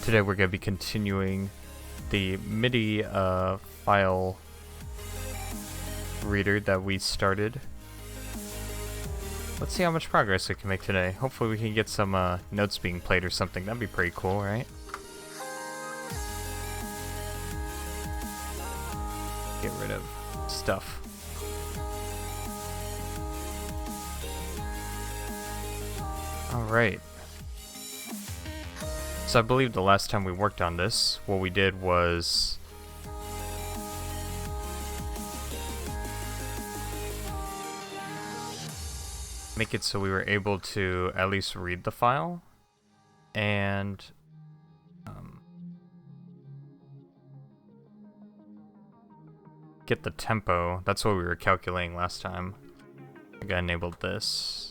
Today we're going to be continuing the Midi file reader that we started. Let's see how much progress we can make today. Hopefully we can get some notes being played or something. That'd be pretty cool, right? Get rid of stuff. Alright. So I believe the last time we worked on this, what we did was make it so we were able to at least read the file and get the tempo. That's what we were calculating last time. I think I enabled this.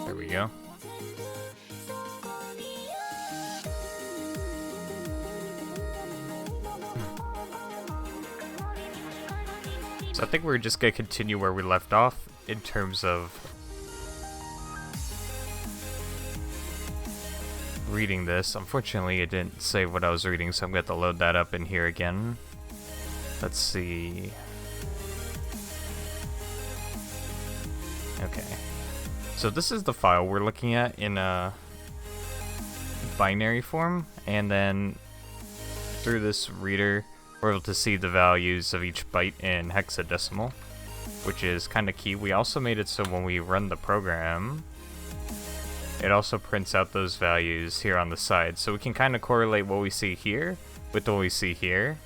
There we go. So I think we're just gonna continue where we left off in terms of reading this. Unfortunately, it didn't say what I was reading, so I'm gonna have to load that up in here again. Let's see. Okay. So this is the file we're looking at in a binary form, and then through this reader we're able to see the values of each byte in hexadecimal, which is kind of key. We also made it so when we run the program, it also prints out those values here on the side, so we can kind of correlate what we see here with what we see here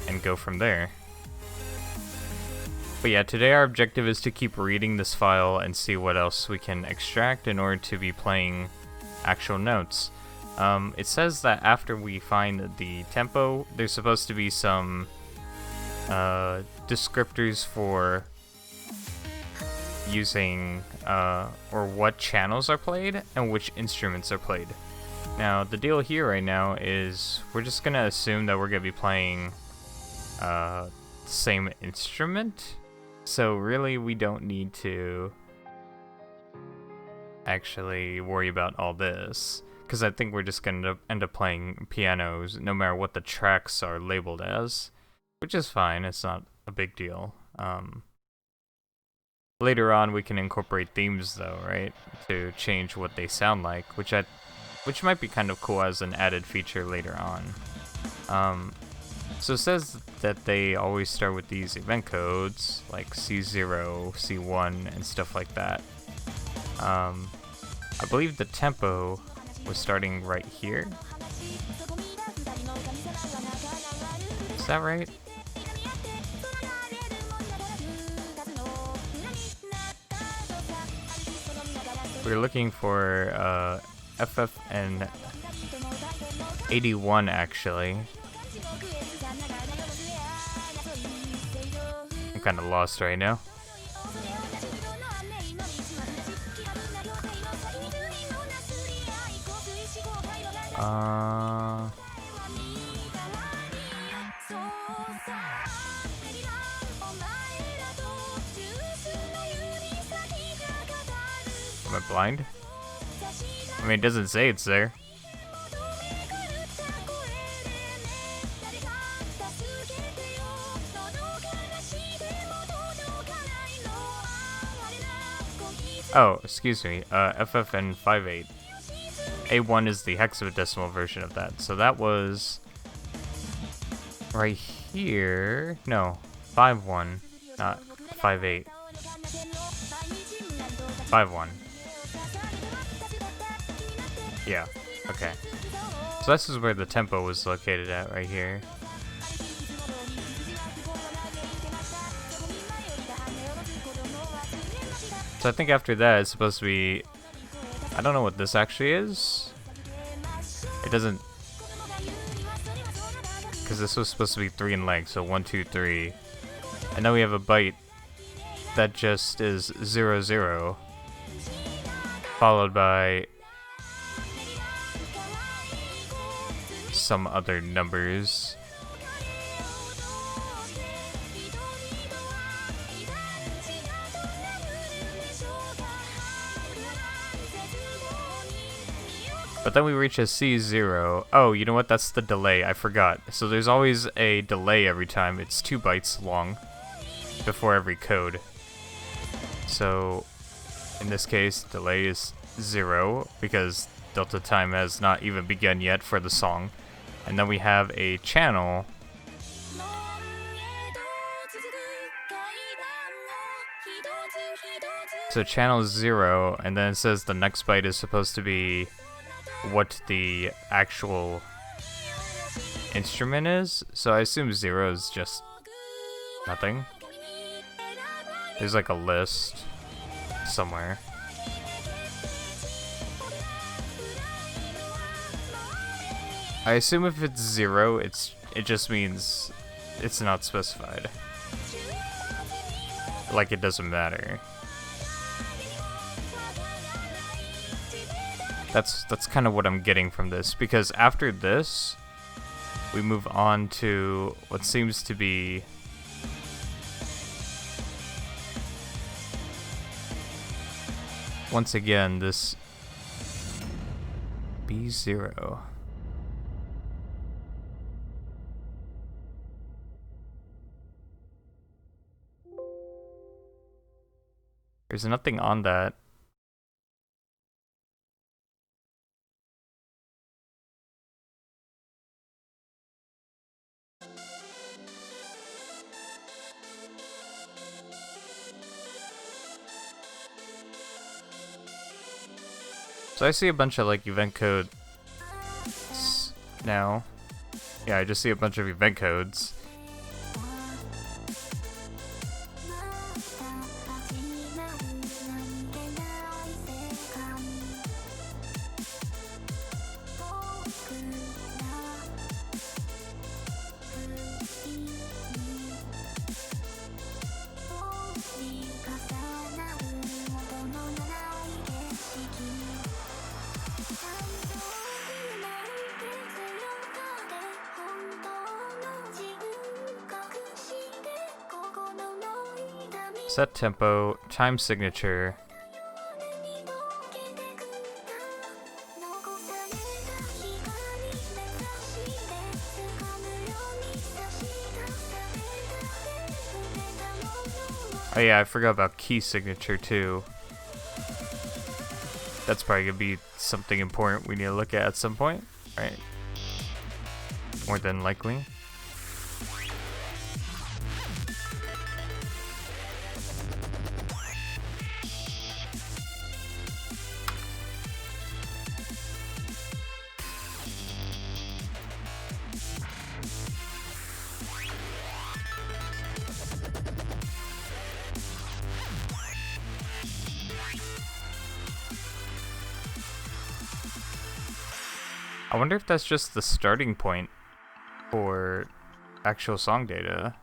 and go from there. But yeah, today our objective is to keep reading this file and see what else we can extract in order to be playing actual notes. It says that after we find the tempo, there's supposed to be some descriptors for using or what channels are played and which instruments are played. Now the deal here right now is we're just gonna assume that we're gonna be playing the same instrument. So really we don't need to actually worry about all this, because I think we're just going to end up playing pianos no matter what the tracks are labeled as, which is fine. It's not a big deal. Later on we can incorporate themes though, right, to change what they sound like, which might be kind of cool as an added feature later on. So it says that they always start with these event codes, like C0, C1, and stuff like that. I believe the tempo was starting right here. Is that right? We're looking for FF and 81 actually. I'm kind of lost right now. Am I blind? I mean, it doesn't say it's there. Oh, excuse me, FFN58. A1 is the hexadecimal version of that, so that was right here. No, 5-1, not 5-8. 5-1. Yeah, okay. So this is where the tempo was located at, right here. So I think after that it's supposed to be, I don't know what this actually is. It doesn't, because this was supposed to be 3 in length, so 1, 2, 3. And then we have a byte that just is 0, 0, followed by some other numbers. But then we reach a C0. Oh, you know what? That's the delay. I forgot. So there's always a delay every time. It's 2 bytes long before every code. So in this case, delay is 0 because delta time has not even begun yet for the song. And then we have a channel. So channel is 0, and then it says the next byte is supposed to be what the actual instrument is. So I assume 0 is just nothing. There's like a list somewhere. I assume if it's 0, it just means it's not specified. Like it doesn't matter. That's kind of what I'm getting from this, because after this, we move on to what seems to be once again this B0. There's nothing on that. So I see a bunch of like event codes now. Yeah, I just see a bunch of event codes. Set tempo, time signature. Oh yeah, I forgot about key signature too. That's probably gonna be something important we need to look at some point, right? More than likely. I wonder if that's just the starting point for actual song data.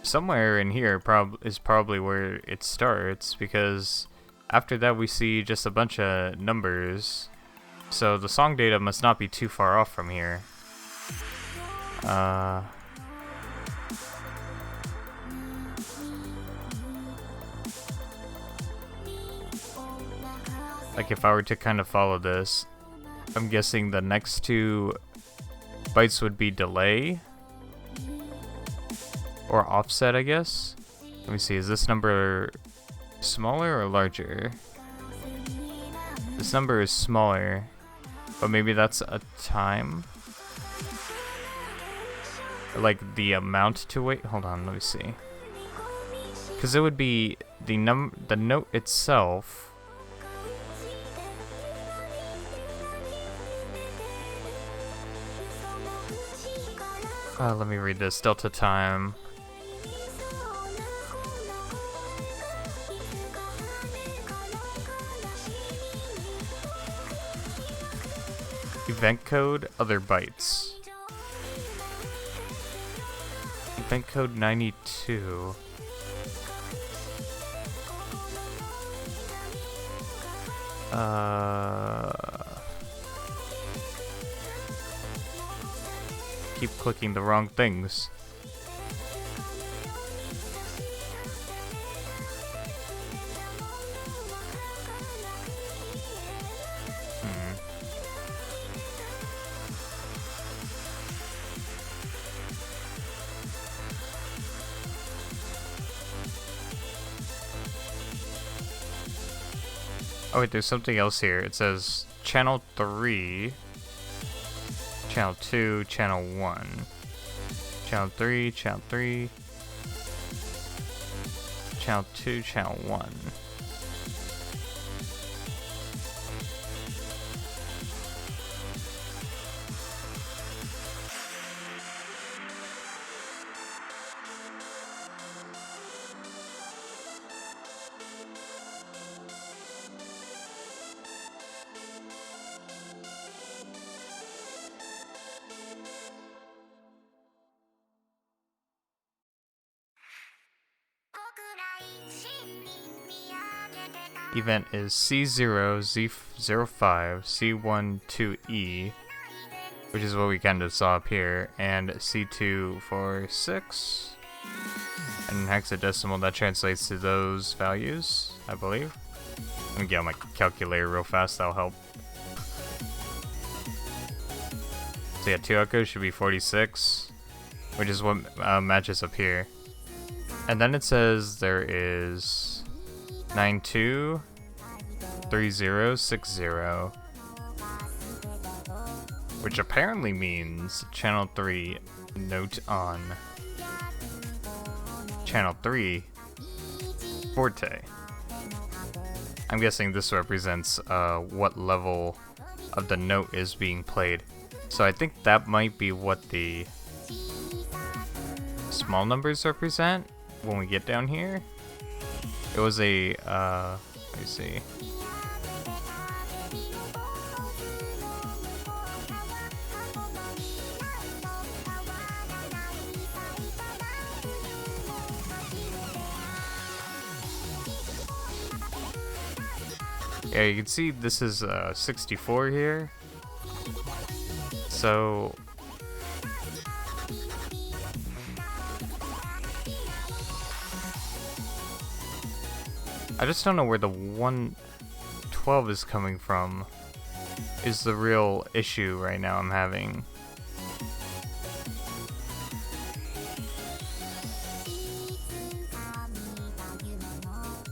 Somewhere in here is probably where it starts, because after that we see just a bunch of numbers. So the song data must not be too far off from here. Like if I were to kind of follow this, I'm guessing the next 2 bytes would be delay or offset, I guess. Let me see, is this number smaller or larger? This number is smaller, but maybe that's a time? Like the amount to wait. Hold on, let me see. Because it would be the note itself. Let me read this. Delta time. Event code, other bytes. Event code 92. Keep clicking the wrong things. Oh wait, there's something else here. It says channel 3, channel 2, channel 1. Channel 3, channel 3, channel 2, channel 1. Event is C0, Z05, C12E, which is what we kind of saw up here, and C246. And in hexadecimal, that translates to those values, I believe. Let me get on my calculator real fast, that'll help. So yeah, 2 echoes should be 46, which is what matches up here. And then it says there is 923060, which apparently means channel 3 note on channel 3 forte. I'm guessing this represents what level of the note is being played. So I think that might be what the small numbers represent when we get down here. It was a, let me see. Yeah, you can see this is 64 here. So I just don't know where the 112 is coming from, is the real issue right now I'm having.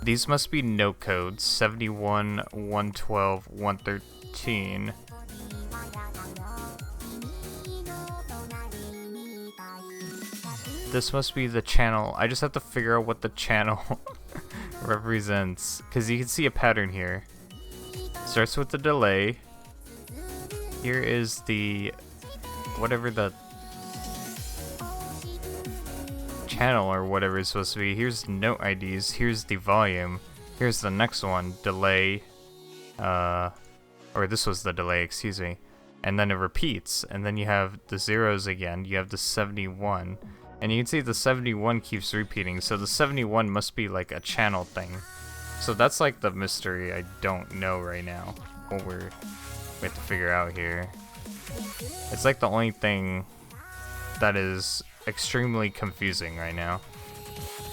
These must be note codes, 71, 112, 113. This must be the channel. I just have to figure out what the channel represents, because you can see a pattern here. Starts with the delay. Here is the whatever the channel or whatever is supposed to be. Here's note IDs. Here's the volume. Here's the next one, delay. Or this was the delay, excuse me. And then it repeats, and then you have the zeros again. You have the 71. And you can see the 71 keeps repeating, so the 71 must be like a channel thing. So that's like the mystery I don't know right now, what we have to figure out here. It's like the only thing that is extremely confusing right now.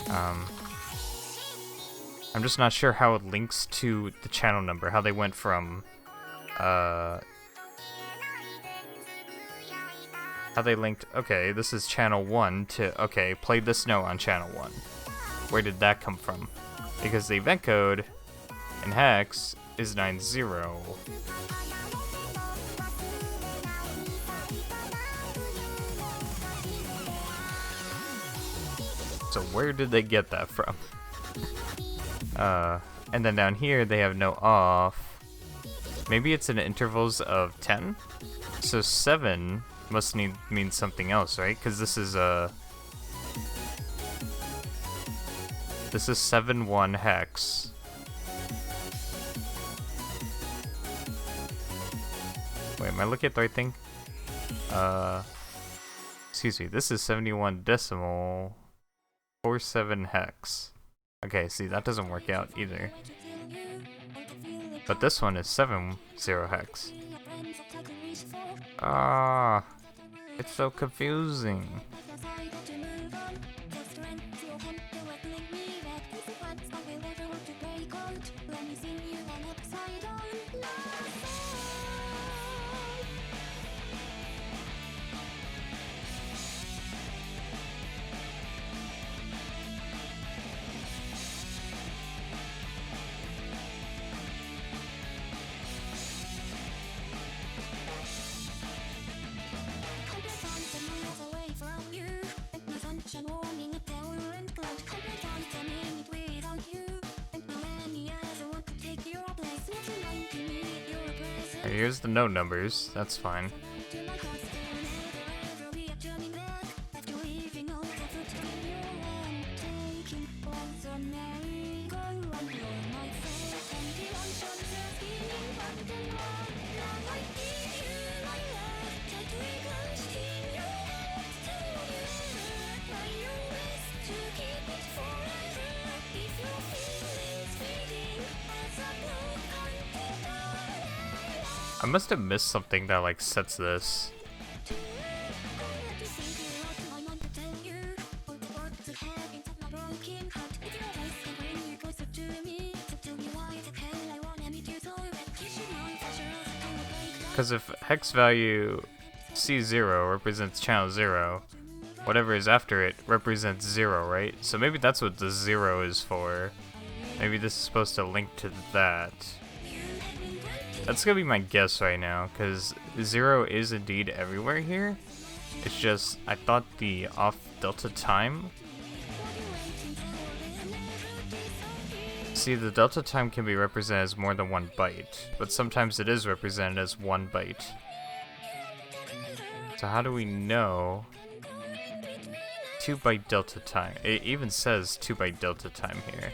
I'm just not sure how it links to the channel number, how they went from, how they linked, okay, this is channel 1 to, okay, play this note on channel 1. Where did that come from? Because the event code in hex is 90. So where did they get that from? And then down here they have no off. Maybe it's in intervals of 10? So 7 must mean something else, right? Because this is 7-1 hex. Wait, am I looking at the right thing? excuse me, this is 71 decimal 47 hex. Okay, see, that doesn't work out either. But this one is 70 hex. Ah, it's so confusing. Here's the note numbers, that's fine. I must have missed something that like sets this. Because if hex value C0 represents channel 0, whatever is after it represents 0, right? So maybe that's what the 0 is for. Maybe this is supposed to link to that. That's gonna be my guess right now, because 0 is indeed everywhere here. It's just, I thought the off delta time. See, the delta time can be represented as more than 1 byte, but sometimes it is represented as 1 byte. So how do we know 2 byte delta time? It even says 2 byte delta time here.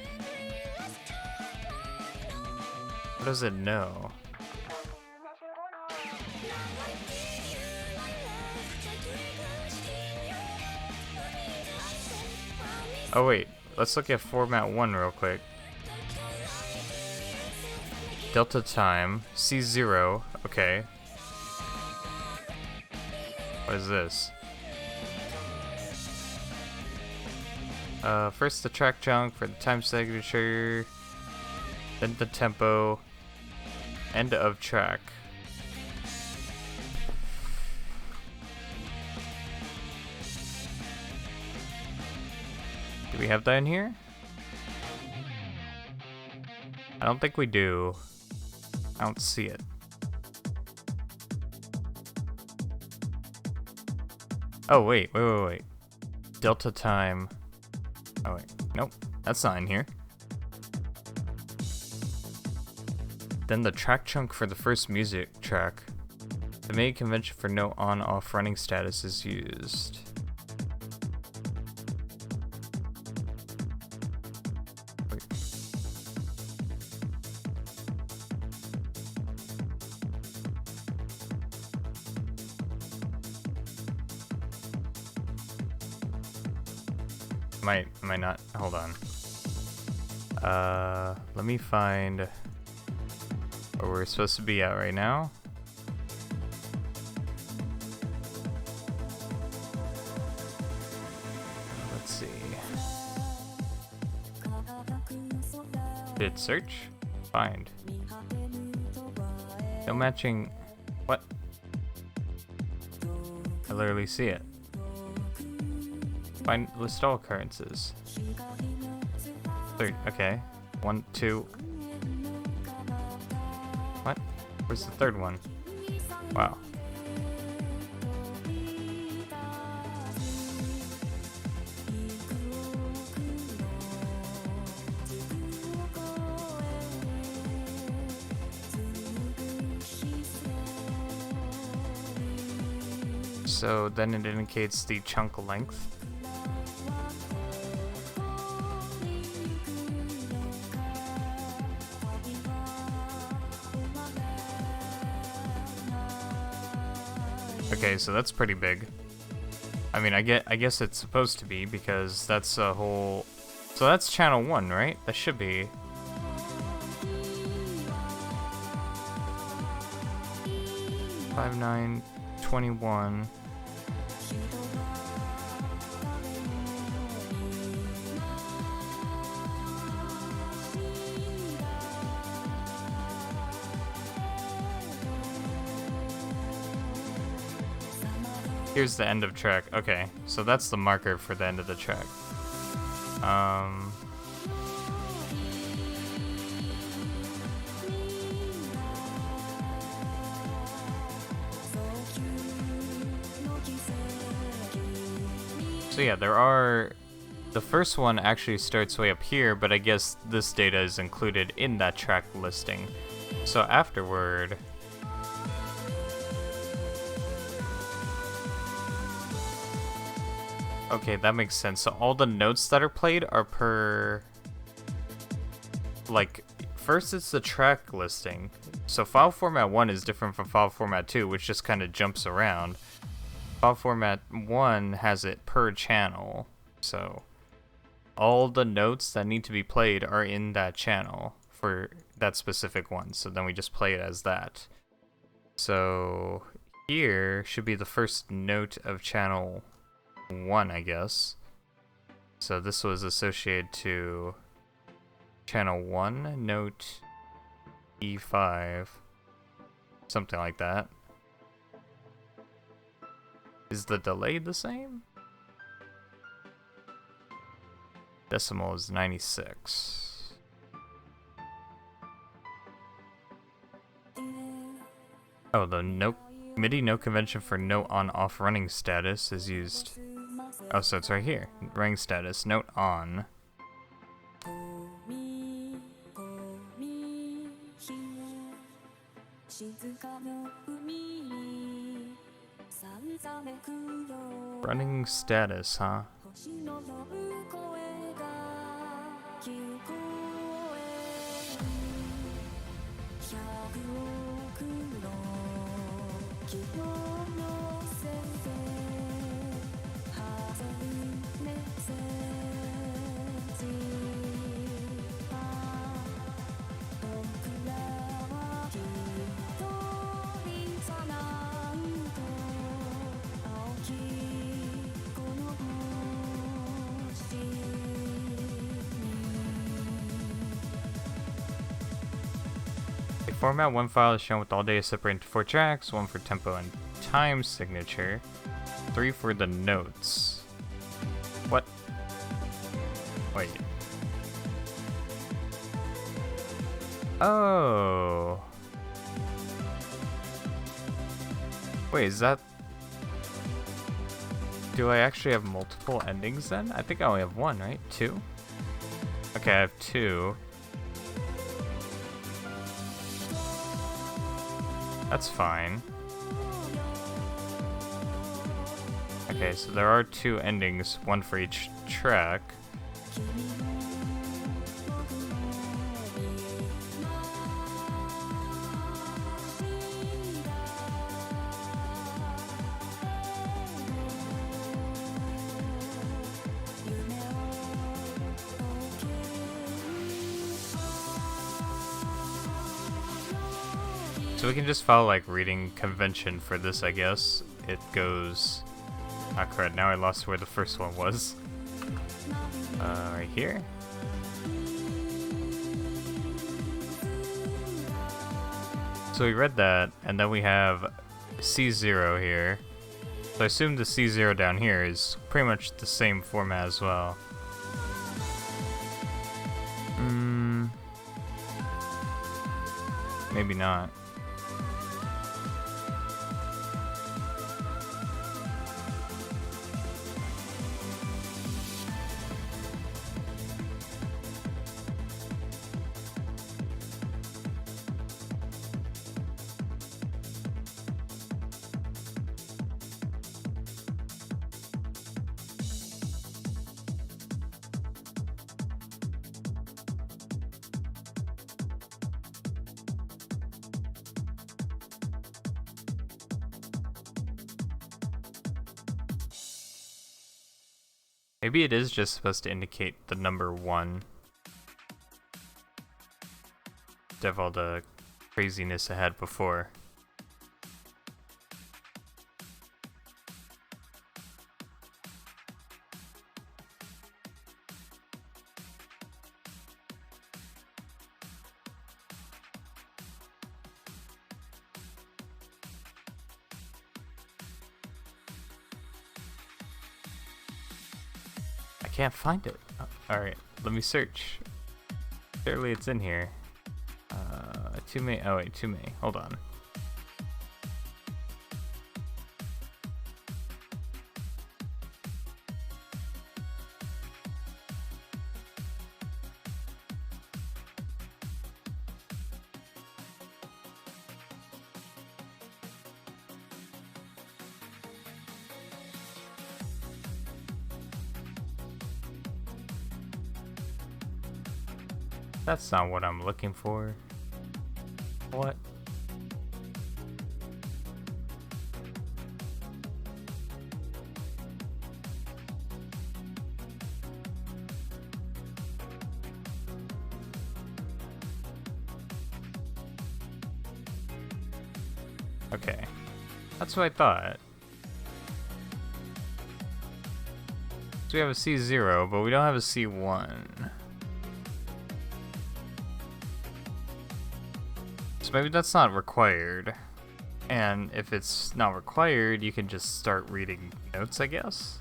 What does it know? Oh wait, let's look at format 1 real quick. Delta time, C0, okay. What is this? First the track chunk for the time signature, then the tempo, end of track. Do we have that in here? I don't think we do. I don't see it. Oh, wait. Delta time. Oh, wait. Nope. That's not in here. Then the track chunk for the first music track. The Midi convention for no on-off running status is used. Might not. Hold on. Let me find where we're supposed to be at right now. Let's see. Did search? Find. No matching. What? I literally see it. Find list all occurrences. Third, okay. 1, 2. What? Where's the third one? Wow. So then it indicates the chunk length. Okay, so that's pretty big. I mean, I guess it's supposed to be, because that's a whole... So that's channel 1, right? That should be... Five, 9, 21... Here's the end of track. Okay, so that's the marker for the end of the track. So yeah, there are... The first one actually starts way up here, but I guess this data is included in that track listing. So afterward... Okay, that makes sense. So all the notes that are played are per... Like, first it's the track listing. So file format 1 is different from file format 2, which just kind of jumps around. File format 1 has it per channel. So all the notes that need to be played are in that channel for that specific one. So then we just play it as that. So here should be the first note of channel 1, I guess. So this was associated to channel 1, note E5, something like that. Is the delay the same? Decimal is 96. Oh, the note Midi no convention for note on off running status is used. Oh, so it's right here. Running status, note on. Running status, huh? Format 1 file is shown with all data separated into 4 tracks, 1 for tempo and time signature, 3 for the notes. What? Wait. Oh. Wait, is that... Do I actually have multiple endings then? I think I only have 1, right? 2? Okay, I have 2. That's fine. Okay, so there are 2 endings, 1 for each track. So we can just follow like reading convention for this, I guess. It goes... Ah, crud, now I lost where the first one was. Right here? So we read that, and then we have C0 here. So I assume the C0 down here is pretty much the same format as well. Maybe not. Maybe it is just supposed to indicate the number 1. To have all the craziness I had before. I can't find it. Alright, let me search. Surely it's in here. Tame. Oh wait, tame. Hold on. That's not what I'm looking for. What? Okay. That's what I thought. So we have a C0, but we don't have a C1. So maybe that's not required. And if it's not required, you can just start reading notes, I guess?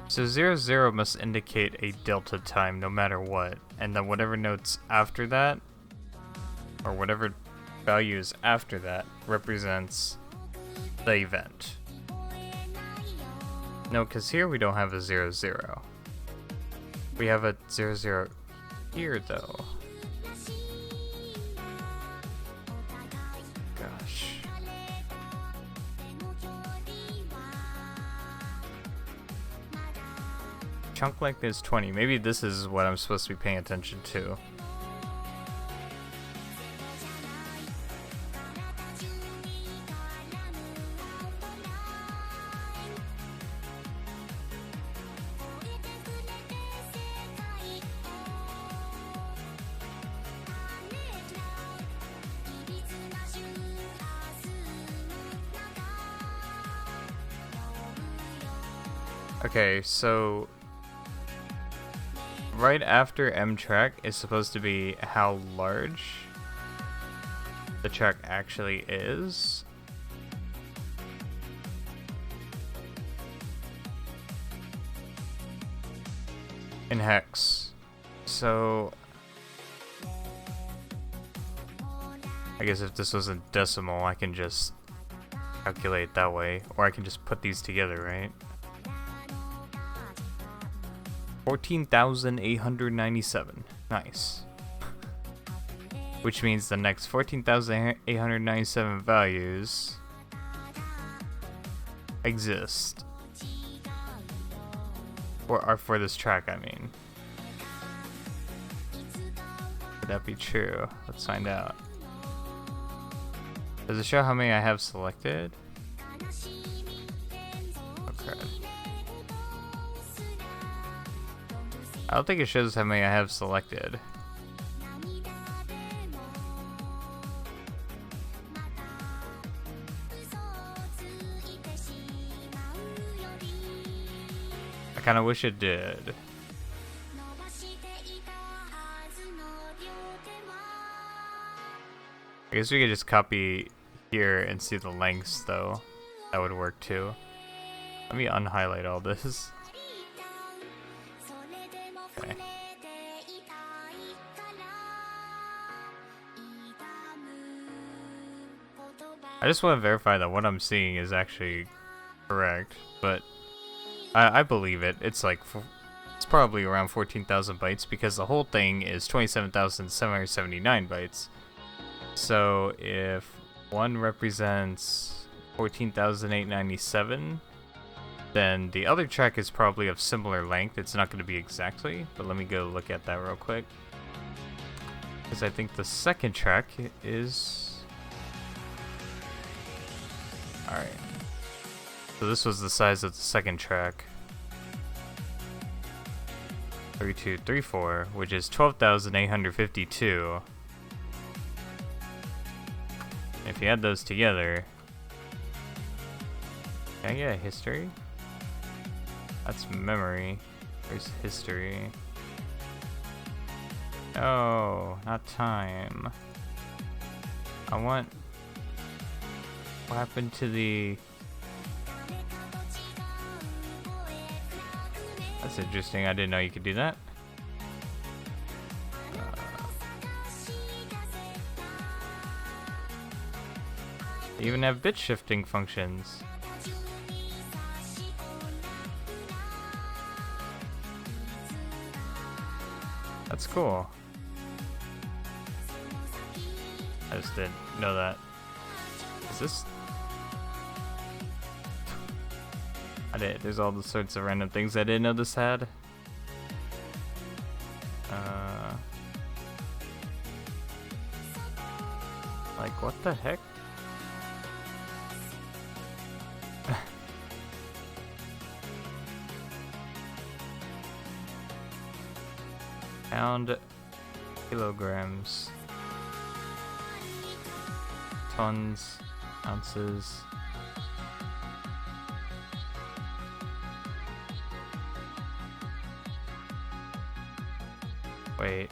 So 00 must indicate a delta time no matter what, and then whatever notes after that, or whatever values after that, represents the event. No, because here we don't have a 00. We have a 00 here though. Gosh. Chunk length is 20. Maybe this is what I'm supposed to be paying attention to. Okay, so right after M track is supposed to be how large the track actually is. In hex. So I guess if this was a decimal, I can just calculate that way, or I can just put these together, right? 14,897. Nice. Which means the next 14,897 values exist. Or are for this track, I mean. Could that be true? Let's find out. Does it show how many I have selected? Okay. I don't think it shows how many I have selected. I kind of wish it did. I guess we could just copy here and see the lengths though. That would work too. Let me unhighlight all this. Okay. I just want to verify that what I'm seeing is actually correct, but I believe it. It's like it's probably around 14,000 bytes because the whole thing is 27,779 bytes. So if one represents 14,897, then the other track is probably of similar length. It's not going to be exactly, but let me go look at that real quick. Because I think the second track is... Alright. So this was the size of the second track. 3234, which is 12,852. If you add those together... Can I get a history? That's memory. There's history. Oh, not time. I want... What happened to the... That's interesting, I didn't know you could do that. They even have bit shifting functions. That's cool. I just didn't know that. Is this... There's all the sorts of random things I didn't know this had. Like, what the heck? Pound, kilograms, tons, ounces. Wait.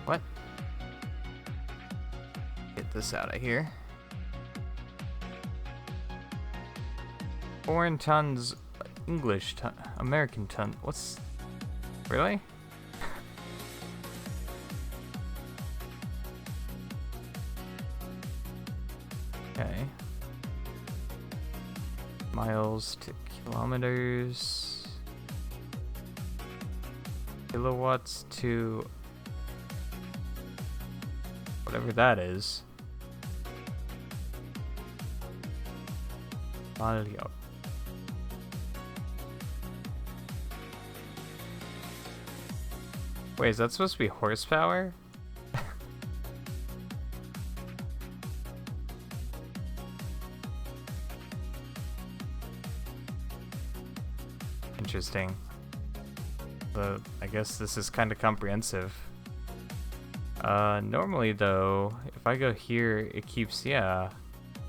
What? Get this out of here. Foreign tons, English ton, American ton. What's... Really? Okay. Miles to kilometers. Kilowatts to whatever that is. Value. Wait, is that supposed to be horsepower? Interesting. But I guess this is kind of comprehensive. Normally though, if I go here, it keeps, yeah,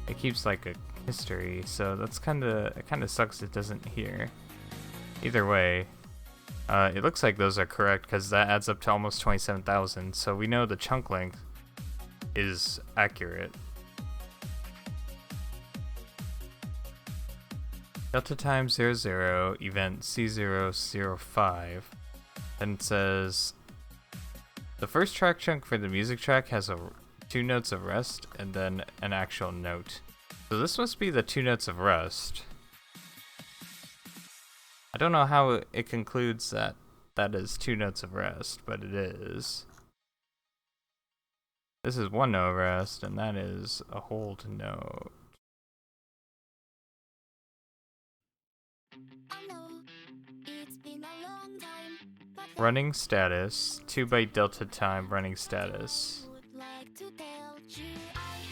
it keeps like a history, so that's it kinda sucks it doesn't here. Either way, it looks like those are correct because that adds up to almost 27,000, so we know the chunk length is accurate. Delta time 00, event C005. Then it says the first track chunk for the music track has 2 notes of rest and then an actual note. So this must be the 2 notes of rest. I don't know how it concludes that that is 2 notes of rest, but it is. This is 1 note of rest, and that is a hold note. Running status, 2-byte delta time running status.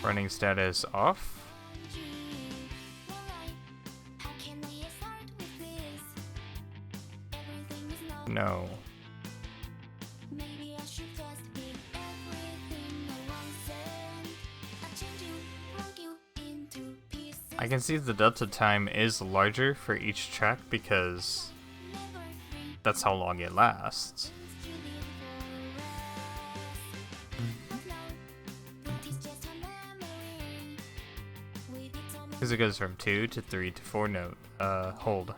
Running status off. No. I can see the delta time is larger for each track because that's how long it lasts. Because it goes from 2 to 3 to 4 note hold.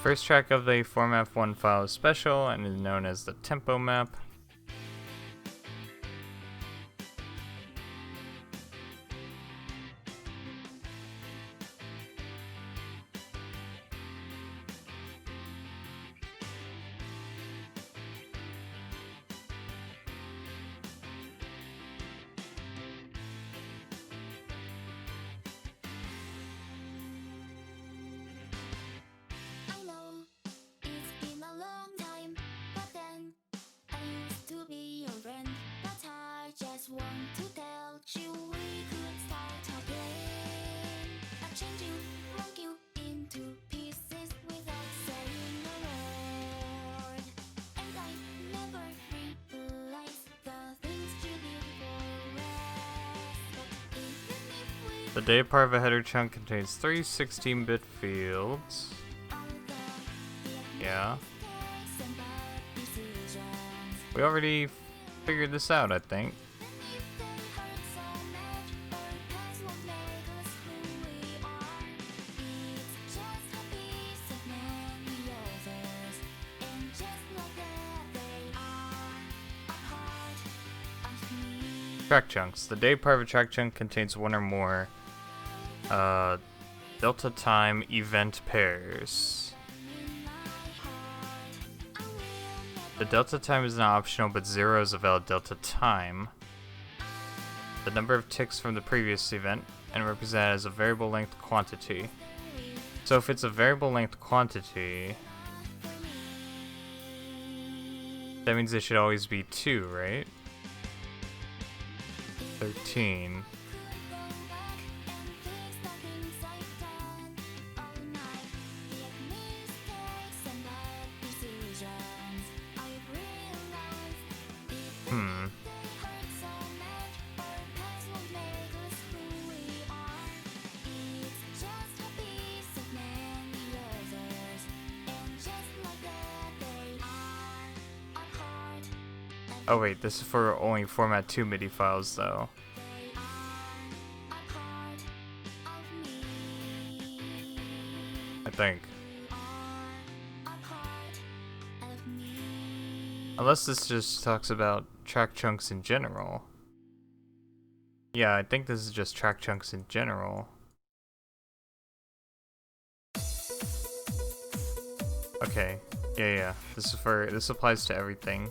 First track of the format1 file is special and is known as the tempo map. The data part of a header chunk contains 3 16-bit fields. Yeah. We already figured this out, I think. Track chunks. The data part of a track chunk contains one or more delta time event pairs. The delta time is not optional, but 0 is a valid delta time. The number of ticks from the previous event and represented as a variable length quantity. So if it's a variable length quantity, that means it should always be 2, right? 13. Oh wait, this is for only format2 MIDI files though. I think. Unless this just talks about track chunks in general. Yeah, I think this is just track chunks in general. Okay, yeah. This applies to everything.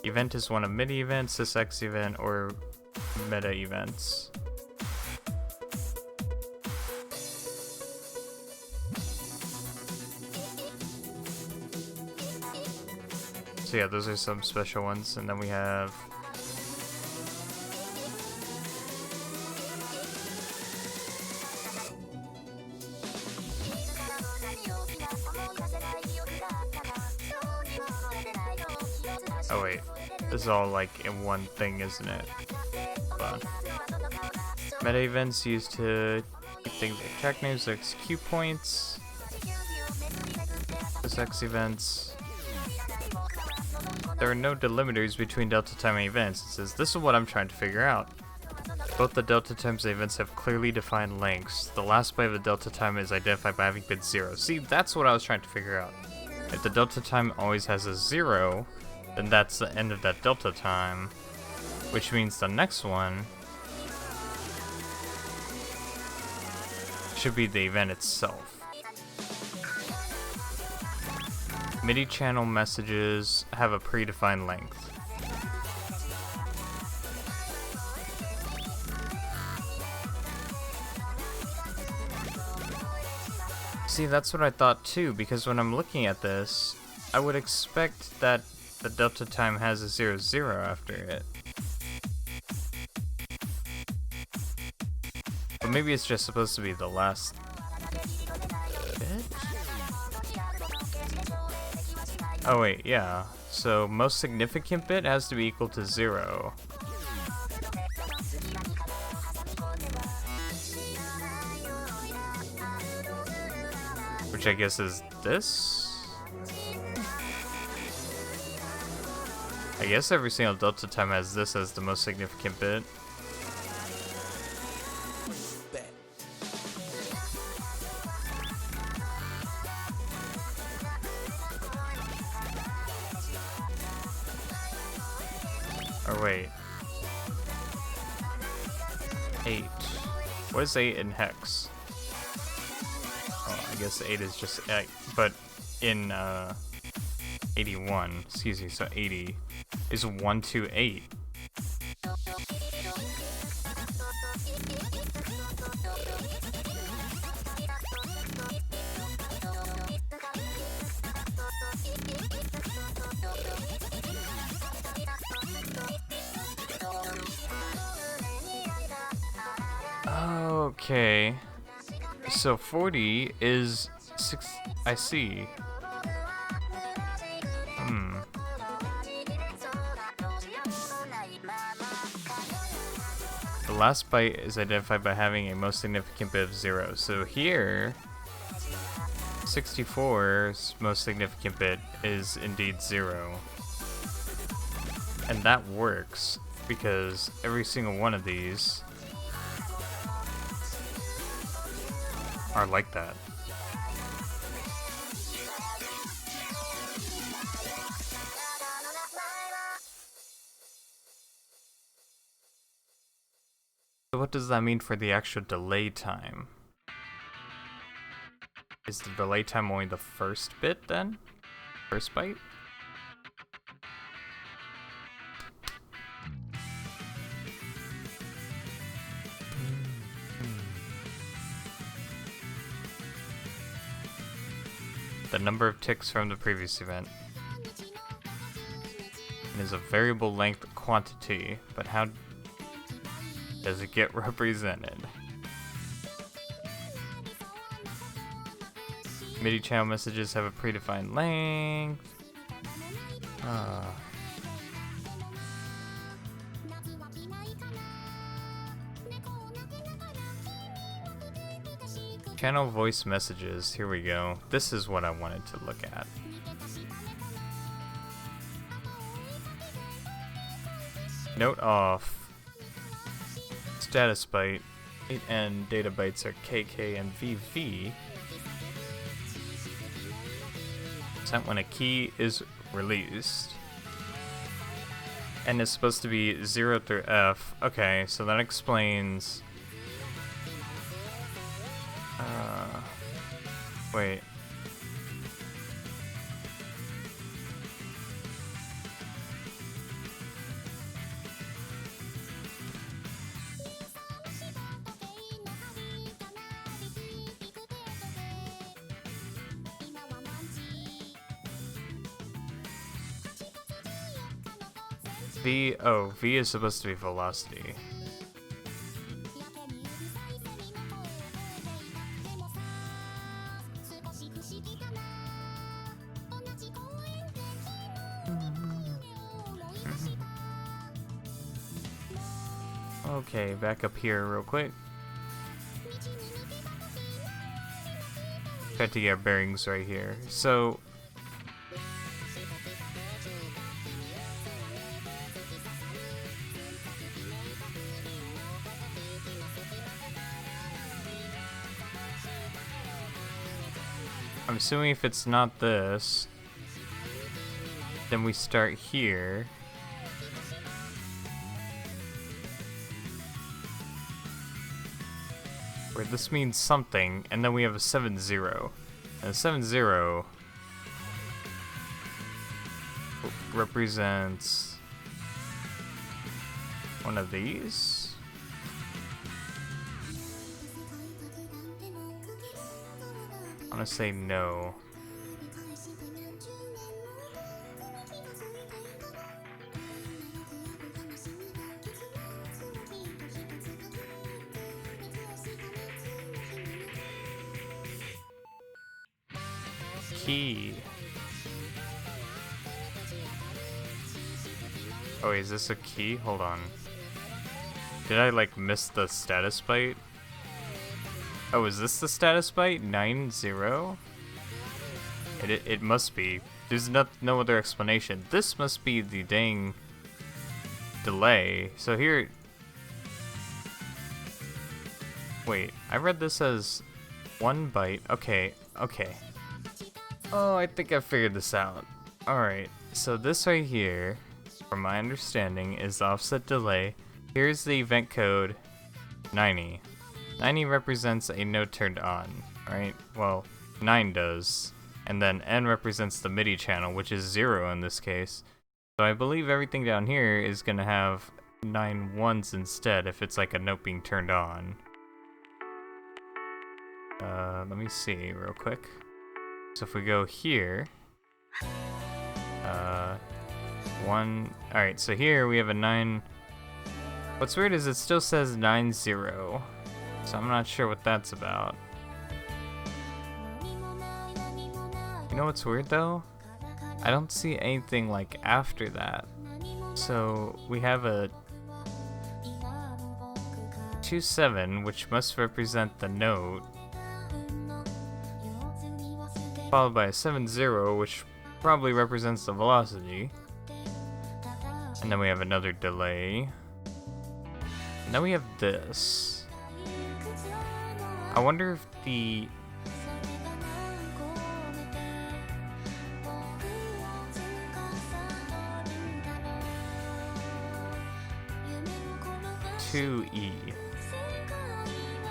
Event is one of MIDI events, sysx event, or meta events. So yeah, those are some special ones, and then we have oh wait, this is all like in one thing, isn't it? But meta events used to keep things like track names, like cue points, sysx events. There are no delimiters between delta time and events. It says, this is what I'm trying to figure out. Both the delta times and events have clearly defined lengths. The last byte of the delta time is identified by having bit 0. See, that's what I was trying to figure out. If the delta time always has a 0, then that's the end of that delta time. Which means the next one should be the event itself. MIDI channel messages have a predefined length. See, that's what I thought too, because when I'm looking at this, I would expect that the delta time has a 00 after it. But maybe it's just supposed to be the last bit? Oh wait, yeah. So most significant bit has to be equal to 0. Which I guess is this? I guess every single delta time has this as the most significant bit. Or wait. 8. What is 8 in hex? Oh, I guess 8 is just 8, but in 81, excuse me, so 80 is 128. Okay. So 40 is 6. I see. The last byte is identified by having a most significant bit of 0. So here, 64's most significant bit is indeed 0. And that works because every single one of these are like that. So what does that mean for the actual delay time? Is the delay time only the first bit then? First byte? The number of ticks from the previous event. It is a variable length quantity, but how does it get represented? Midi channel messages have a predefined length. Channel voice messages, here we go. This is what I wanted to look at. Note off. Status byte. 8N data bytes are KK and VV. Sent when a key is released. And it's supposed to be 0 through F. Okay, so that explains... wait. V is supposed to be velocity. Okay, back up here real quick. Got to get our bearings right here. So I'm assuming if it's not this, then we start here. Where this means something, and then we have a 7-0. And a 7-0 represents one of these. I'm gonna say no. Key. Oh, wait, is this a key? Hold on. Did I like miss the status byte? Oh, is this the status byte? 9-0? It must be. There's no other explanation. This must be the dang delay. So here... Wait, I read this as 1 byte. Okay. Oh, I think I figured this out. Alright, so this right here, from my understanding, is the offset delay. Here's the event code 90. 90 represents a node turned on, right? Well, 9 does. And then N represents the MIDI channel, which is 0 in this case. So I believe everything down here is going to have 9 ones instead if it's like a note being turned on. Let me see real quick. So if we go here, alright, so here we have a 9. What's weird is it still says 90, so I'm not sure what that's about. You know what's weird though? I don't see anything like after that. So we have a 2-7, which must represent the note, followed by a 7-0, which probably represents the velocity. And then we have another delay. And then we have this. I wonder if the... E,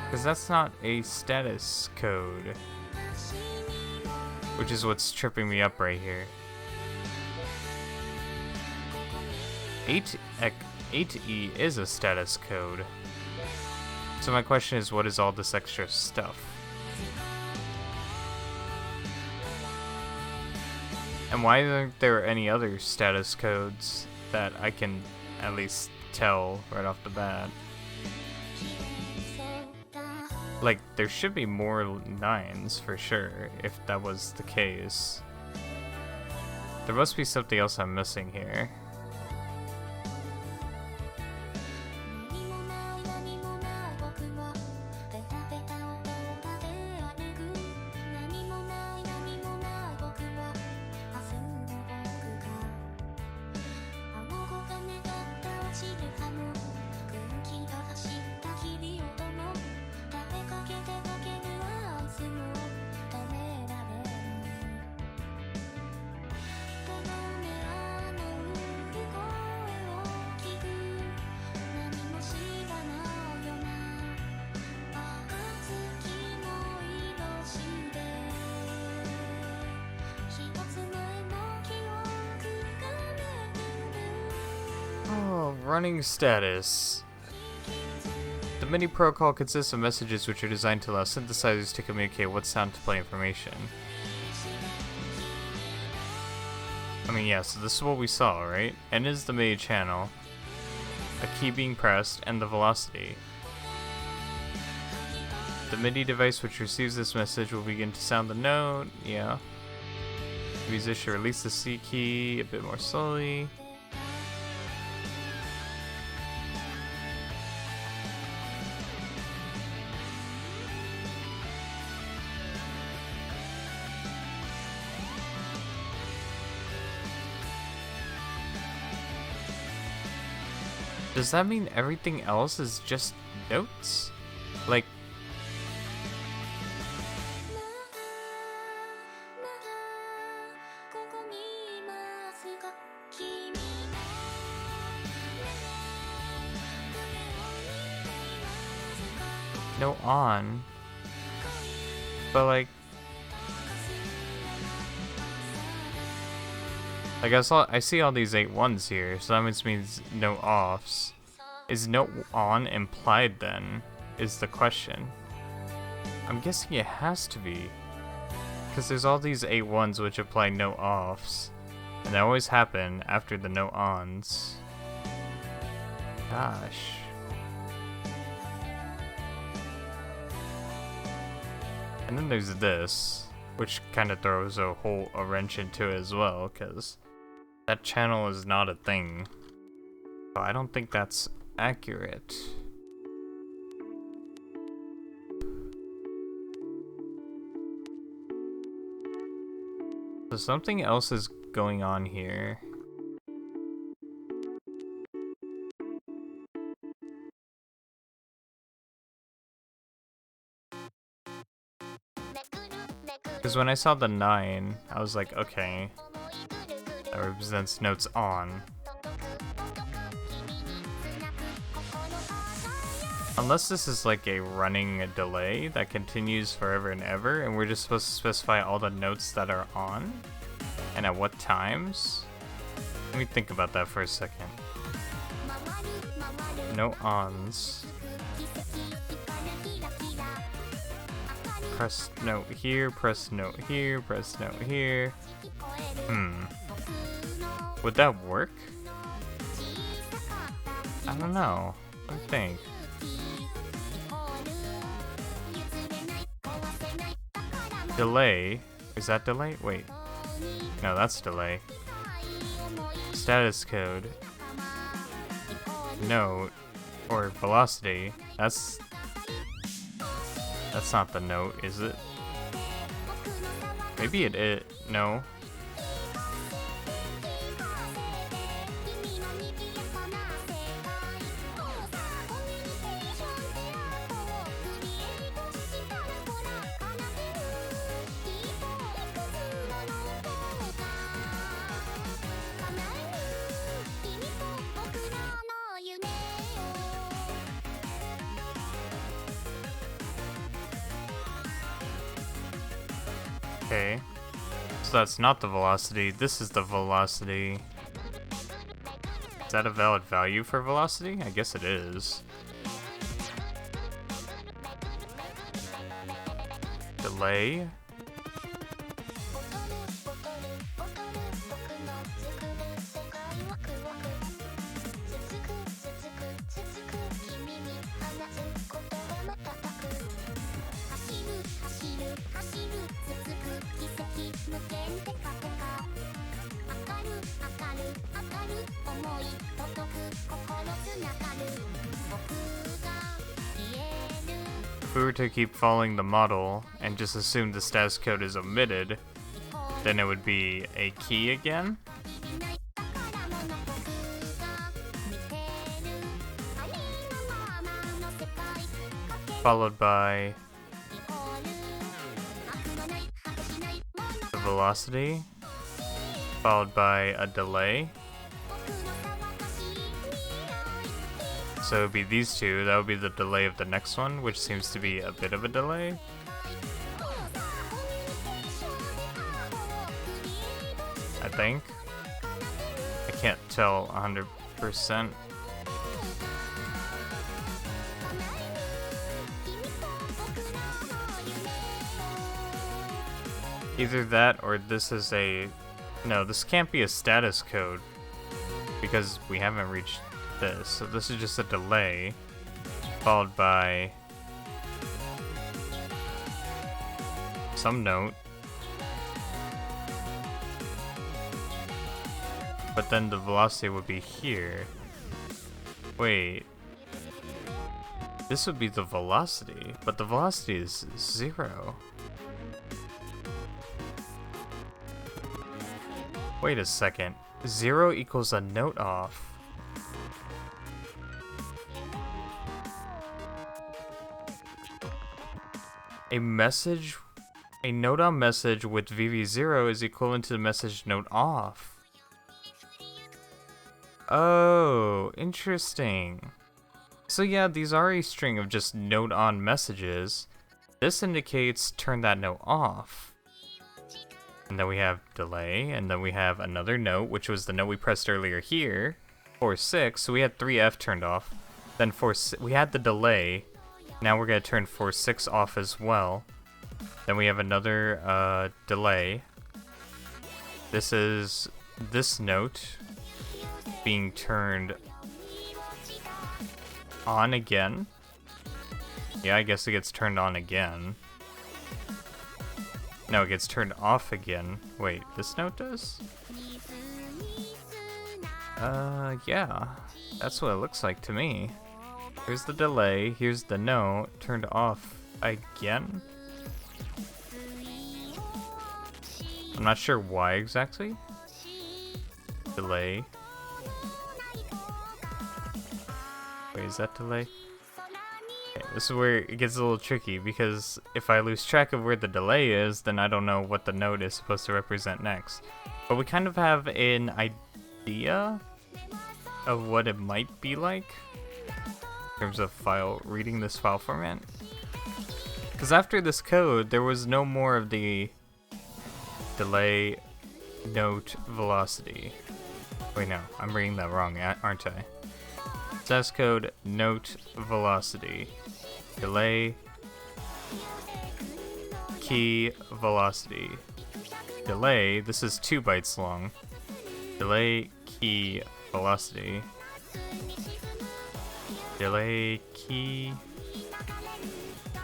because that's not a status code, which is what's tripping me up right here. 8E is a status code. So my question is, what is all this extra stuff? And why aren't there any other status codes that I can at least tell right off the bat? Like, there should be more 9s for sure, if that was the case. There must be something else I'm missing here. Running status. The MIDI protocol consists of messages which are designed to allow synthesizers to communicate what sound to play information. I mean, yeah, so this is what we saw, right? N is the MIDI channel, a key being pressed, and the velocity. The MIDI device which receives this message will begin to sound the note, yeah. The musician release the C key a bit more slowly. Does that mean everything else is just notes? Like... no on. But like... I see all these 8-1s here, so that means no offs. Is no on implied then, is the question. I'm guessing it has to be, because there's all these 8-1s which apply no offs, and they always happen after the no ons. Gosh. And then there's this, which kind of throws a wrench into it as well, because that channel is not a thing. So I don't think that's accurate. So something else is going on here. Because when I saw the 9, I was like, okay, that represents notes on. Unless this is like a running delay that continues forever and ever, and we're just supposed to specify all the notes that are on, and at what times. Let me think about that for a second. No ons. Press note here, press note here, press note here. Would that work? I don't know. Let me think. Delay. Is that delay? Wait. No, that's delay. Status code. Note. Or velocity. That's not the note, is it? Maybe it is. No. Okay, so that's not the velocity, this is the velocity. Is that a valid value for velocity? I guess it is. Delay? If we were to keep following the model and just assume the status code is omitted, then it would be a key again. Followed by the velocity, followed by a delay. So it would be these two, that would be the delay of the next one, which seems to be a bit of a delay. I think. I can't tell 100%. Either that or this is a... No, this can't be a status code because we haven't reached this. So this is just a delay followed by some note. But then the velocity would be here. Wait. This would be the velocity, but the velocity is 0. Wait a second. 0 equals a note off. A note on message with VV0 is equivalent to the message note off. Oh, interesting. So yeah, these are a string of just note on messages. This indicates turn that note off. And then we have delay, and then we have another note, which was the note we pressed earlier here, 4-6, so we had 3F turned off. Then we had the delay, now we're going to turn 4-6 off as well. Then we have another delay. This is this note being turned on again. Yeah, I guess it gets turned on again. No, it gets turned off again. Wait, this note does? Yeah. That's what it looks like to me. Here's the delay, here's the note, turned off again? I'm not sure why exactly. Delay. Wait, is that delay? Okay, this is where it gets a little tricky, because if I lose track of where the delay is, then I don't know what the note is supposed to represent next. But we kind of have an idea of what it might be like. in terms of reading this file format. Because after this code, there was no more of the delay note velocity. Wait, no, I'm reading that wrong, aren't I? Says code note velocity. Delay key velocity. Delay, this is 2 bytes long. Delay key velocity. Delay key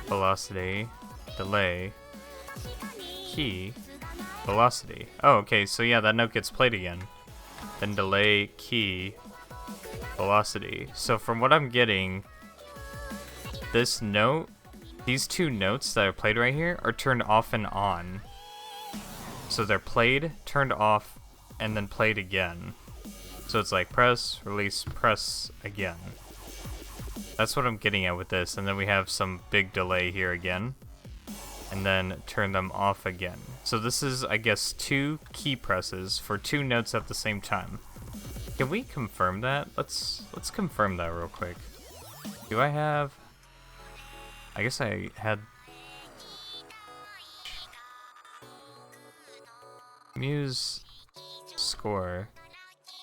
velocity. Delay key velocity. Oh, okay, so yeah, that note gets played again. Then delay key velocity. So from what I'm getting, this note, these 2 notes that are played right here are turned off and on. So they're played, turned off, and then played again. So it's like press, release, press again. That's what I'm getting at with this. And then we have some big delay here again. And then turn them off again. So this is, I guess, 2 key presses for 2 notes at the same time. Can we confirm that? Let's confirm that real quick. Do I have... I guess I had... Muse score.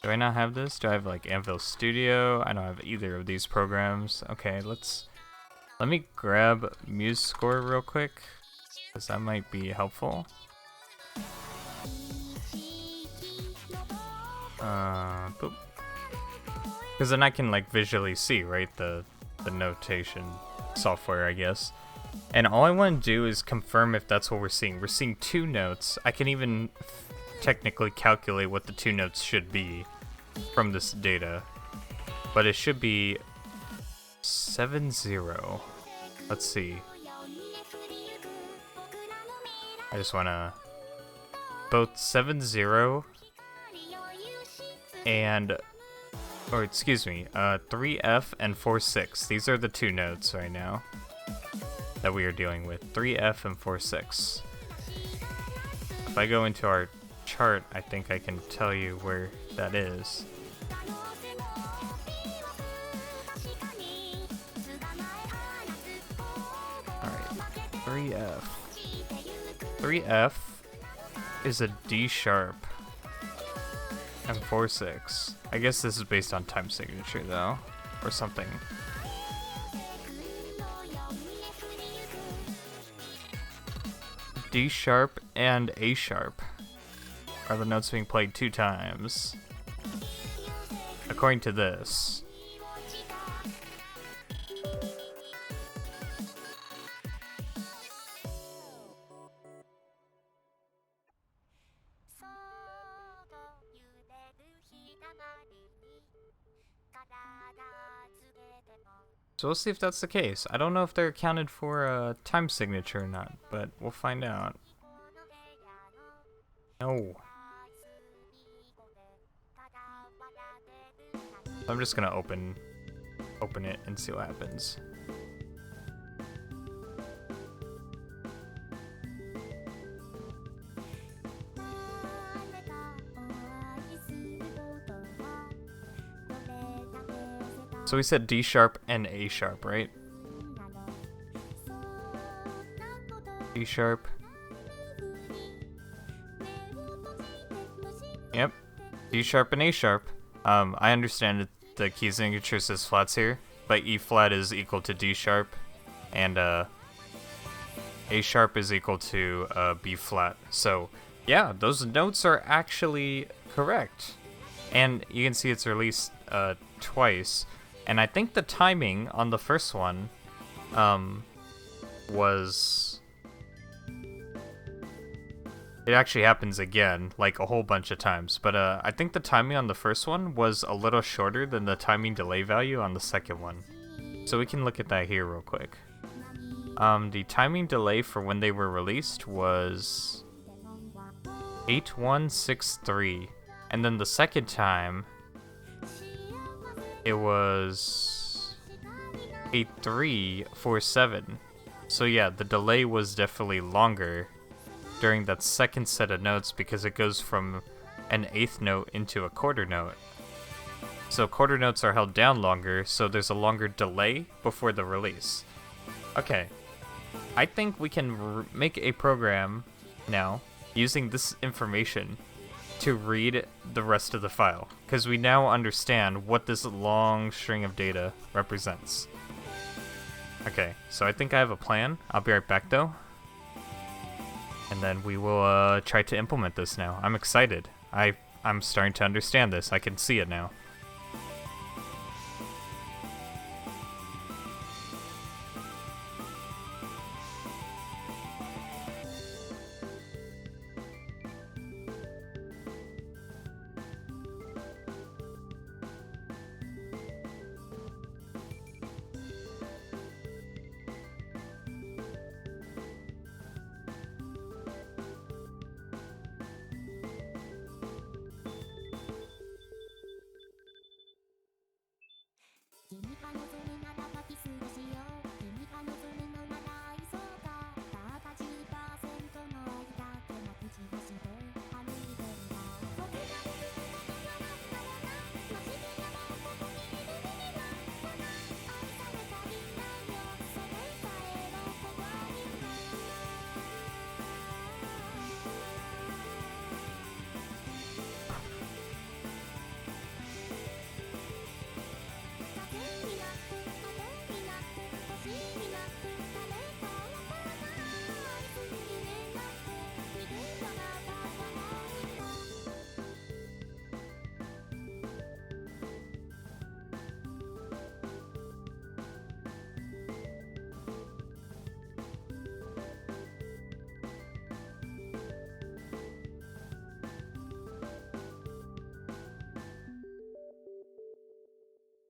Do I not have this? Do I have like Anvil Studio? I don't have either of these programs. Okay, let me grab Muse score real quick, because that might be helpful. Boop. Because then I can like visually see, right, the notation software, I guess. And all I want to do is confirm if that's what we're seeing. We're seeing 2 notes. I can even technically calculate what the 2 notes should be from this data. But it should be 7-0. Let's see. I just want to... Both 7-0 and... Or excuse me, 3F and 4-6. These are the 2 notes right now that we are dealing with. 3F and 4-6. If I go into our chart, I think I can tell you where that is. Alright, 3F. 3F is a D sharp and 4-6. I guess this is based on time signature though, or something. D sharp and A sharp are the notes being played 2 times, according to this. So we'll see if that's the case. I don't know if they're accounted for a time signature or not, but we'll find out. No. I'm just gonna open it and see what happens. So we said D sharp and A sharp, right? D sharp. Yep. D sharp and A sharp. I understand that the key signature says flats here, but E flat is equal to D sharp, and A sharp is equal to B flat. So yeah, those notes are actually correct. And you can see it's released twice. And I think the timing on the first one was... It actually happens again, like a whole bunch of times. But I think the timing on the first one was a little shorter than the timing delay value on the second one. So we can look at that here real quick. The timing delay for when they were released was 8163. And then the second time... It was 8347. So yeah, the delay was definitely longer during that second set of notes because it goes from an 8th note into a quarter note. So quarter notes are held down longer, so there's a longer delay before the release. Okay, I think we can make a program now using this information to read the rest of the file, because we now understand what this long string of data represents. Okay, so I think I have a plan. I'll be right back though. And then we will try to implement this now. I'm excited. I'm starting to understand this. I can see it now.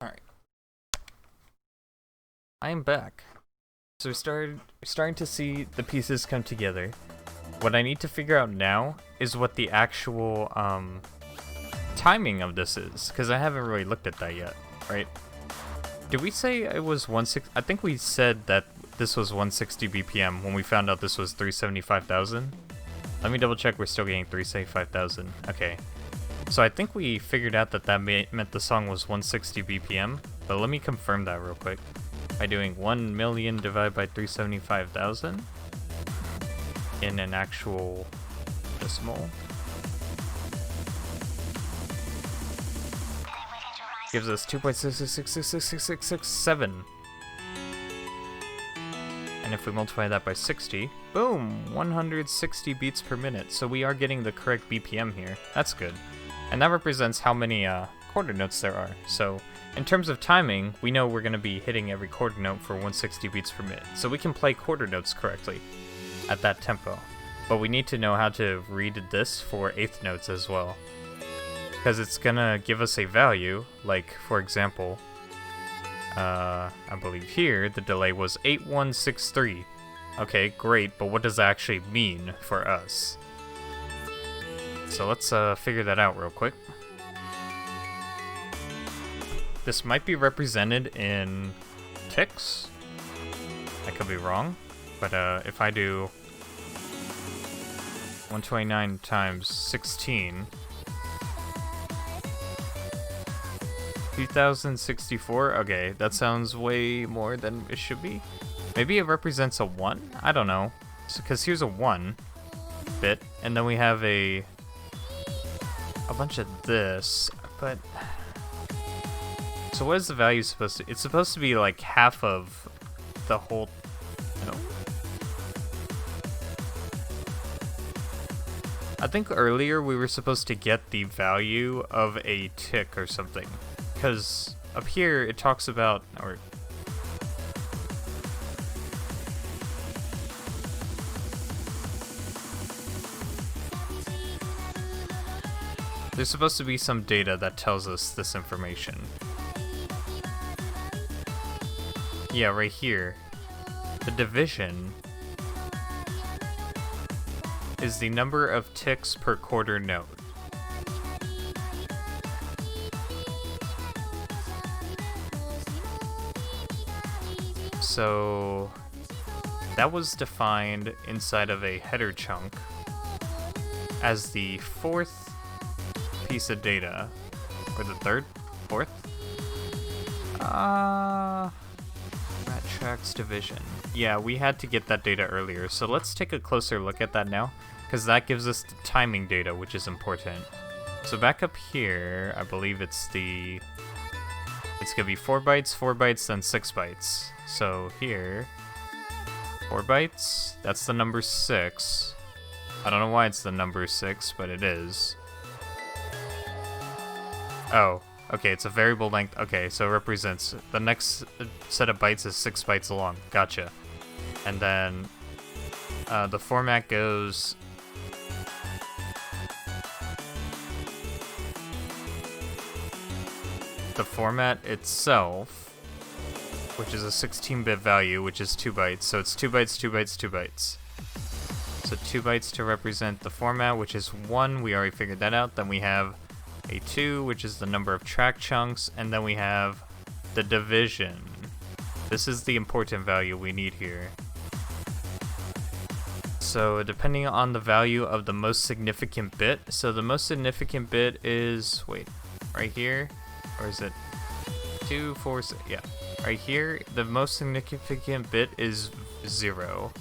Alright. I am back. So we're starting to see the pieces come together. What I need to figure out now is what the actual timing of this is, because I haven't really looked at that yet, right? Did we say it was 160? I think we said that this was 160 BPM when we found out this was 375,000. Let me double check we're still getting 375,000. Okay. So I think we figured out that meant the song was 160 BPM, but let me confirm that real quick by doing 1 million divided by 375,000 in an actual decimal. Gives us 2.6666667. And if we multiply that by 60, boom, 160 beats per minute. So we are getting the correct BPM here. That's good. And that represents how many quarter notes there are. So in terms of timing, we know we're going to be hitting every quarter note for 160 beats per minute. So we can play quarter notes correctly at that tempo. But we need to know how to read this for eighth notes as well. Because it's going to give us a value, like, for example, I believe here, the delay was 8163. Okay, great, but what does that actually mean for us? So let's figure that out real quick. This might be represented in ticks. I could be wrong, but if I do 129 times 16, 2064? Okay, that sounds way more than it should be. Maybe it represents a 1? I don't know. Because here's a 1 bit, and then we have a bunch of this, but... So what is the value supposed to... It's supposed to be like half of the whole... No. I think earlier we were supposed to get the value of a tick or something. Because up here it talks about... or there's supposed to be some data that tells us this information. Yeah, right here. The division is the number of ticks per quarter note. So that was defined inside of a header chunk as the fourth piece of data, or the third? 4th. Rat tracks division. Yeah, we had to get that data earlier, so let's take a closer look at that now, because that gives us the timing data, which is important. So back up here, I believe it's gonna be 4 bytes, then 6 bytes. So here, 4 bytes, that's the number 6. I don't know why it's the number 6, but it is. Oh, okay, it's a variable length. Okay, so it represents the next set of bytes is 6 bytes long. Gotcha. And then the format goes... The format itself, which is a 16-bit value, which is 2 bytes. So it's 2 bytes, 2 bytes, 2 bytes. So 2 bytes to represent the format, which is 1. We already figured that out. Then we have a 2, which is the number of track chunks. And then we have the division. This is the important value we need here. So depending on the value of the most significant bit. So the most significant bit is, wait, right here. Or is it 2, 4, 6? Yeah. Right here, the most significant bit is 0.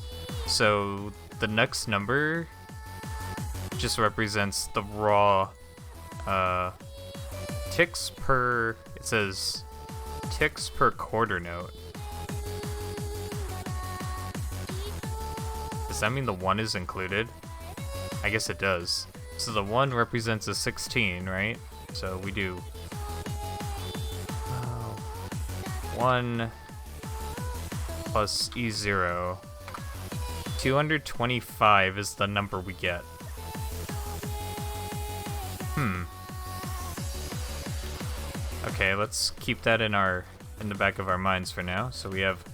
So the next number just represents the raw ticks per, it says ticks per quarter note. Does that mean the 1 is included? I guess it does. So the 1 represents a 16, right? So we do 1 plus E0. 225 is the number we get. Okay, let's keep that in the back of our minds for now. So we have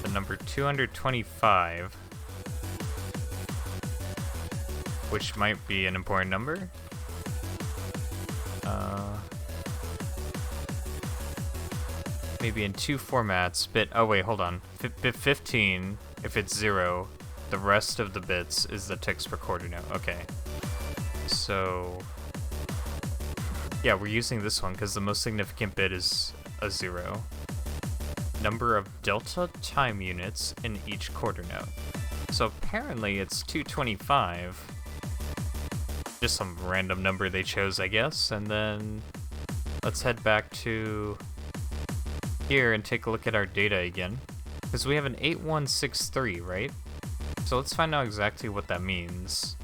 the number 225, which might be an important number. Maybe in 2 formats. Oh wait, hold on. Bit 15, if it's 0, the rest of the bits is the ticks per quarter note. Okay. So yeah, we're using this one because the most significant bit is a 0. Number of delta time units in each quarter note. So apparently it's 225. Just some random number they chose, I guess. And then let's head back to here and take a look at our data again, because we have an 8163, right? So let's find out exactly what that means,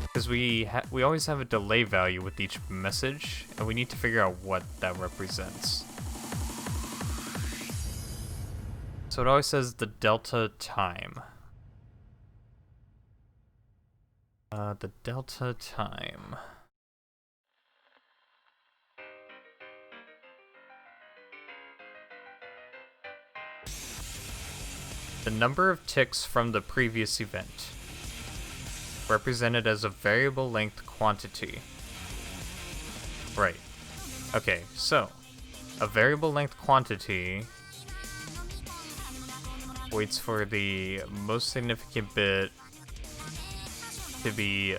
because we always have a delay value with each message, and we need to figure out what that represents. So it always says the delta time. The delta time. The number of ticks from the previous event, represented as a variable length quantity. Right. Okay, so a variable length quantity waits for the most significant bit to be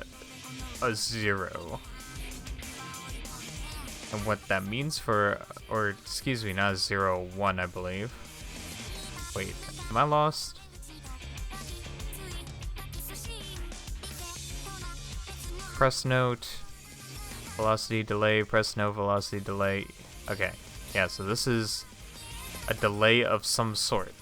a 0. And what that means for, or excuse me, not a 0, 1, I believe. Wait, am I lost? Press note, velocity delay, press note, velocity delay. Okay, yeah, so this is a delay of some sort.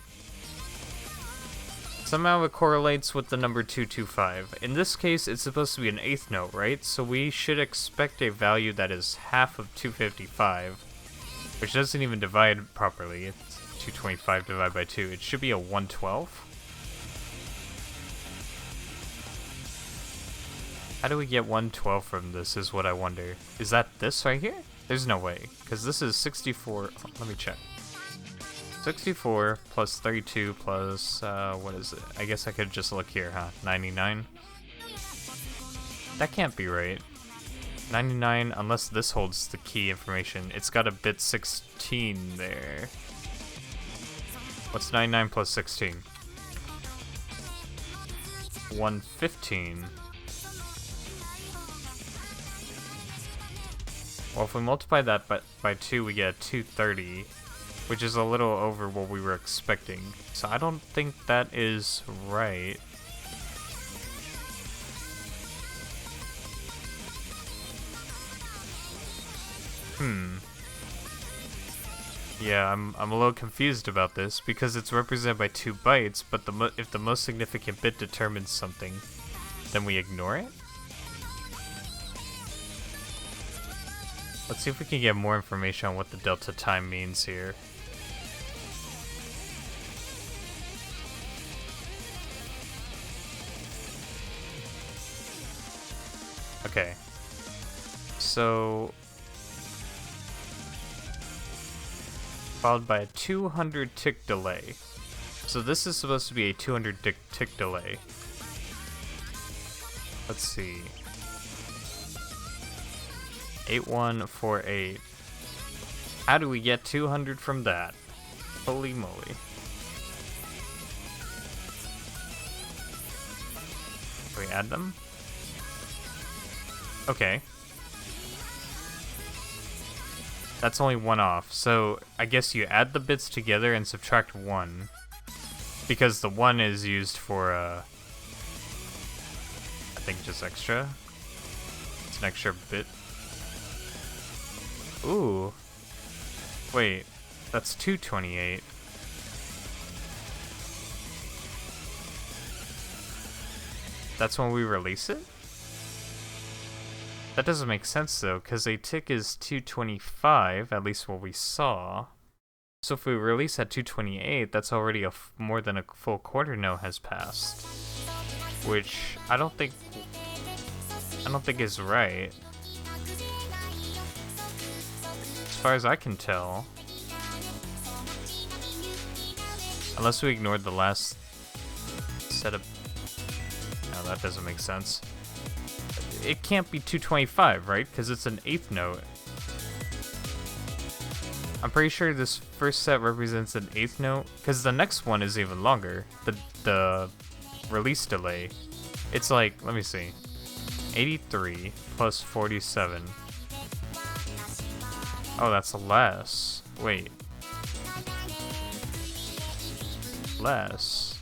Somehow it correlates with the number 225. In this case, it's supposed to be an 8th note, right? So we should expect a value that is half of 255, which doesn't even divide properly. It's 225 divided by 2. It should be a 112. How do we get 112 from this is what I wonder. Is that this right here? There's no way, because this is 64. Let me check. 64 plus 32 plus, what is it? I guess I could just look here, huh? 99? That can't be right. 99, unless this holds the key information. It's got a bit 16 there. What's 99 plus 16? 115. Well, if we multiply that by 2, we get 230, which is a little over what we were expecting. So I don't think that is right. Yeah, I'm a little confused about this because it's represented by 2 bytes, but if the most significant bit determines something, then we ignore it? Let's see if we can get more information on what the delta time means here. Okay. So followed by a 200 tick delay. So this is supposed to be a 200 tick delay. Let's see. 8148. How do we get 200 from that? Holy moly. Can we add them? Okay. That's only 1 off, so I guess you add the bits together and subtract 1. Because the 1 is used for, I think just extra. It's an extra bit. Ooh. Wait, that's 228. That's when we release it? That doesn't make sense though, because a tick is 225, at least what we saw. So if we release at 228, that's already more than a full quarter note has passed. Which I don't think is right. As far as I can tell. Unless we ignored the last set of... No, that doesn't make sense. It can't be 225, right? Because it's an 8th note. I'm pretty sure this first set represents an 8th note, because the next one is even longer. The release delay. It's like, let me see. 83 plus 47. Oh, that's less. Wait. Less.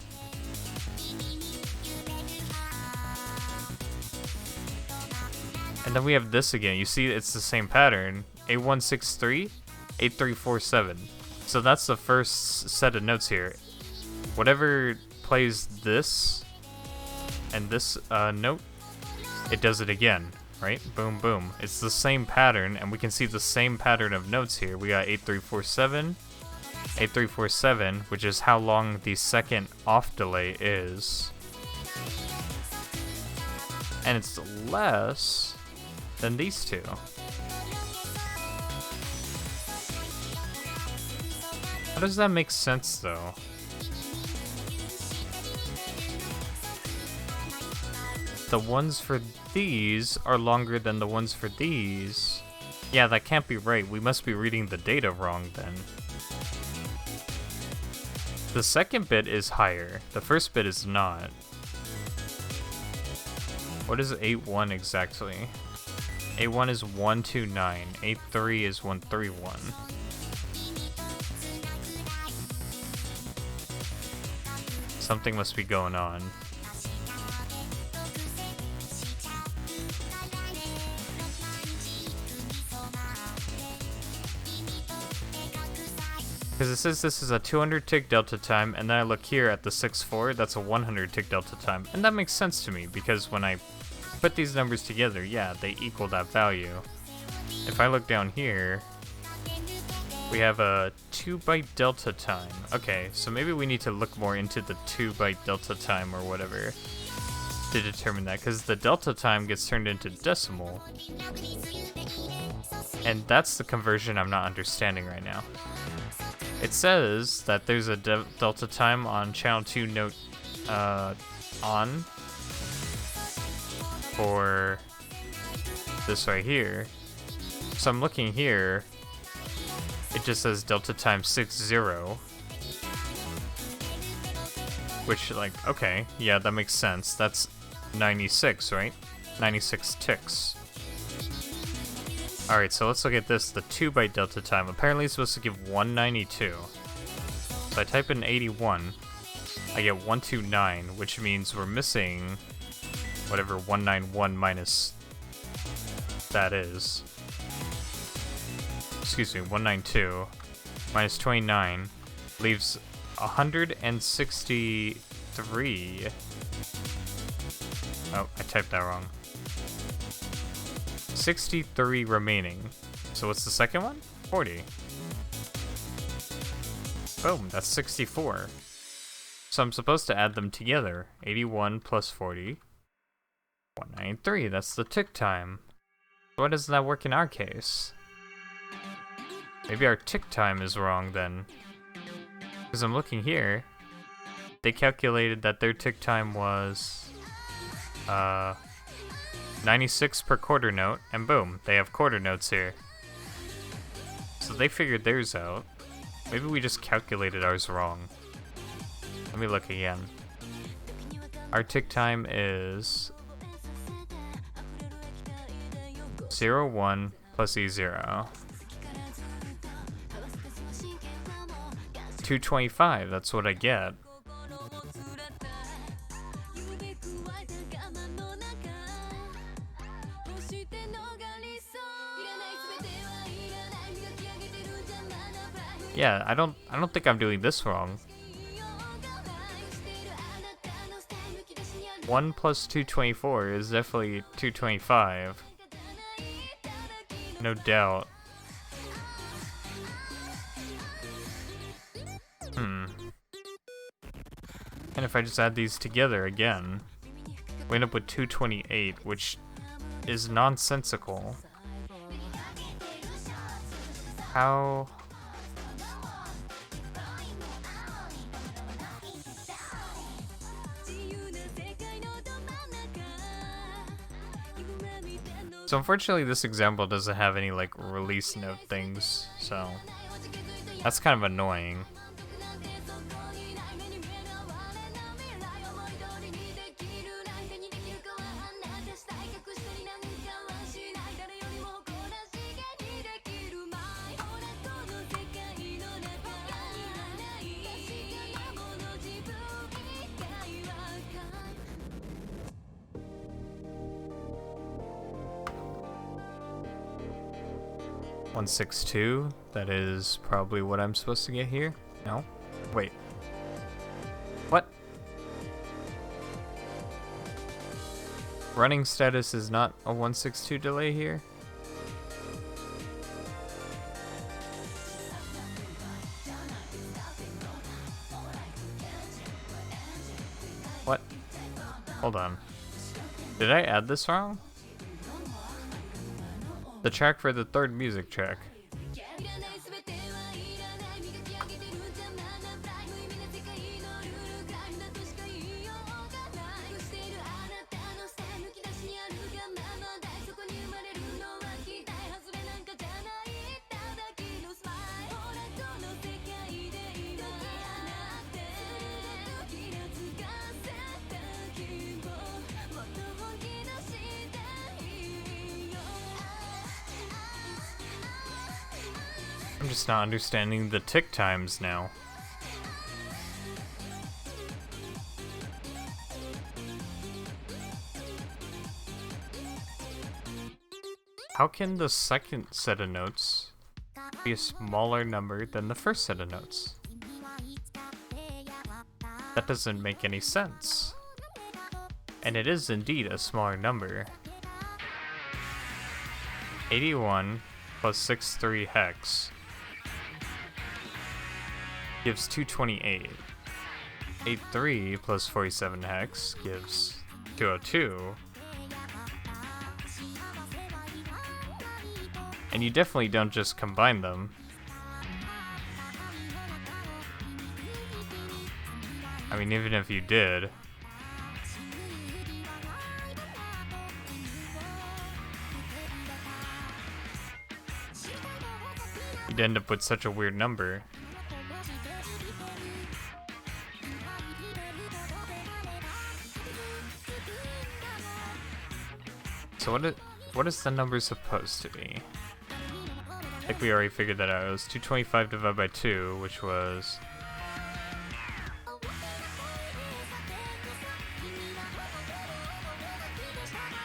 And then we have this again. You see, it's the same pattern. 8163, 8347. So that's the first set of notes here. Whatever plays this and this note, it does it again, right? Boom, boom. It's the same pattern, and we can see the same pattern of notes here. We got 8347, 8347, which is how long the second off delay is. And it's less than these two. How does that make sense, though? The ones for these are longer than the ones for these. Yeah, that can't be right. We must be reading the data wrong, then. The second bit is higher. The first bit is not. What is 81 exactly? 81 is 129. 83 is 131. Something must be going on. Because it says this is a 200 tick delta time, and then I look here at the 6-4, that's a 100 tick delta time. And that makes sense to me, because when I put these numbers together, yeah, they equal that value. If I look down here, we have a 2 byte delta time. Okay, so maybe we need to look more into the 2 byte delta time or whatever to determine that, because the delta time gets turned into decimal. And that's the conversion I'm not understanding right now. It says that there's a delta time on channel 2 note on for this right here. So I'm looking here, it just says delta time 60, which, like, okay, yeah, that makes sense. That's 96, right? 96 ticks. Alright, so let's look at this. The 2 byte delta time. Apparently it's supposed to give 192. So I type in 81. I get 129, which means we're missing whatever 191 minus that is. Excuse me, 192 minus 29 leaves 163. Oh, I typed that wrong. 63 remaining. So what's the second one? 40. Boom, that's 64. So I'm supposed to add them together. 81 plus 40. 193, that's the tick time. Why doesn't that work in our case? Maybe our tick time is wrong then. Because I'm looking here. They calculated that their tick time was 96 per quarter note, and boom, they have quarter notes here. So they figured theirs out. Maybe we just calculated ours wrong. Let me look again. Our tick time is 0, 1 plus E0. 225, that's what I get. Yeah, I don't think I'm doing this wrong. 1 plus 224 is definitely 225. No doubt. And if I just add these together again, we end up with 228, which is nonsensical. How? So unfortunately this example doesn't have any like release note things, so that's kind of annoying. .162, that is probably what I'm supposed to get here. No? Wait. What? Running status is not a 162 delay here? What? Hold on. Did I add this wrong? The track for the third music track. I'm just not understanding the tick times now. How can the second set of notes be a smaller number than the first set of notes? That doesn't make any sense. And it is indeed a smaller number. 81 plus 63 hex gives 228. 83 plus 47 hex gives 202. And you definitely don't just combine them. I mean, even if you did. You'd end up with such a weird number. So what is the number supposed to be? I think we already figured that out. It was 225 divided by 2, which was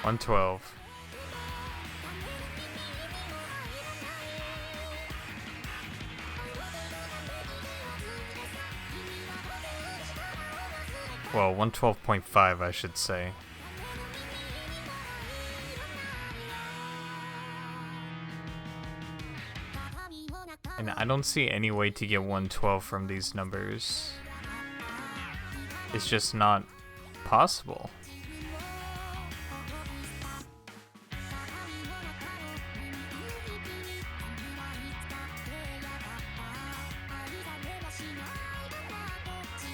112. Well, 112.5, I should say. And I don't see any way to get 112 from these numbers. It's just not possible.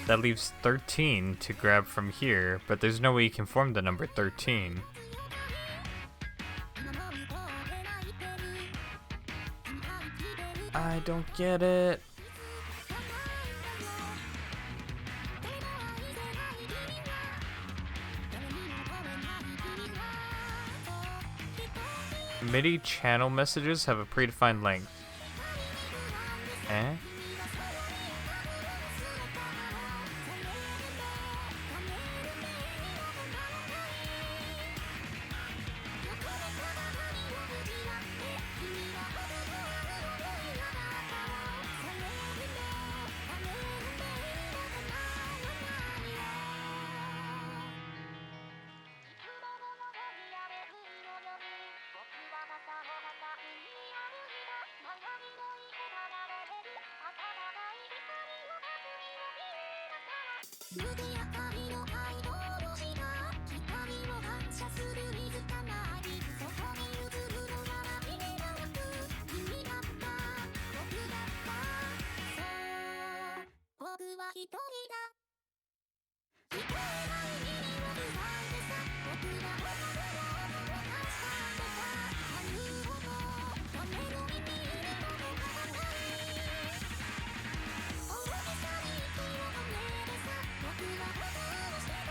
That leaves 13 to grab from here, but there's no way you can form the number 13. I don't get it. Midi channel messages have a predefined length. Eh?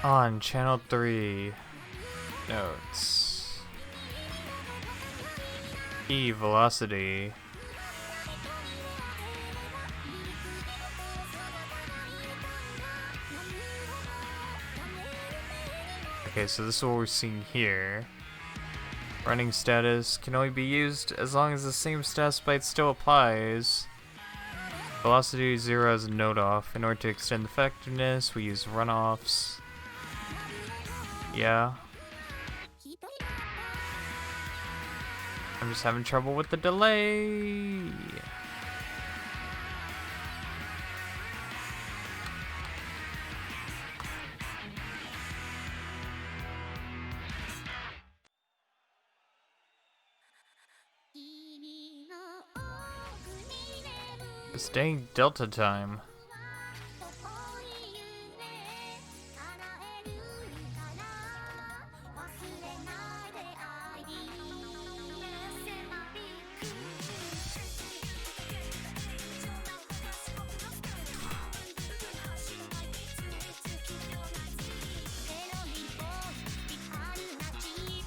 On channel 3 notes. E velocity. Okay, so this is what we're seeing here. Running status can only be used as long as the same status byte still applies. Velocity 0 as a node off. In order to extend the effectiveness, we use runoffs. Yeah. I'm just having trouble with the delay. It's dang Delta time.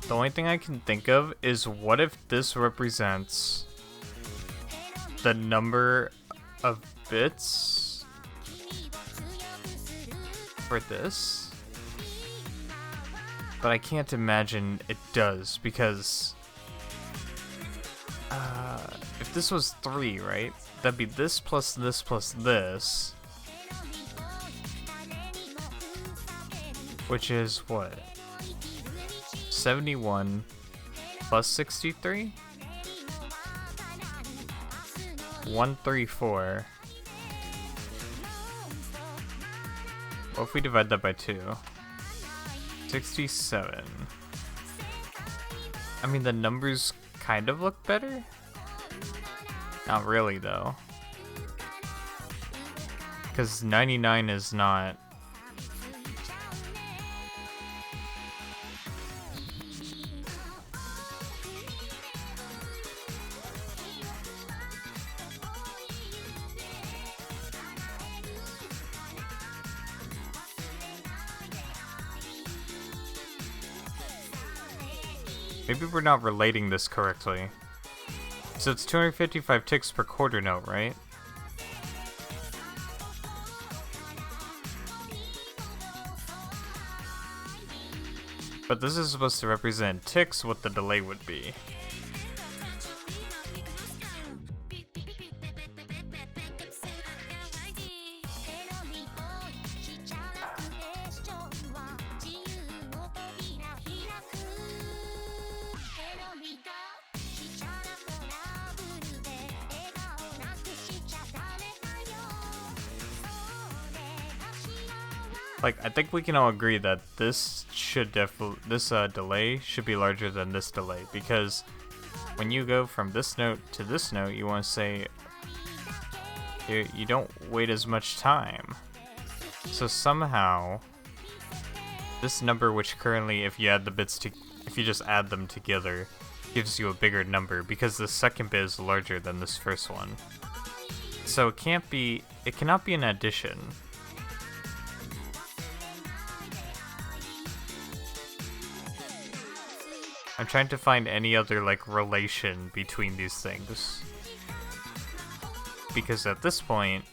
The only thing I can think of is what if this represents the number of bits for this? But I can't imagine it does, because if this was 3, right? That'd be this plus this plus this. Which is what? 71 plus 63? 134. What if we divide that by 2? 67. I mean, the numbers kind of look better. Not really, though. Because 99 is not... Maybe we're not relating this correctly. So it's 255 ticks per quarter note, right? But this is supposed to represent ticks, what the delay would be. Like, I think we can all agree that this should delay should be larger than this delay, because when you go from this note to this note, you want to say you don't wait as much time. So somehow this number, which currently, if you add the bits if you just add them together, gives you a bigger number, because the second bit is larger than this first one. So it cannot be an addition. I'm trying to find any other, like, relation between these things. Because at this point,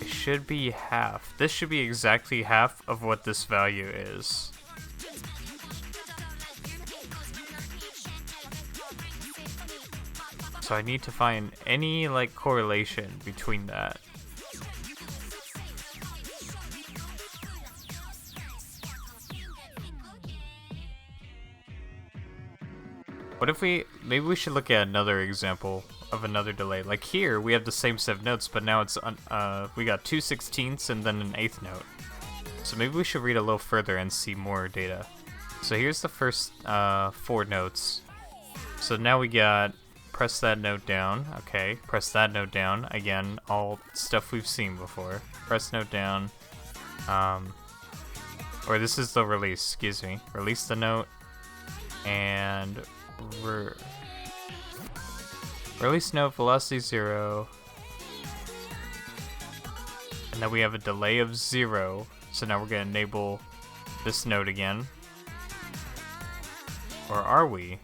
it should be half. This should be exactly half of what this value is. So I need to find any, like, correlation between that. What if maybe we should look at another example of another delay. Like here, we have the same set of notes, but now it's, we got 2/16ths and then an eighth note. So maybe we should read a little further and see more data. So here's the first 4 notes. So now we got, press that note down, okay, press that note down, again, all stuff we've seen before. Press note down, or this is the release, excuse me. Release the note, and release note, velocity 0, and then we have a delay of 0, so now we're going to enable this note again. Or are we?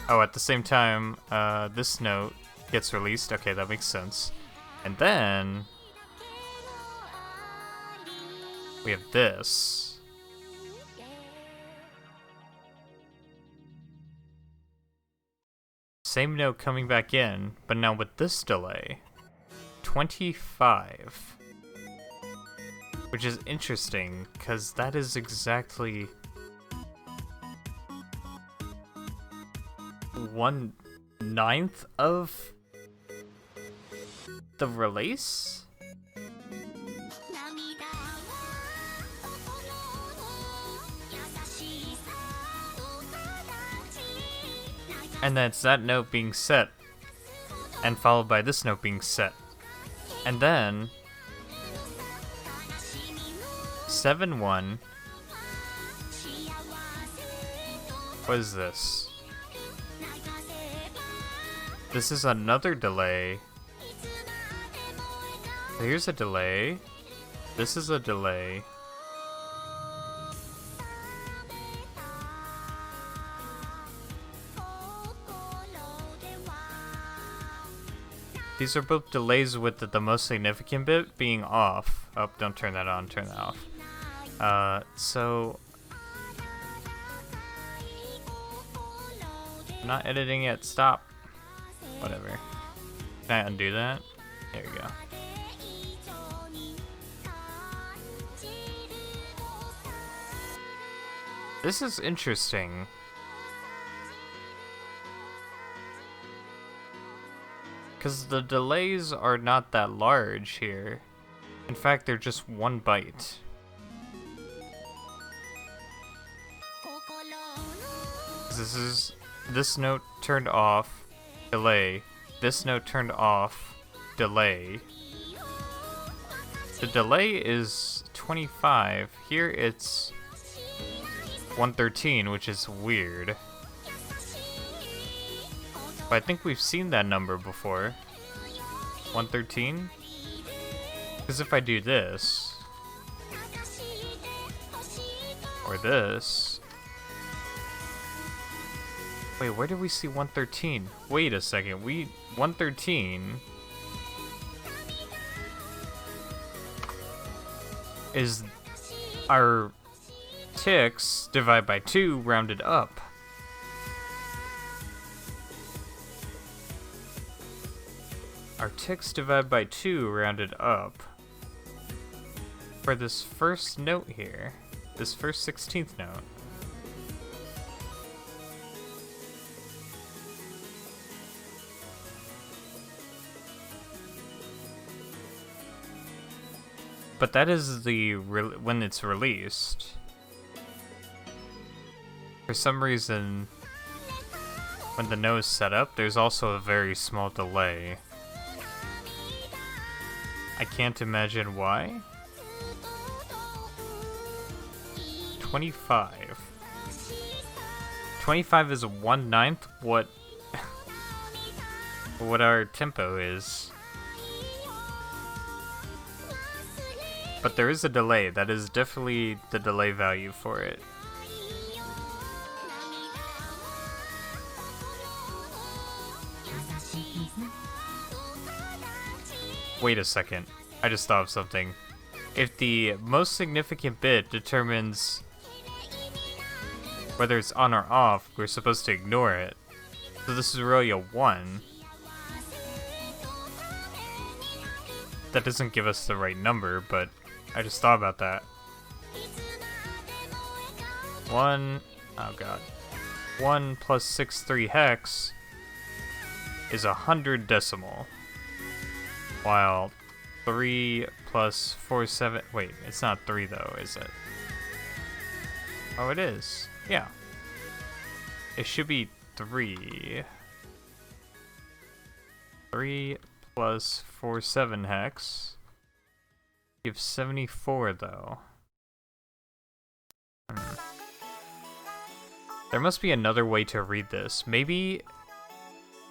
Oh, at the same time, this note gets released. Okay, that makes sense. And then we have this. Same note coming back in, but now with this delay. 25. Which is interesting, because that is exactly 1/9 of the release? And that's that note being set, and followed by this note being set. And then 7/1. What is this? This is another delay. Here's a delay. This is a delay. These are both delays with the most significant bit being off. Oh, don't turn that on, turn that off. So I'm not editing it, stop. Whatever. Can I undo that? There we go. This is interesting. Because the delays are not that large here. In fact, they're just 1 byte. This note turned off, delay. This note turned off, delay. The delay is 25. Here it's 113, which is weird. But I think we've seen that number before. 113? Because if I do this, or this... Wait, where did we see 113? Wait a second, 113 is our ticks divided by 2 rounded up. Our ticks divided by 2 rounded up for this first note here, this first 16th note. But that is when it's released. For some reason, when the note is set up, there's also a very small delay. I can't imagine why. 25. 25 is 1/9 what what our tempo is. But there is a delay. That is definitely the delay value for it. Wait a second. I just thought of something. If the most significant bit determines whether it's on or off, we're supposed to ignore it. So this is really a 1. That doesn't give us the right number, but I just thought about that. 1, oh god. 1 plus 63 hex is 100 decimal. While 3 plus 47, wait, it's not 3 though, is it? Oh, it is. Yeah. It should be 3. 3 plus 47 hex gives 74 though. There must be another way to read this. Maybe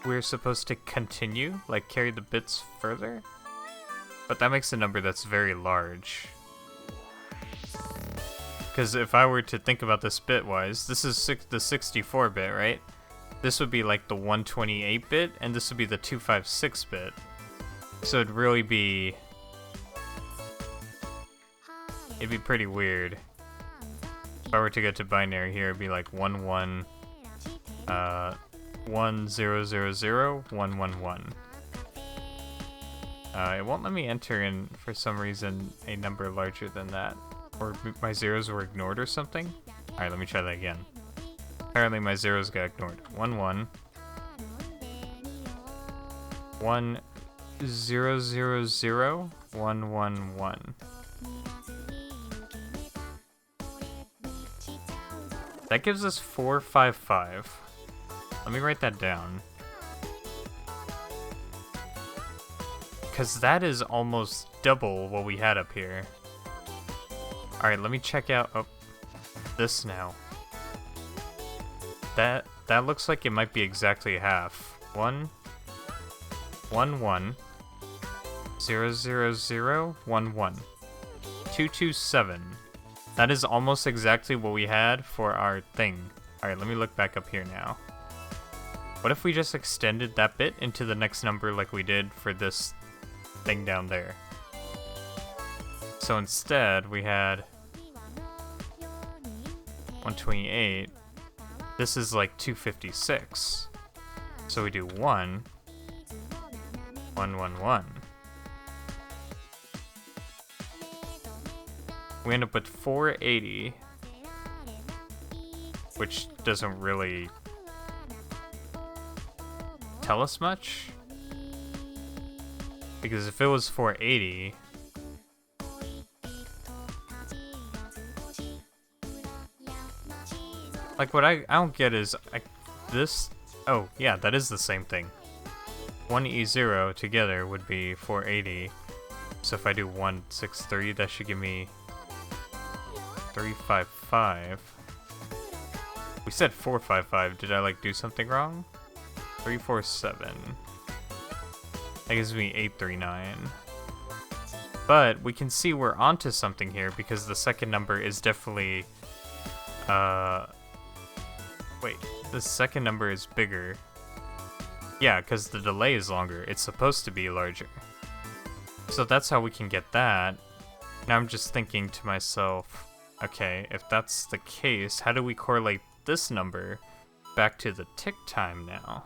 we're supposed to continue, like carry the bits further? But that makes a number that's very large. Because if I were to think about this bit-wise, this is the 64-bit, right? This would be like the 128-bit, and this would be the 256-bit. So it'd really be... It'd be pretty weird. If I were to get to binary here, it'd be like 1 1 1 0 0 0 1 1 1. It won't let me enter in, for some reason, a number larger than that. Or my zeros were ignored or something? Alright, let me try that again. Apparently my zeros got ignored. 1 1 1 0 0 0 1 1 1. That gives us 455. Let me write that down. Because that is almost double what we had up here. Alright, let me check out this now. That looks like it might be exactly half. 1 1 1 0 0 0 1 1 227. That is almost exactly what we had for our thing. Alright, let me look back up here now. What if we just extended that bit into the next number like we did for this thing down there? So instead, we had 128. This is like 256. So we do 1 1 1 1. We end up with 480, which doesn't really tell us much. Because if it was 480, like what I don't get is this. Oh yeah, that is the same thing. 1E0 together would be 480. So if I do 163, that should give me 355. We said 455. Did I like do something wrong? 347. That gives me 839. But we can see we're onto something here because the second number is definitely, wait, the second number is bigger. Yeah, because the delay is longer. It's supposed to be larger. So that's how we can get that. Now I'm just thinking to myself, okay, if that's the case, how do we correlate this number back to the tick time now?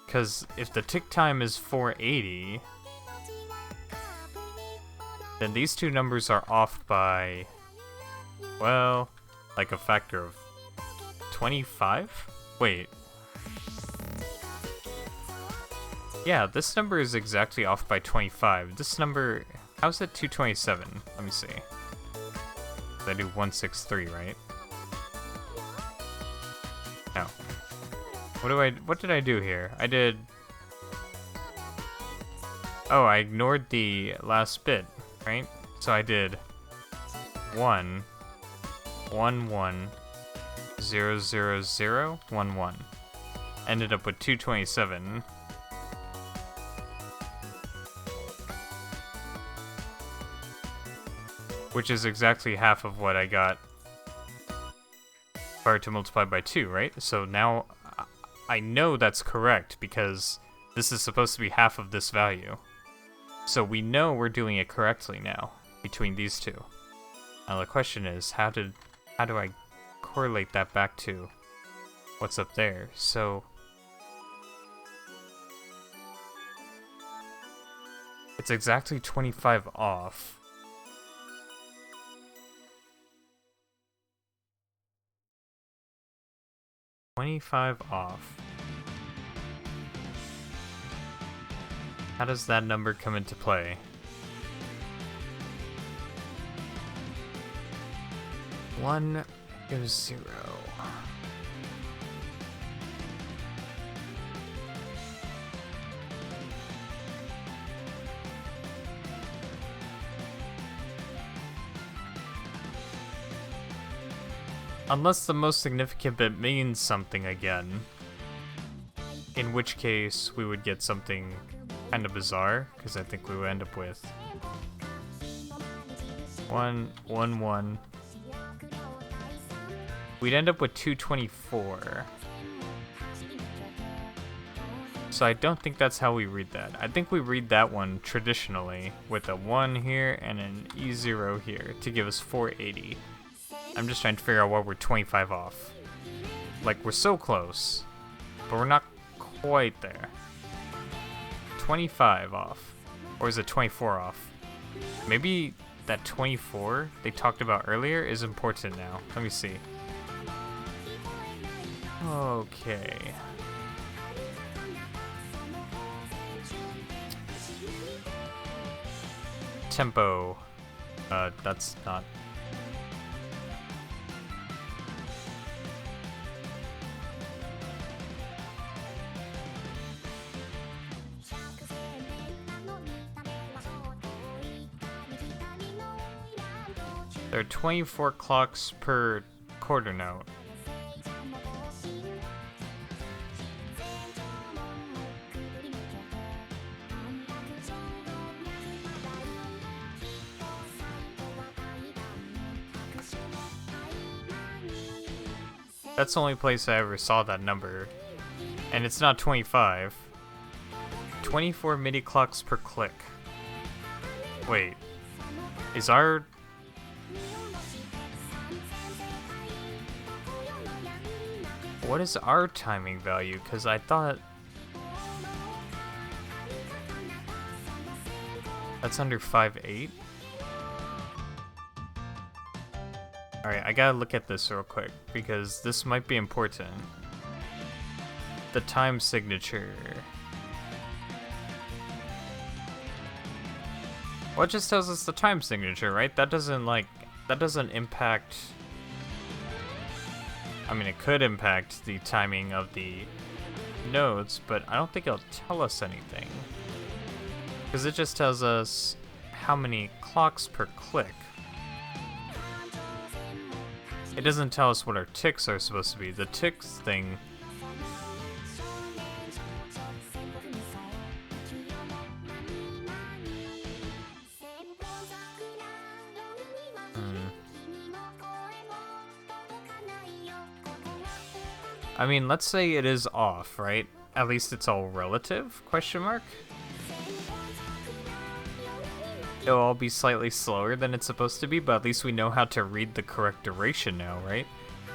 Because if the tick time is 480, then these two numbers are off by, well, like a factor of 25? Wait. Yeah, this number is exactly off by 25. This number, how's it 227? Let me see. I do 163, right? No. What did I do here? I did... Oh, I ignored the last bit, right? So I did 1, 1, 1, 0, 0, 0, 1, 1. Ended up with 227. Which is exactly half of what I got if I were to multiply by 2, right? So now I know that's correct because this is supposed to be half of this value. So we know we're doing it correctly now between these two. Now the question is, how do I correlate that back to what's up there? So it's exactly 25 off. How does that number come into play? One goes 0. Unless the most significant bit means something again. In which case, we would get something kind of bizarre, because I think we would end up with 1, 1, 1. We'd end up with 224. So I don't think that's how we read that. I think we read that one traditionally with a 1 here and an E0 here to give us 480. I'm just trying to figure out why we're 25 off. Like, we're so close, but we're not quite there. 25 off. Or is it 24 off? Maybe that 24 they talked about earlier is important now. Let me see. Okay. Tempo. That's not... There are 24 clocks per quarter note. That's the only place I ever saw that number. And it's not 25. 24 MIDI clocks per click. Wait. Is our... What is our timing value? Because I thought... That's under 5.8? Alright, I gotta look at this real quick, because this might be important. The time signature. Well, it just tells us the time signature, right? That doesn't impact... I mean, it could impact the timing of the nodes, but I don't think it'll tell us anything. Because it just tells us how many clocks per click. It doesn't tell us what our ticks are supposed to be. The ticks thing I mean, let's say it is off, right? At least it's all relative, question mark? It'll all be slightly slower than it's supposed to be, but at least we know how to read the correct duration now, right?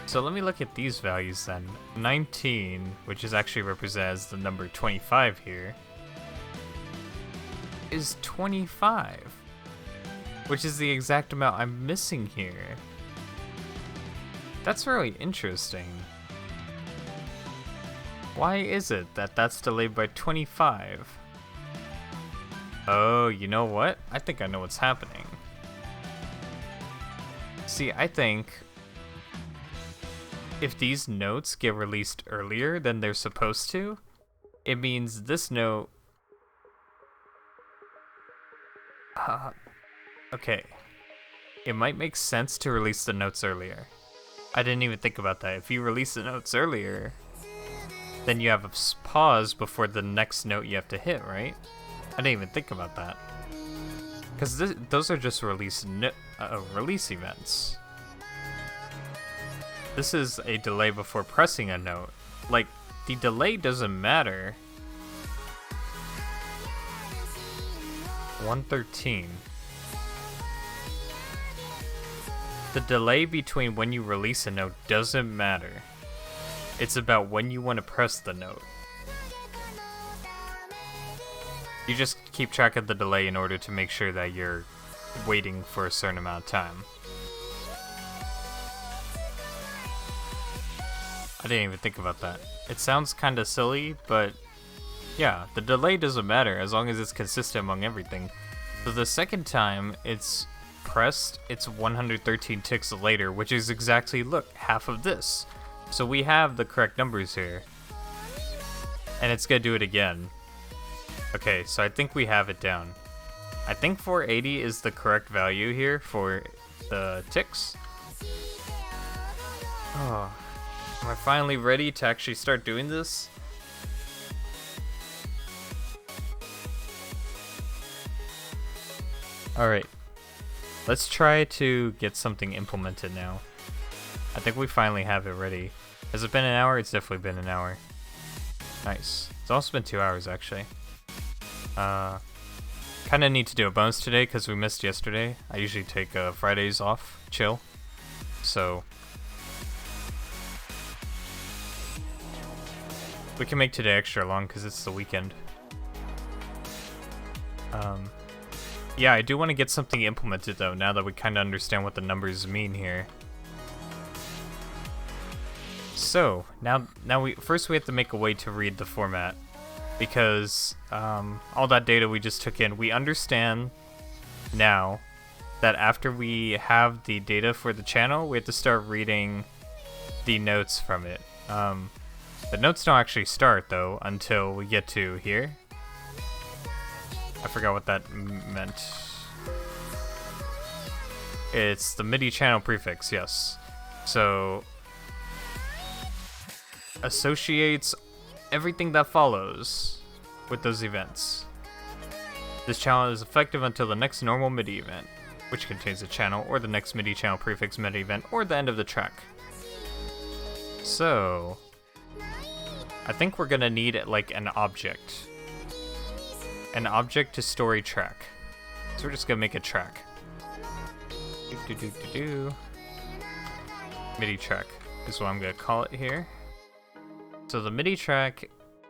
So let me look at these values then. 19, which is actually represented as the number 25 here, is 25, which is the exact amount I'm missing here. That's really interesting. Why is it that that's delayed by 25? Oh, you know what? I think I know what's happening. See, I think if these notes get released earlier than they're supposed to, it means this note... okay. It might make sense to release the notes earlier. I didn't even think about that. If you release the notes earlier, then you have a pause before the next note you have to hit, right? I didn't even think about that. Because those are just release events. This is a delay before pressing a note. Like, the delay doesn't matter. 113. The delay between when you release a note doesn't matter. It's about when you want to press the note. You just keep track of the delay in order to make sure that you're waiting for a certain amount of time. I didn't even think about that. It sounds kind of silly, but yeah, the delay doesn't matter as long as it's consistent among everything. So the second time it's pressed, it's 113 ticks later, which is exactly, look, half of this. So we have the correct numbers here. And it's gonna do it again. Okay, so I think we have it down. I think 480 is the correct value here for the ticks. Oh, am I finally ready to actually start doing this? Alright, let's try to get something implemented now. I think we finally have it ready. Has it been an hour? It's definitely been an hour. Nice. It's also been 2 hours, actually. Kinda need to do a bonus today because we missed yesterday. I usually take Fridays off, chill. So we can make today extra long because it's the weekend. Yeah, I do want to get something implemented though, now that we kinda understand what the numbers mean here. So, now we have to make a way to read the format. Because all that data we just took in, we understand now that after we have the data for the channel, we have to start reading the notes from it. The notes don't actually start though until we get to here. I forgot what that meant. It's the MIDI channel prefix, yes. So associates everything that follows with those events. This channel is effective until the next normal MIDI event, which contains the channel or the next MIDI channel prefix MIDI event or the end of the track. So I think we're gonna need like an object to store a track. So we're just gonna make a track. MIDI track is what I'm gonna call it here. So the MIDI track,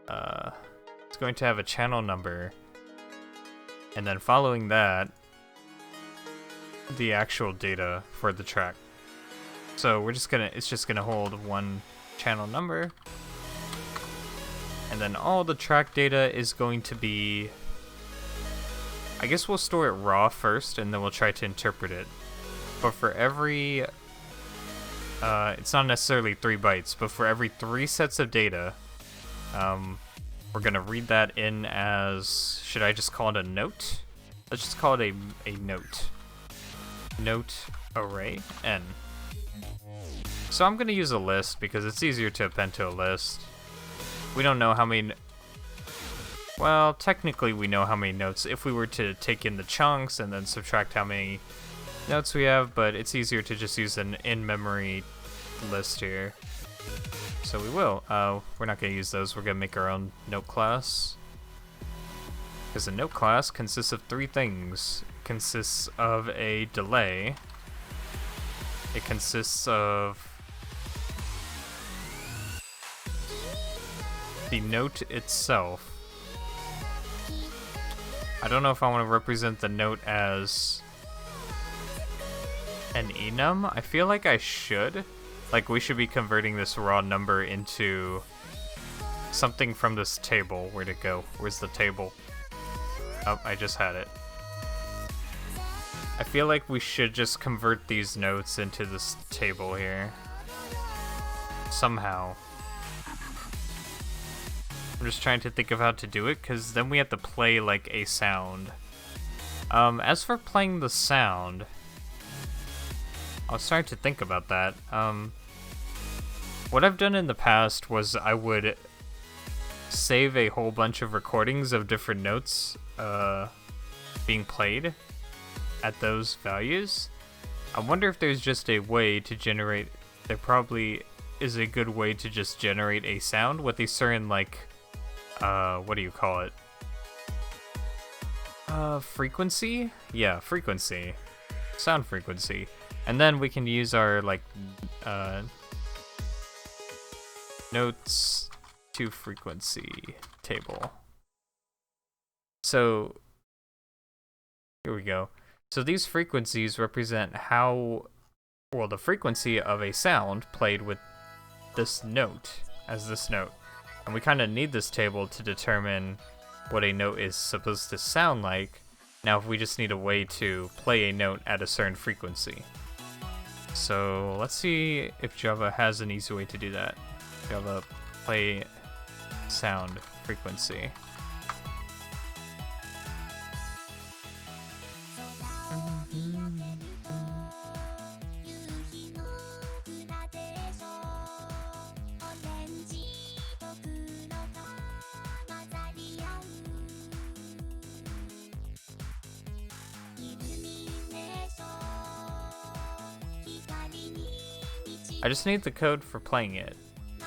it's going to have a channel number, and then following that, the actual data for the track. So it's just gonna hold one channel number, and then all the track data is going to be, I guess we'll store it raw first, and then we'll try to interpret it. But for every it's not necessarily 3 bytes, but for every 3 sets of data, we're gonna read that in as, should I just call it a note? Let's just call it a note. Note array n. So I'm gonna use a list because it's easier to append to a list. We don't know how many, well, technically we know how many notes. If we were to take in the chunks and then subtract how many notes we have, but it's easier to just use an in-memory list here. So we will. We're not going to use those. We're going to make our own note class. Because a note class consists of 3 things. It consists of a delay. It consists of the note itself. I don't know if I want to represent the note as an enum. I feel like I should. Like, we should be converting this raw number into something from this table. Where'd it go? Where's the table? Oh, I just had it. I feel like we should just convert these notes into this table here. Somehow. I'm just trying to think of how to do it, because then we have to play, like, a sound. As for playing the sound, I was starting to think about that. What I've done in the past was I would save a whole bunch of recordings of different notes being played at those values. I wonder if there's just a way to generate, there probably is a good way to just generate a sound with a certain, like, what do you call it? Frequency? Yeah, frequency. Sound frequency. And then we can use our, like, notes to frequency table. So, here we go. So these frequencies represent how, well, the frequency of a sound played with this note, as this note. And we kind of need this table to determine what a note is supposed to sound like. Now, if we just need a way to play a note at a certain frequency. So let's see if Java has an easy way to do that. Java play sound frequency. I just need the code for playing it.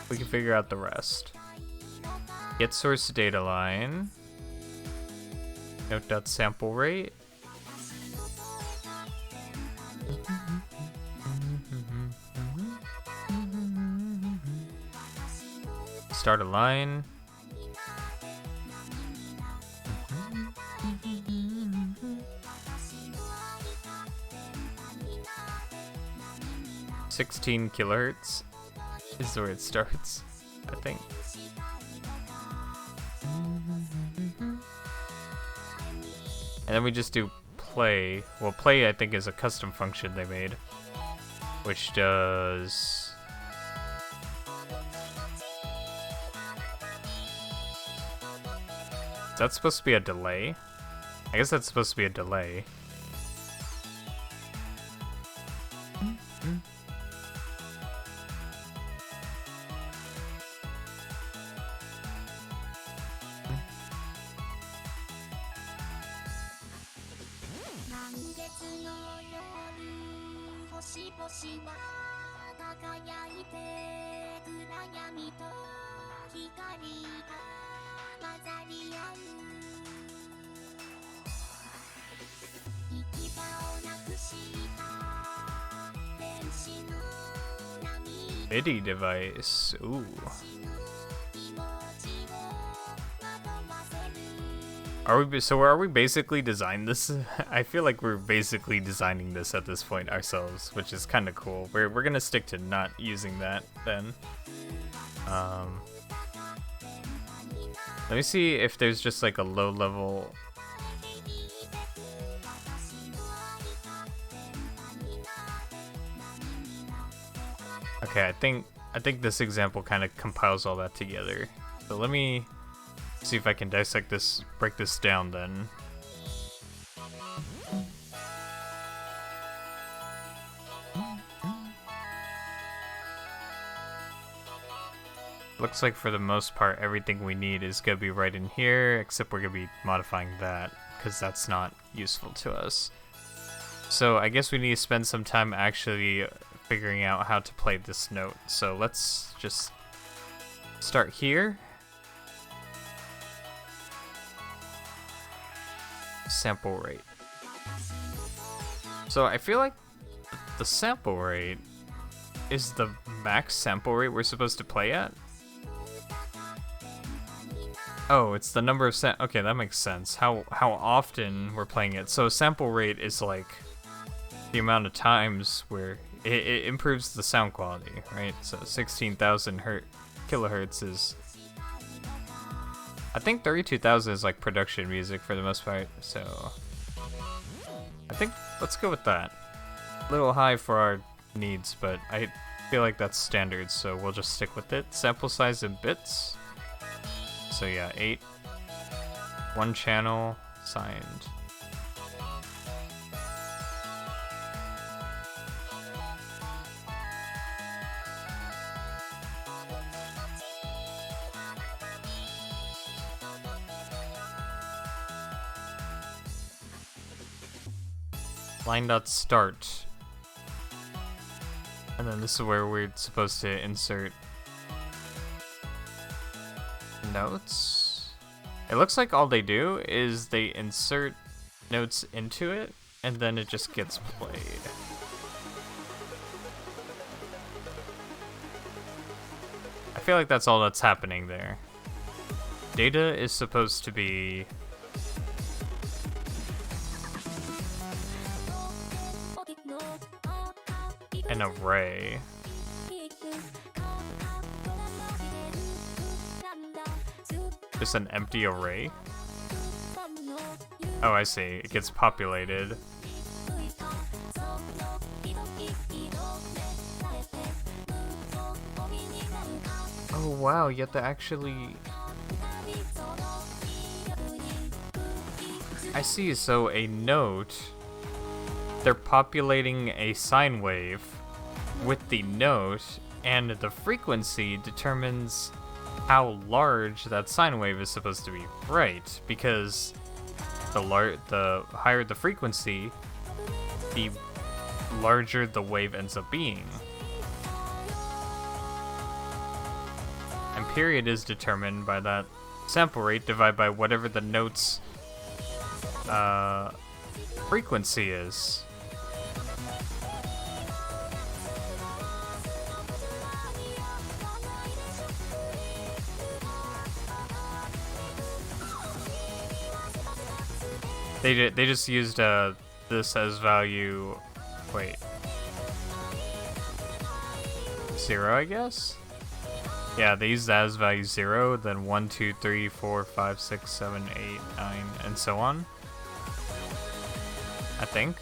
We can figure out the rest. Get source data line. Note.sample rate. Start a line. $16 kilohertz is where it starts, I think. And then we just do play. Well, play I think is a custom function they made, which does that's supposed to be a delay. I guess that's supposed to be a delay. Midi device. Ooh. Are we basically designing this? I feel like we're basically designing this at this point ourselves, which is kind of cool. We're gonna stick to not using that then. Let me see if there's just like a low level. Okay, I think this example kind of compiles all that together. So let me see if I can dissect this, break this down then. Looks like for the most part everything we need is gonna be right in here, except we're gonna be modifying that because that's not useful to us. So I guess we need to spend some time actually figuring out how to play this note. So let's just start here. Sample rate. So I feel like the sample rate is the max sample rate we're supposed to play at. Oh, it's the number of okay, that makes sense. How often we're playing it. So sample rate is like the amount of times where it improves the sound quality, right? So 16,000 kilohertz is, I think 32,000 is like production music for the most part. So I think let's go with that. A little high for our needs, but I feel like that's standard, so we'll just stick with it. Sample size in bits. So yeah, 8. 1 channel, signed. Line.start. And then this is where we're supposed to insert notes. It looks like all they do is they insert notes into it, and then it just gets played. I feel like that's all that's happening there. Data is supposed to be an array. Just an empty array? Oh, I see. It gets populated. Oh wow, you have to actually... I see, so a note... They're populating a sine wave with the note, and the frequency determines how large that sine wave is supposed to be, right? Because the higher the frequency, the larger the wave ends up being. And period is determined by that sample rate divided by whatever the note's frequency is. They just used this as value. Wait, 0, I guess. Yeah, they used that as value 0, then 1, 2, 3, 4, 5, 6, 7, 8, 9, and so on. I think.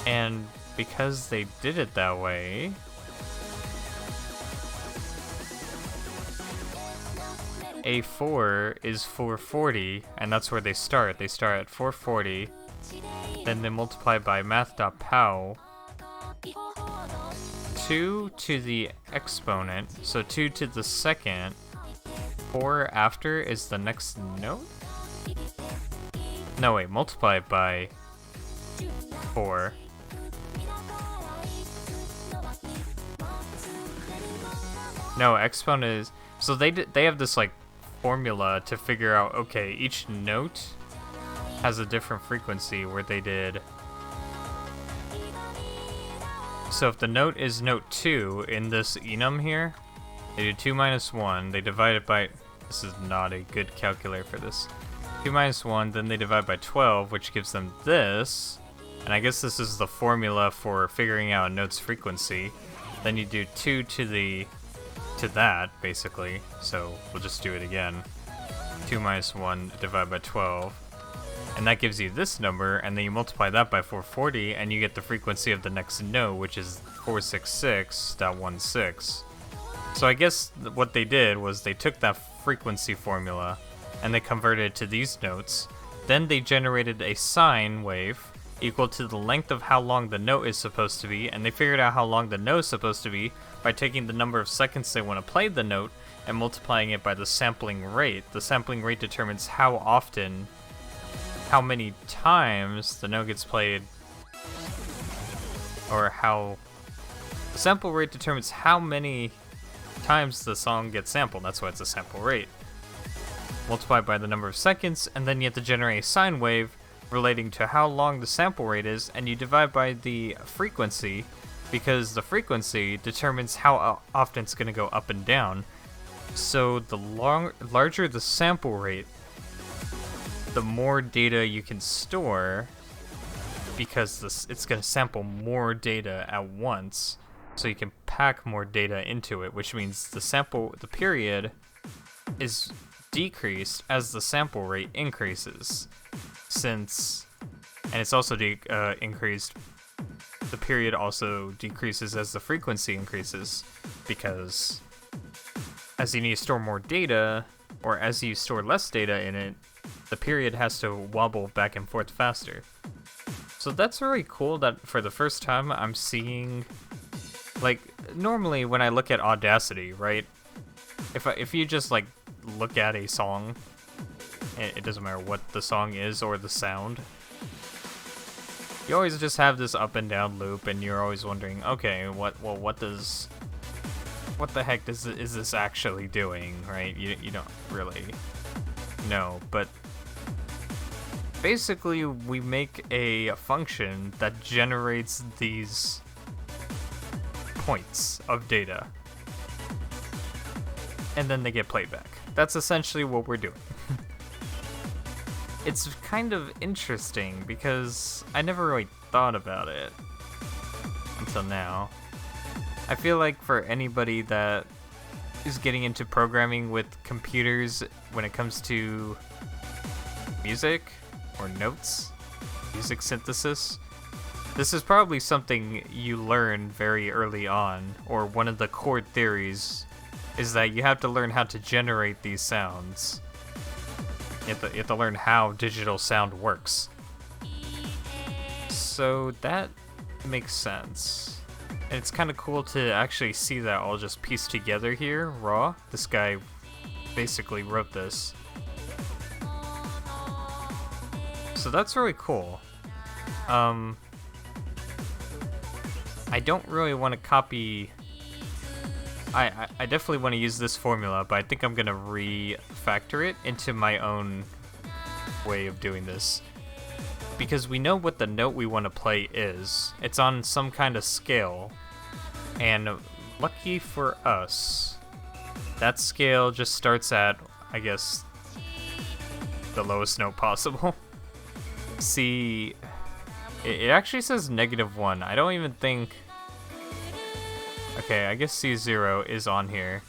And because they did it that way, A4 is 440, and that's where they start. They start at 440, then they multiply by math.pow 2 to the exponent, so 2 to the second, 4 after is the next note? No, wait, multiply it by 4. No, exponent is... So they have this, like, formula to figure out, okay, each note has a different frequency where they did... So if the note is note 2 in this enum here, they do 2 minus 1, they divide it by... This is not a good calculator for this. 2 minus 1, then they divide by 12, which gives them this. And I guess this is the formula for figuring out a note's frequency. Then you do 2 to that, basically. So we'll just do it again. 2 minus 1 divided by 12. And that gives you this number, and then you multiply that by 440, and you get the frequency of the next note, which is 466.16. So I guess what they did was they took that frequency formula, and they converted it to these notes. Then they generated a sine wave equal to the length of how long the note is supposed to be, and they figured out how long the note is supposed to be by taking the number of seconds they want to play the note and multiplying it by the sampling rate. The sampling rate determines how often how many times the note gets played, or how the sample rate determines how many times the song gets sampled. That's why it's a sample rate. Multiplied by the number of seconds, and then you have to generate a sine wave relating to how long the sample rate is, and you divide by the frequency, because the frequency determines how often it's going to go up and down. So the larger the sample rate, the more data you can store, because it's going to sample more data at once, so you can pack more data into it, which means the period is decreased as the sample rate increases. And it's also increased, the period also decreases as the frequency increases, because as you need to store more data, or as you store less data in it, the period has to wobble back and forth faster. So that's really cool that for the first time I'm seeing, like, normally when I look at Audacity, right, if you just like look at a song, it doesn't matter what the song is or the sound, you always just have this up and down loop, and you're always wondering, okay, what the heck is this actually doing, right? You don't really know, but basically we make a function that generates these points of data, and then they get played back. That's essentially what we're doing. It's kind of interesting because I never really thought about it until now. I feel like for anybody that is getting into programming with computers when it comes to music or notes, music synthesis, this is probably something you learn very early on, or one of the core theories is that you have to learn how to generate these sounds. You have to learn how digital sound works. So that makes sense. And it's kind of cool to actually see that all just pieced together here, raw. This guy basically wrote this. So that's really cool. I don't really want to copy... I definitely want to use this formula, but I think I'm going to refactor it into my own way of doing this. Because we know what the note we want to play is. It's on some kind of scale. And lucky for us, that scale just starts at, I guess, the lowest note possible. See, it actually says -1. I don't even think... Okay, I guess C0 is on here.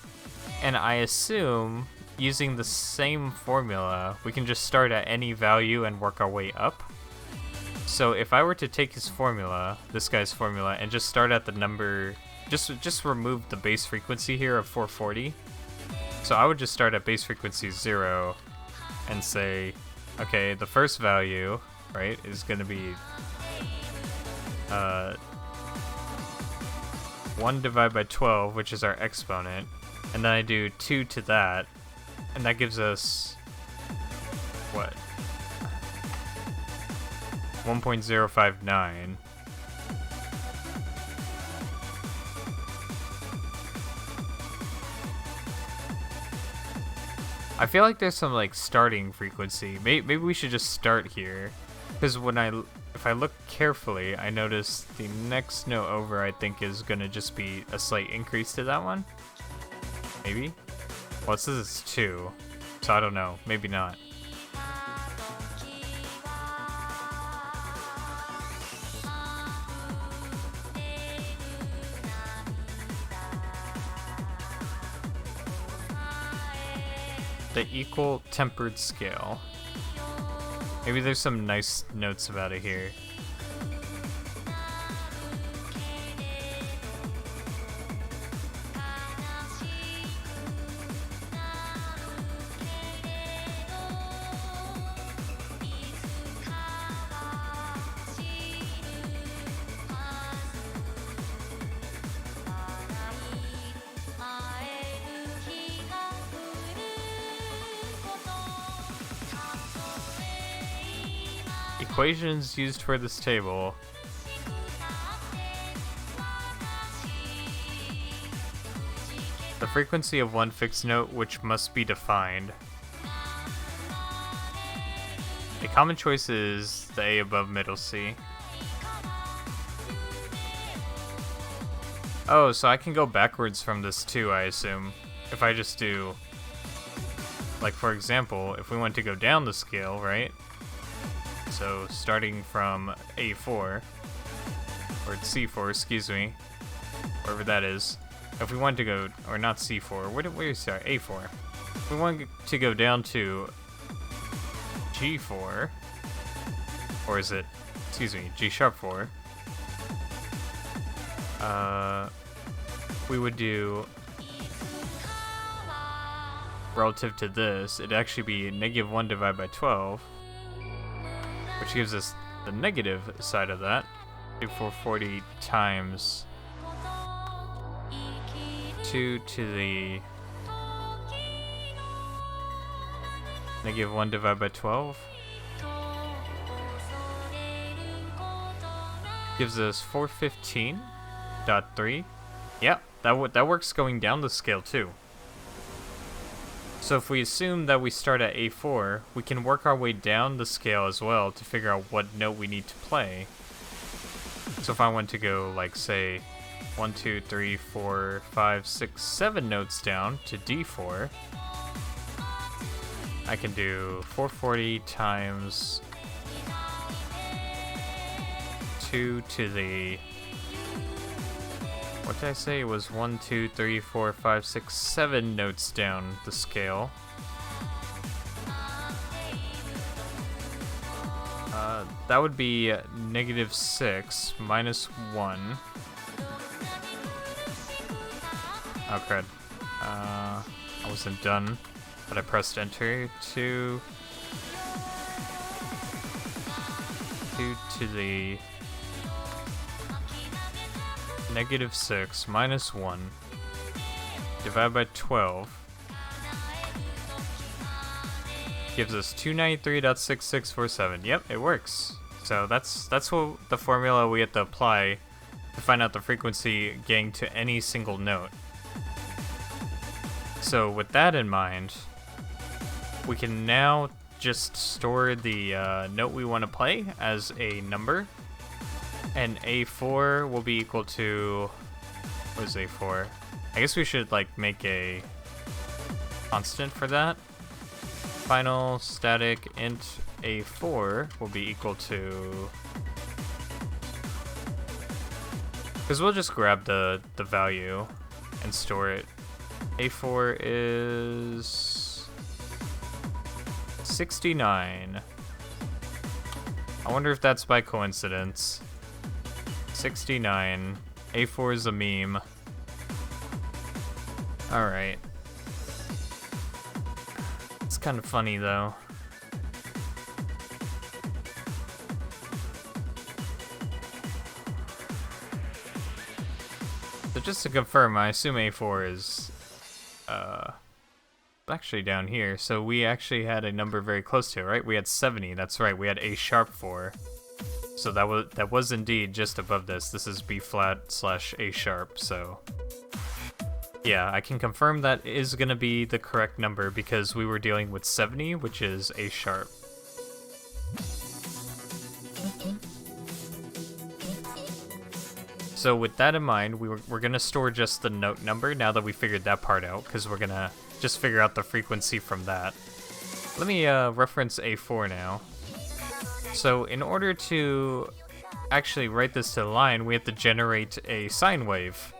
And I assume, using the same formula, we can just start at any value and work our way up. So if I were to take his formula, this guy's formula, and just start at the number... Just remove the base frequency here of 440. So I would just start at base frequency 0 and say, okay, the first value, right, is going to be 1 divided by 12, which is our exponent, and then I do 2 to that, and that gives us, what, 1.059. I feel like there's some like starting frequency. Maybe we should just start here, because if I look carefully, I notice the next note over, I think, is gonna just be a slight increase to that one. Maybe? Well, it says it's 2, so I don't know. Maybe not. The equal tempered scale. Maybe there's some nice notes about it here. equations used for this table. The frequency of one fixed note which must be defined. A common choice is the A above middle C. Oh, so I can go backwards from this too, I assume. If I just do, like for example, if we want to go down the scale, right? So starting from A4, or C4, excuse me, wherever that is. If we want to go, or not C4, where do we start? A4. If we want to go down to G4, or is it, excuse me, G sharp 4, we would do, relative to this, it'd actually be -1 divided by 12, which gives us the negative side of that, 440 times 2 to the -1 divided by 12 gives us 415.3. Yeah, that works going down the scale too. So if we assume that we start at A4, we can work our way down the scale as well to figure out what note we need to play. So if I want to go, like, say, 1, 2, 3, 4, 5, 6, 7 notes down to D4, I can do 440 times 2 to the, what did I say? It was 1, 2, 3, 4, 5, 6, 7 notes down the scale. That would be -6 minus 1. Oh crud. I wasn't done, but I pressed enter. 2 to the -6 minus 1 divided by 12 gives us 293.6647. Yep, it works. So that's what the formula we have to apply to find out the frequency getting to any single note. So with that in mind, we can now just store the note we want to play as a number, and A4 will be equal to, what is A4? I guess we should like make a constant for that. Final static int A4 will be equal to, because we'll just grab the value and store it. A4 is 69. I wonder if that's by coincidence. 69. A4 is a meme. Alright. It's kind of funny though. So just to confirm, I assume A4 is actually down here. So we actually had a number very close to it, right? We had 70. That's right. We had A sharp 4. So that was indeed just above this. This is B flat / A sharp. So yeah, I can confirm that is going to be the correct number because we were dealing with 70, which is A sharp. So with that in mind, we're going to store just the note number now that we figured that part out, because we're going to just figure out the frequency from that. Let me reference A4 now. So in order to actually write this to the line, we have to generate a sine wave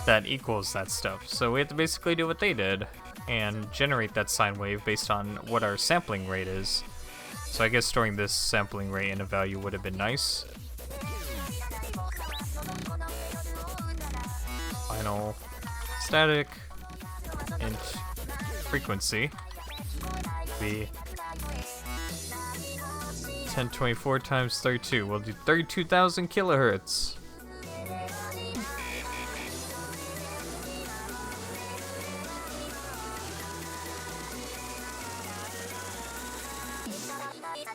that equals that stuff. So we have to basically do what they did and generate that sine wave based on what our sampling rate is. So I guess storing this sampling rate in a value would have been nice. Final static int frequency be 1024 times 32. We'll do 32,000 kilohertz.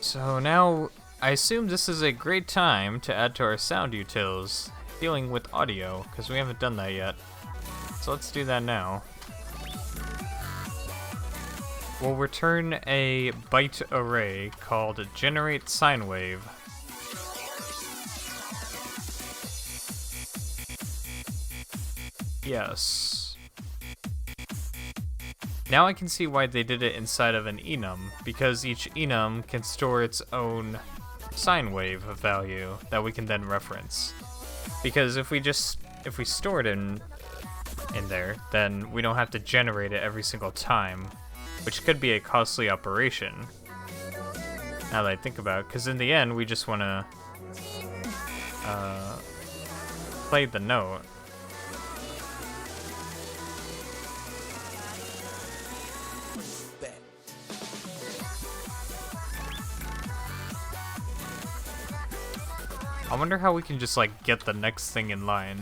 So now I assume this is a great time to add to our sound utils, dealing with audio, because we haven't done that yet. So let's do that now. We'll return a byte array called generate sine wave. Yes. Now I can see why they did it inside of an enum, because each enum can store its own sine wave value that we can then reference. Because if we store it in there, then we don't have to generate it every single time, which could be a costly operation. Now that I think about it, because in the end we just want to play the note. I wonder how we can just like get the next thing in line.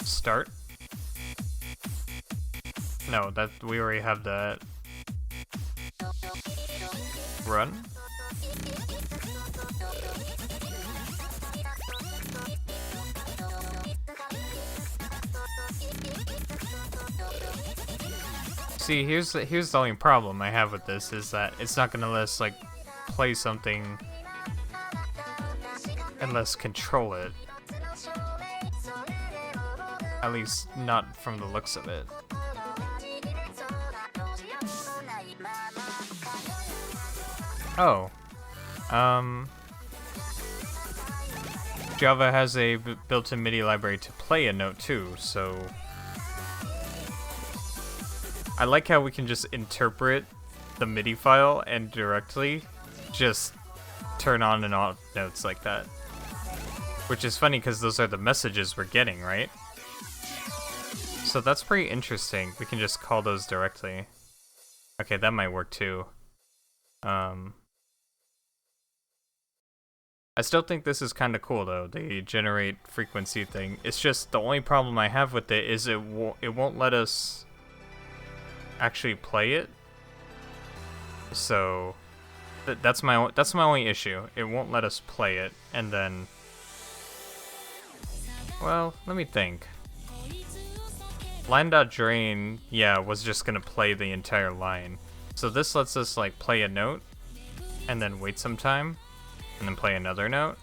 Start. No, that we already have that. Run. See, here's the only problem I have with this is that it's not gonna let us like play something unless control it. At least not from the looks of it. Oh. Java has a built-in MIDI library to play a note too, so I like how we can just interpret the MIDI file and directly just turn on and off notes like that. Which is funny because those are the messages we're getting, right? So that's pretty interesting. We can just call those directly. Okay, that might work too. I still think this is kind of cool though, the generate frequency thing. It's just the only problem I have with it is it won't let us actually play it. So that's my only issue. It won't let us play it, and then, well, let me think. Line.drain, yeah, was just gonna play the entire line. So this lets us like play a note and then wait some time and then play another note.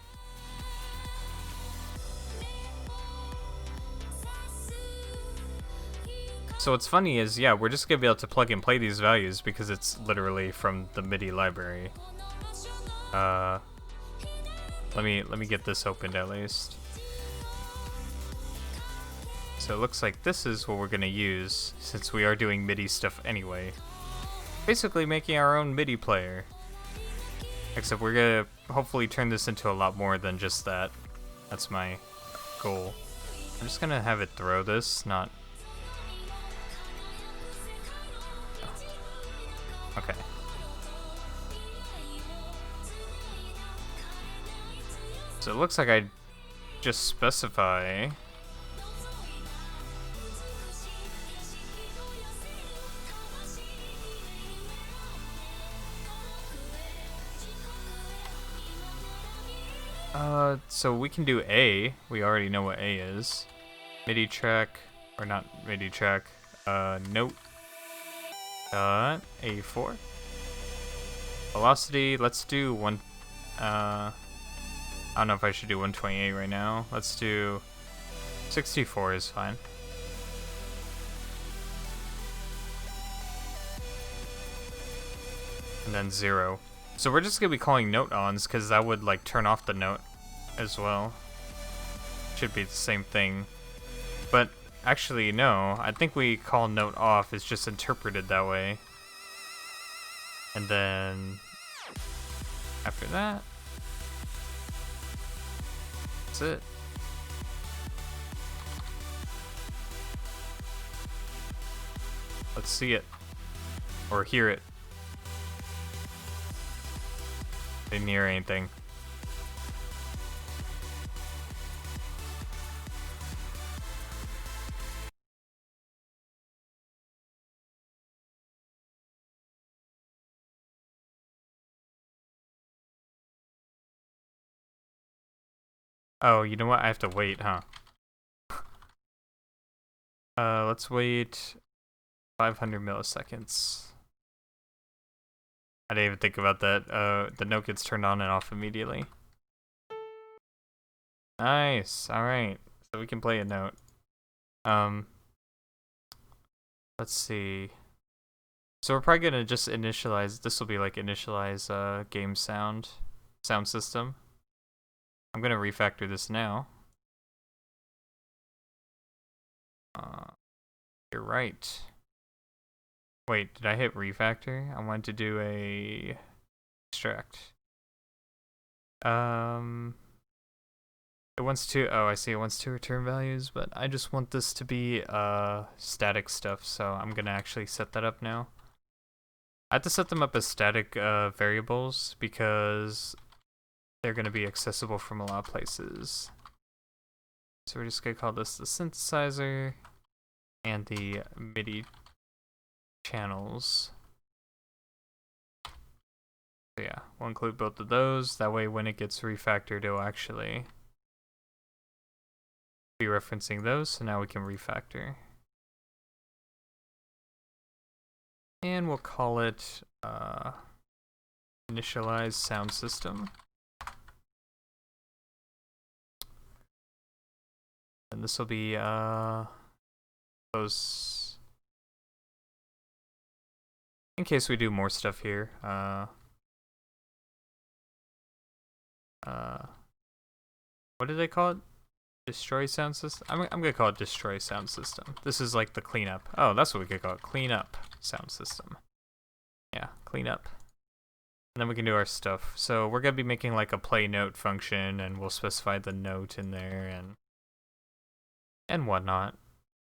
So what's funny is, yeah, we're just gonna be able to plug and play these values because it's literally from the MIDI library. Let me get this opened at least. So it looks like this is what we're gonna use since we are doing MIDI stuff anyway. Basically making our own MIDI player. Except we're gonna hopefully turn this into a lot more than just that. That's my goal. I'm just gonna have it throw this, not... Okay. So it looks like I just specify... so we can do A. We already know what A is. MIDI track, or not MIDI track, note. A4. Velocity, let's do one, I don't know if I should do 128 right now. Let's do 64 is fine. And then 0. So we're just gonna be calling note ons because that would like turn off the note as well. Should be the same thing. But actually no, I think we call note off, it's just interpreted that way. And then after that, that's it. Let's see it. Or hear it. Didn't hear anything. Oh, you know what? I have to wait, huh? Let's wait 500 milliseconds. I didn't even think about that. The note gets turned on and off immediately. Nice. All right. So we can play a note. Let's see. So we're probably gonna just initialize. This will be like initialize game sound system. I'm gonna refactor this now. You're right. Wait, did I hit refactor? I wanted to do a extract. It wants to, oh, I see, it wants to return values, but I just want this to be static stuff, so I'm gonna actually set that up now. I have to set them up as static variables because they're gonna be accessible from a lot of places. So we're just gonna call this the synthesizer and the MIDI channels. So yeah, we'll include both of those. That way when it gets refactored, it'll actually be referencing those. So now we can refactor. And we'll call it initialize sound system. And this will be those in case we do more stuff here. What did they call it? Destroy sound system? I'm gonna call it destroy sound system. This is like the cleanup. Oh, that's what we could call it. Cleanup sound system. Yeah, cleanup. And then we can do our stuff. So we're gonna be making like a play note function, and we'll specify the note in there and whatnot.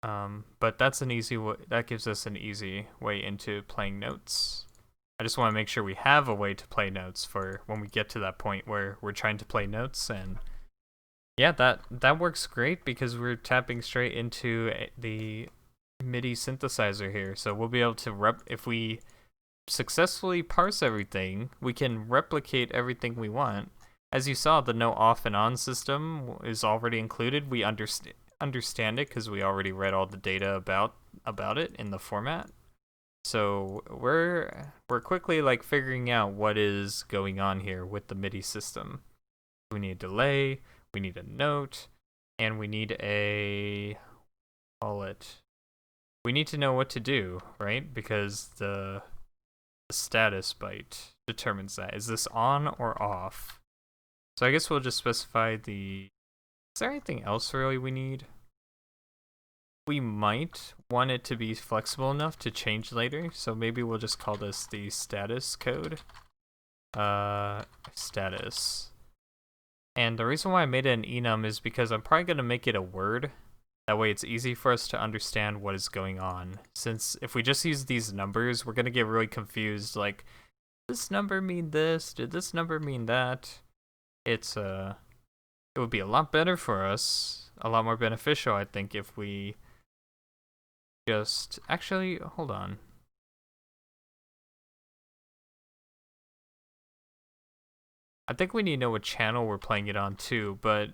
But that's an easy way. That gives us an easy way into playing notes. I just want to make sure we have a way to play notes for when we get to that point where we're trying to play notes. And yeah, that works great because we're tapping straight into the MIDI synthesizer here. So we'll be able to if we successfully parse everything, we can replicate everything we want. As you saw, the no off and on system is already included. We understand it because we already read all the data about it in the format. So we're quickly like figuring out what is going on here with the MIDI system. We need a delay, we need a note, and we need we need to know what to do, right? Because the status byte determines that. Is this on or off? So I guess we'll just specify is there anything else really we need? We might want it to be flexible enough to change later, so maybe we'll just call this the status code. Status. And the reason why I made it an enum is because I'm probably going to make it a word. That way it's easy for us to understand what is going on. Since if we just use these numbers, we're going to get really confused, like, did this number mean this? Did this number mean that? It would be a lot better for us, a lot more beneficial, I think, if we actually, hold on. I think we need to know what channel we're playing it on too, but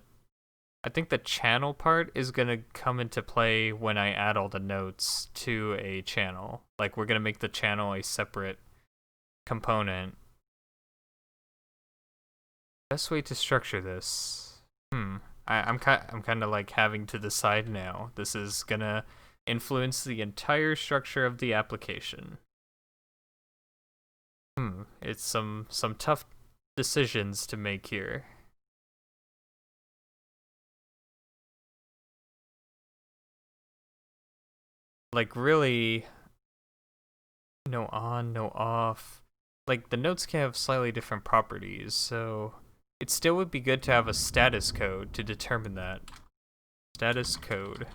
I think the channel part is going to come into play when I add all the notes to a channel. Like, we're going to make the channel a separate component. Best way to structure this. I'm kind of like having to decide now. This is going to influence the entire structure of the application. It's some tough decisions to make here. Like, really, no on, no off. Like, the notes can have slightly different properties, so it still would be good to have a status code to determine that. Status code.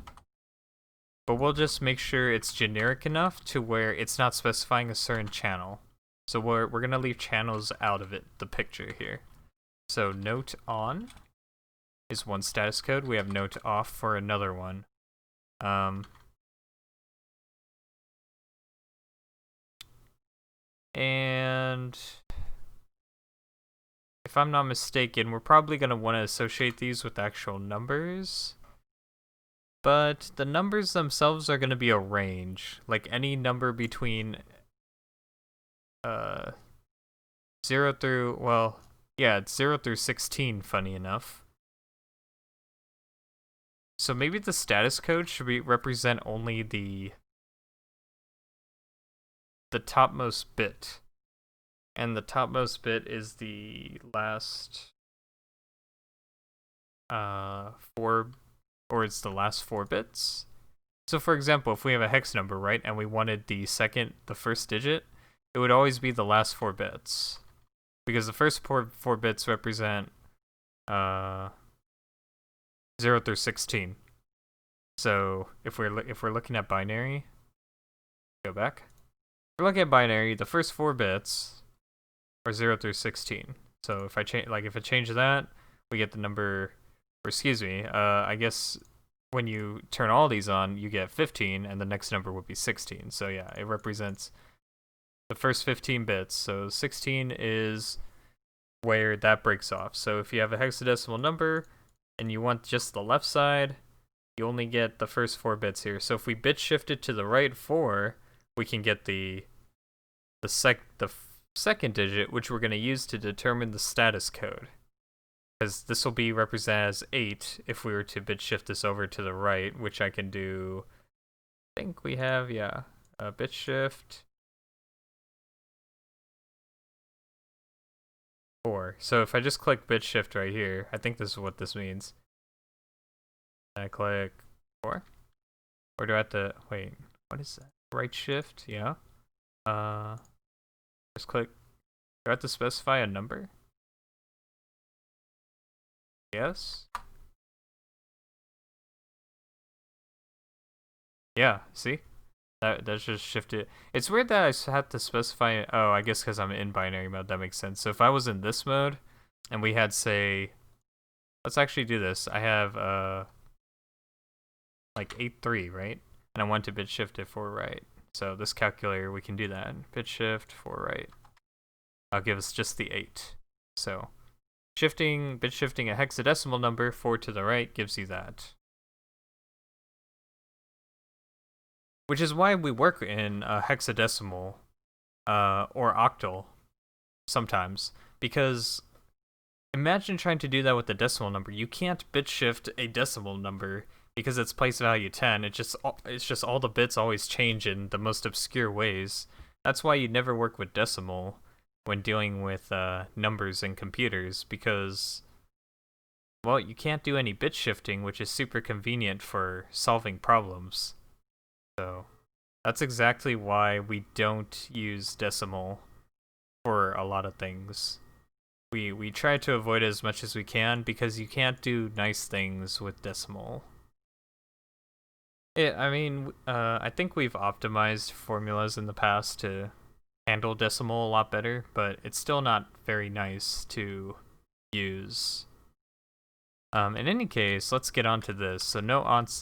But we'll just make sure it's generic enough to where it's not specifying a certain channel. So we're gonna leave channels out of the picture here. So note on is one status code. We have note off for another one. And if if I'm not mistaken, we're probably going to want to associate these with actual numbers. But the numbers themselves are going to be a range. Like any number between 0 through, well, yeah, it's 0 through 16, funny enough. So maybe the status code should represent only the topmost bit. And the topmost bit is the last 4, or it's the last 4 bits. So for example, if we have a hex number, right, and we wanted the first digit, it would always be the last 4 bits. Because the first 4 bits represent 0 through 16. So if we're looking at binary, go back. If we're looking at binary, the first 4 bits are 0 through 16. So if I change that, we get the number, or excuse me, I guess when you turn all these on, you get 15, and the next number would be 16. So yeah, it represents the first 15 bits. So 16 is where that breaks off. So if you have a hexadecimal number and you want just the left side, you only get the first 4 bits here. So if we bit shift it to the right 4, we can get the second digit, which we're going to use to determine the status code. Because this will be represented as 8 if we were to bit shift this over to the right, which I can do. I think we have, yeah, bit shift 4. So if I just click bit shift right here, I think this is what this means. And I click 4. Or do I have to, wait, what is that? Right shift, yeah. Just click, do I have to specify a number? Yes. Yeah, see? That's just shifted. It's weird that I have to specify, oh, I guess because I'm in binary mode, that makes sense. So if I was in this mode, and we had, say, let's actually do this. I have, like 8-3, right? And I want to bit shift it 4 right. So this calculator, we can do that. Bit shift 4 right. I'll give us just the 8. So bit shifting a hexadecimal number 4 to the right gives you that. Which is why we work in hexadecimal or octal sometimes. Because imagine trying to do that with a decimal number. You can't bit shift a decimal number because it's place value 10. It's just all the bits always change in the most obscure ways. That's why you never work with decimal when dealing with numbers in computers, because, well, you can't do any bit shifting, which is super convenient for solving problems. So that's exactly why we don't use decimal for a lot of things. We try to avoid it as much as we can because you can't do nice things with decimal. I think we've optimized formulas in the past to handle decimal a lot better, but it's still not very nice to use. In any case, let's get on to this. So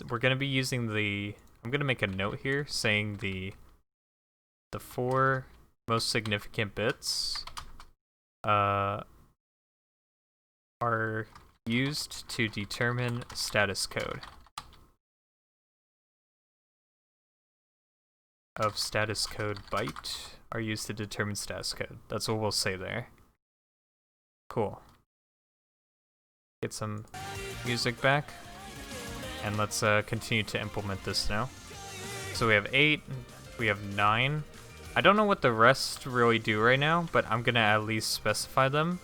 we're going to be using I'm going to make a note here saying the 4 most significant bits are used to determine status code of status code byte are used to determine status code. That's what we'll say there. Cool. Get some music back, and let's continue to implement this now. So we have 8, we have 9. I don't know what the rest really do right now, but I'm gonna at least specify them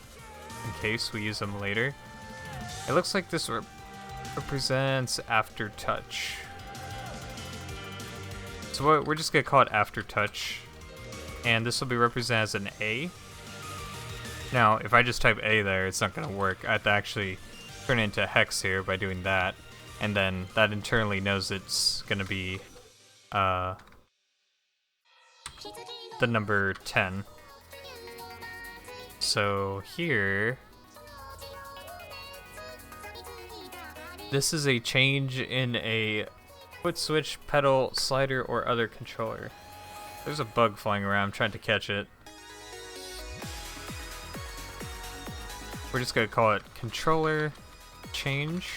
in case we use them later. It looks like this represents aftertouch. So we're just gonna call it aftertouch, and this will be represented as an A. Now, if I just type A there, it's not gonna work. I have to actually turn it into hex here by doing that, and then that internally knows it's gonna be the number 10. So here, this is a change in a foot switch, pedal, slider, or other controller. There's a bug flying around, I'm trying to catch it. We're just gonna call it controller change.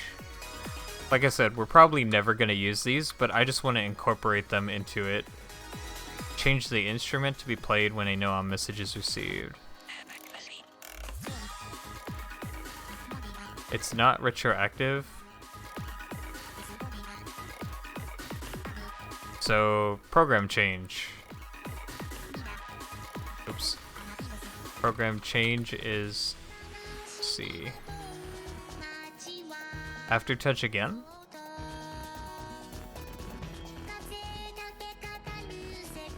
Like I said, we're probably never gonna use these, but I just want to incorporate them into it. Change the instrument to be played when a no-on message is received. It's not retroactive. So, program change. Oops. Program change is, let's see. After touch again?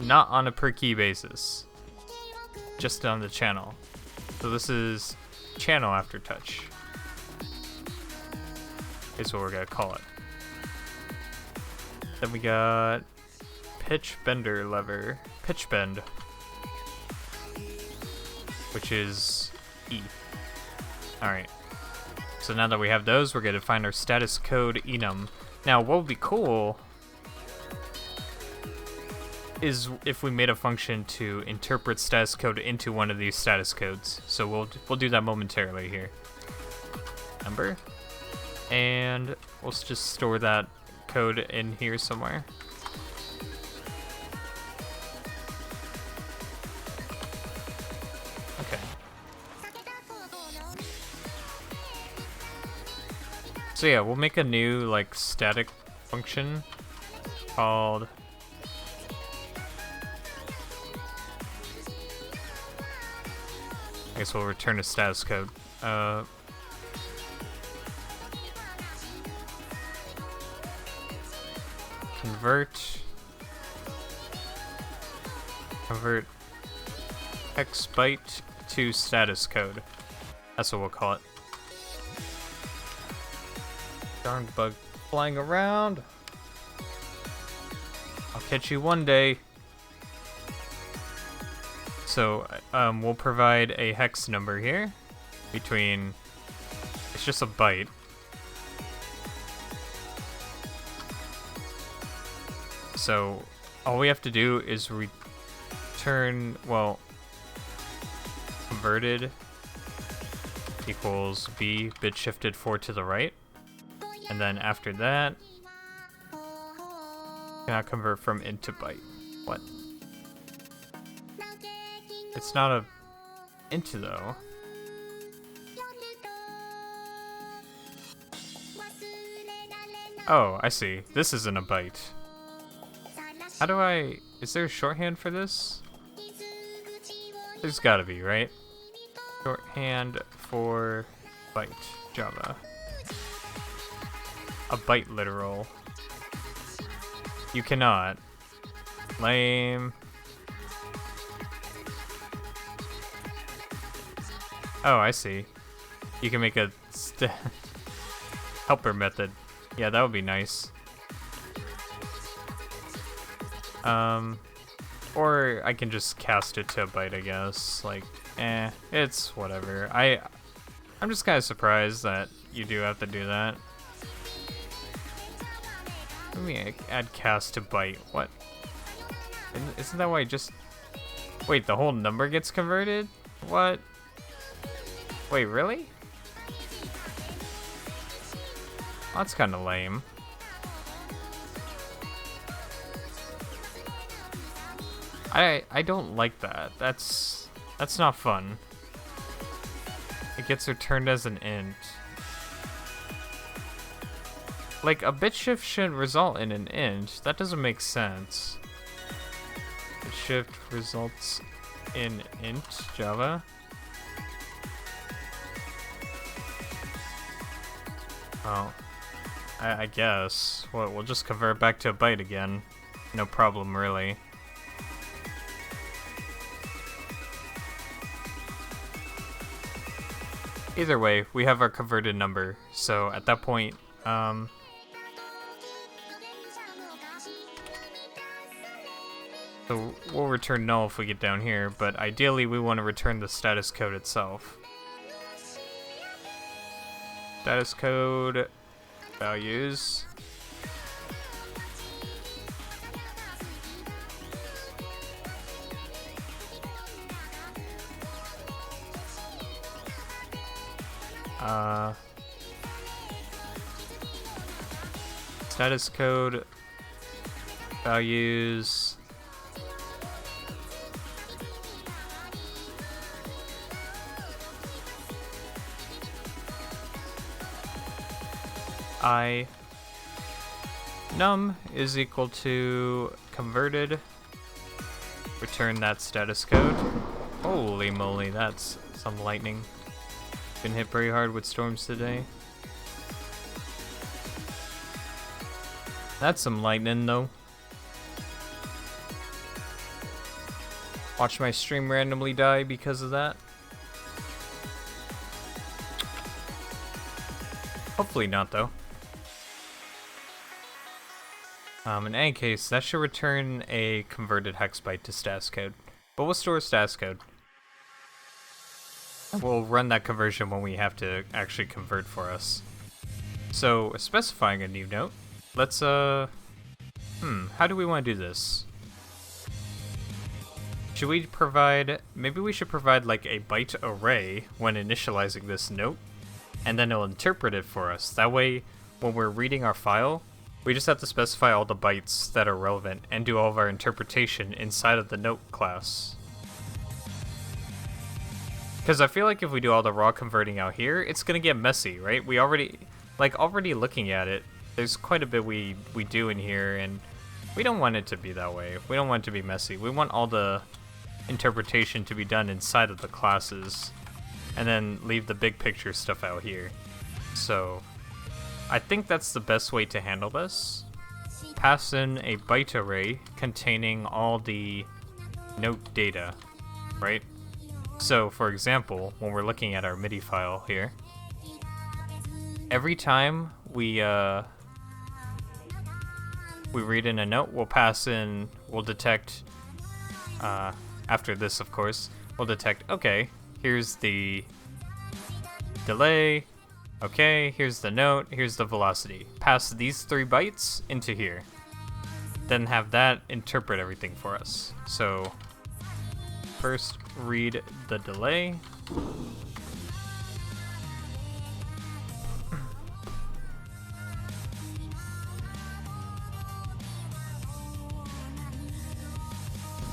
Not on a per key basis. Just on the channel. So this is channel after touch. Is what we're gonna call it. Then we got pitch bender lever. Pitch bend. Which is E. Alright. So now that we have those, we're gonna find our status code enum. Now what would be cool is if we made a function to interpret status code into one of these status codes. So we'll do that momentarily here. Number. And we'll just store that code in here somewhere. Okay. So yeah, we'll make a new like static function called I guess we'll return a status code. Convert hex byte to status code. That's what we'll call it. Darn bug flying around. I'll catch you one day. So we'll provide a hex number here between, it's just a byte. So all we have to do is return, well, converted equals b bit shifted 4 to the right. And then after that, cannot convert from int to byte. What? It's not a int though. Oh, I see. This isn't a byte. How do I... Is there a shorthand for this? There's gotta be, right? Shorthand for byte. Java. A byte literal. You cannot. Lame. Oh, I see. You can make a helper method. Yeah, that would be nice. Or I can just cast it to a byte, I guess. Like, it's whatever. I'm just kind of surprised that you do have to do that. Let me add cast to byte. What? Isn't that why I just... Wait, the whole number gets converted? What? Wait, really? That's kind of lame. I don't like that. That's not fun. It gets returned as an int. Like, a bit shift should result in an int. That doesn't make sense. Bit shift results in int Java. Oh, I guess. Well, we'll just convert back to a byte again. No problem, really. Either way, we have our converted number. So at that point, so we'll return null if we get down here, but ideally we want to return the status code itself. Status code values. Status code values. I num is equal to converted. Return that status code. Holy moly, that's some lightning. Been hit pretty hard with storms today. That's some lightning though. Watch my stream randomly die because of that. Hopefully not though. In any case, that should return a converted hex byte to status code. But we'll store status code. We'll run that conversion when we have to actually convert for us. So, specifying a new note. Let's, how do we want to do this? Should we provide, maybe we should provide like a byte array when initializing this note, and then it'll interpret it for us. That way, when we're reading our file, we just have to specify all the bytes that are relevant and do all of our interpretation inside of the note class. Because I feel like if we do all the raw converting out here, it's going to get messy, right? We already looking at it, there's quite a bit we do in here, and we don't want it to be that way. We don't want it to be messy. We want all the interpretation to be done inside of the classes, and then leave the big picture stuff out here. So I think that's the best way to handle this. Pass in a byte array containing all the note data, right? So, for example, when we're looking at our MIDI file here, every time we read in a note, we'll detect, after this, of course, we'll detect, okay, here's the delay, okay, here's the note, here's the velocity. Pass these 3 bytes into here. Then have that interpret everything for us. So, first read the delay.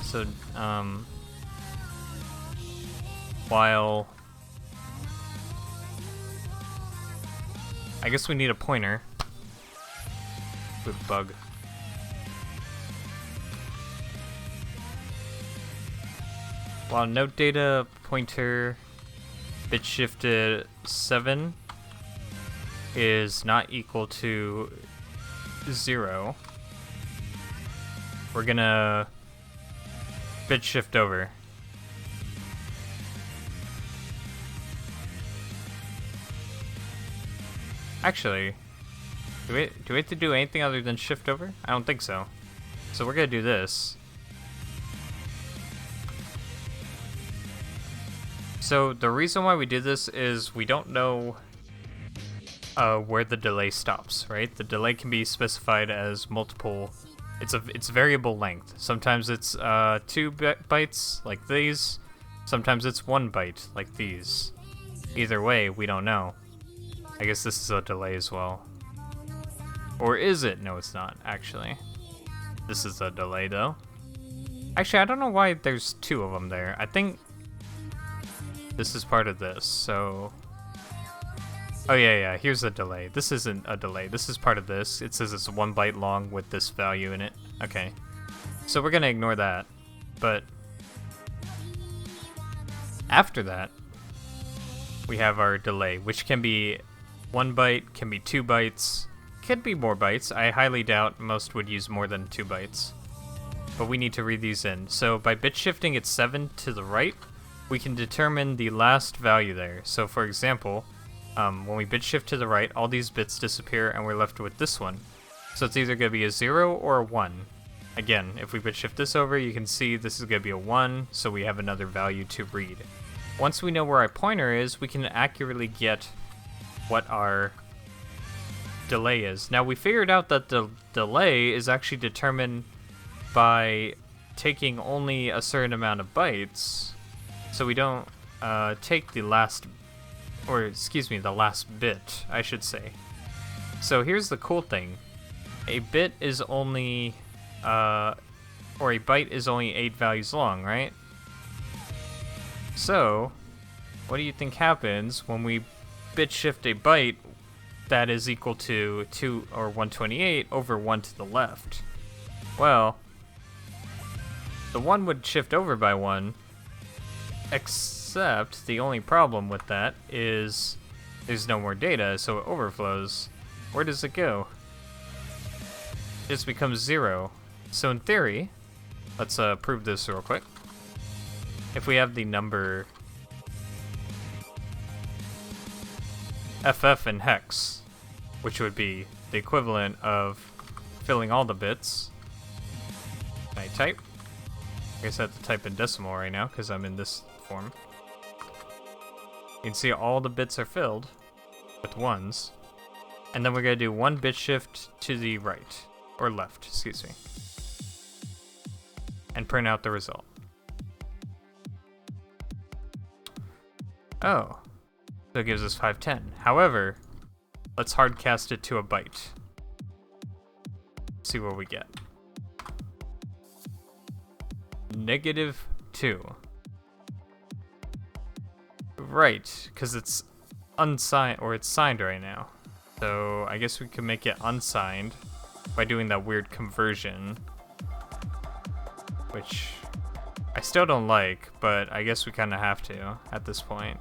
So, while I guess we need a pointer with bug. While note data pointer bit shifted 7 is not equal to 0, we're gonna bit shift over. Actually, do we have to do anything other than shift over? I don't think so. So we're gonna do this. So the reason why we do this is we don't know where the delay stops, right? The delay can be specified as multiple. It's variable length. Sometimes it's 2 bytes like these. Sometimes it's 1 byte like these. Either way, we don't know. I guess this is a delay as well. Or is it? No, it's not, actually. This is a delay, though. Actually, I don't know why there's 2 of them there. I think this is part of this, so... Oh, yeah, here's a delay. This isn't a delay. This is part of this. It says it's 1 byte long with this value in it. Okay. So we're gonna ignore that. But after that, we have our delay, which can be 1 byte, can be 2 bytes, could be more bytes. I highly doubt most would use more than 2 bytes. But we need to read these in. So by bit shifting it 7 to the right, we can determine the last value there. So for example, when we bit shift to the right, all these bits disappear and we're left with this one. So it's either going to be a 0 or a 1. Again, if we bit shift this over, you can see this is going to be a 1, so we have another value to read. Once we know where our pointer is, we can accurately get what our delay is. Now we figured out that the delay is actually determined by taking only a certain amount of bytes, so we don't take the last or excuse me, the last bit, I should say. So here's the cool thing. A bit is only, or a byte is only 8 values long, right? So, what do you think happens when we bit shift a byte that is equal to 2 or 128 over 1 to the left? Well, the 1 would shift over by 1, except the only problem with that is there's no more data, so it overflows. Where does it go? It just becomes 0. So in theory, let's prove this real quick. If we have the number FF in hex, which would be the equivalent of filling all the bits, can I type? I guess I have to type in decimal right now because I'm in this form. You can see all the bits are filled with ones. And then we're going to do 1 bit shift to the right, or left, excuse me. And print out the result. Oh, so it gives us 510. However, let's hardcast it to a byte. See what we get. -2. Right, because it's unsigned, or it's signed right now. So I guess we can make it unsigned by doing that weird conversion, which I still don't like, but I guess we kind of have to at this point.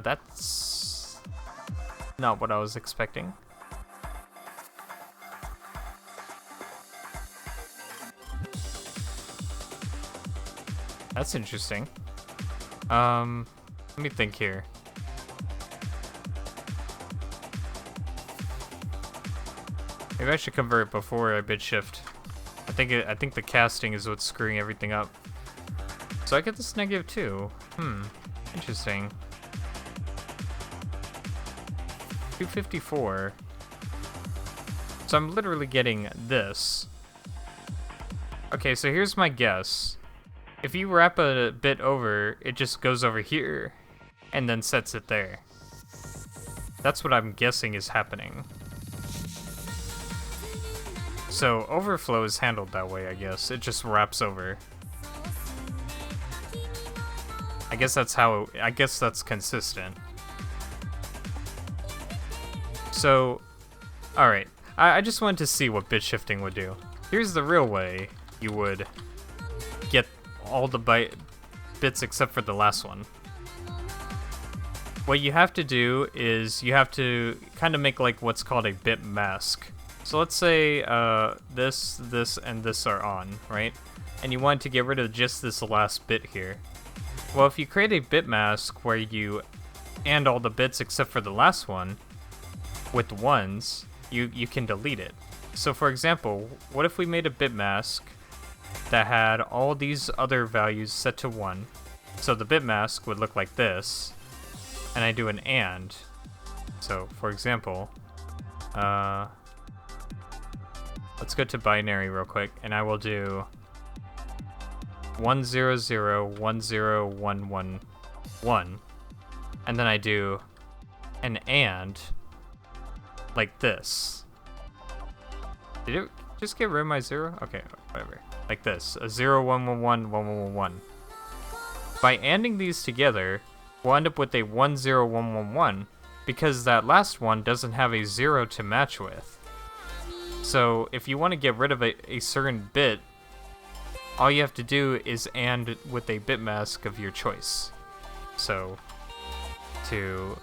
That's not what I was expecting. That's interesting. Let me think here. Maybe I should convert before I bit shift. I think the casting is what's screwing everything up. So I get this -2. Interesting. 254. So I'm literally getting this. Okay, so here's my guess. If you wrap a bit over, it just goes over here and then sets it there. That's what I'm guessing is happening. So overflow is handled that way, I guess. It just wraps over. I guess that's consistent. So, alright. I just wanted to see what bit shifting would do. Here's the real way you would get all the bits except for the last one. What you have to do is you have to kind of make like what's called a bit mask. So let's say this, and this are on, right? And you want to get rid of just this last bit here. Well, if you create a bit mask where you and all the bits except for the last one with ones, you can delete it. So for example, what if we made a bit mask that had all these other values set to 1? So the bit mask would look like this, and I do an AND. So for example, let's go to binary real quick, and I will do 100101111, and then I do an AND like this. Did it just get rid of my 0? Okay, whatever. Like this, a 0 1 1 1 1 1 1 1. By ANDing these together, we'll end up with a 1 0 1 1 1 because that last one doesn't have a 0 to match with. So if you want to get rid of a certain bit, all you have to do is AND with a bit mask of your choice. So to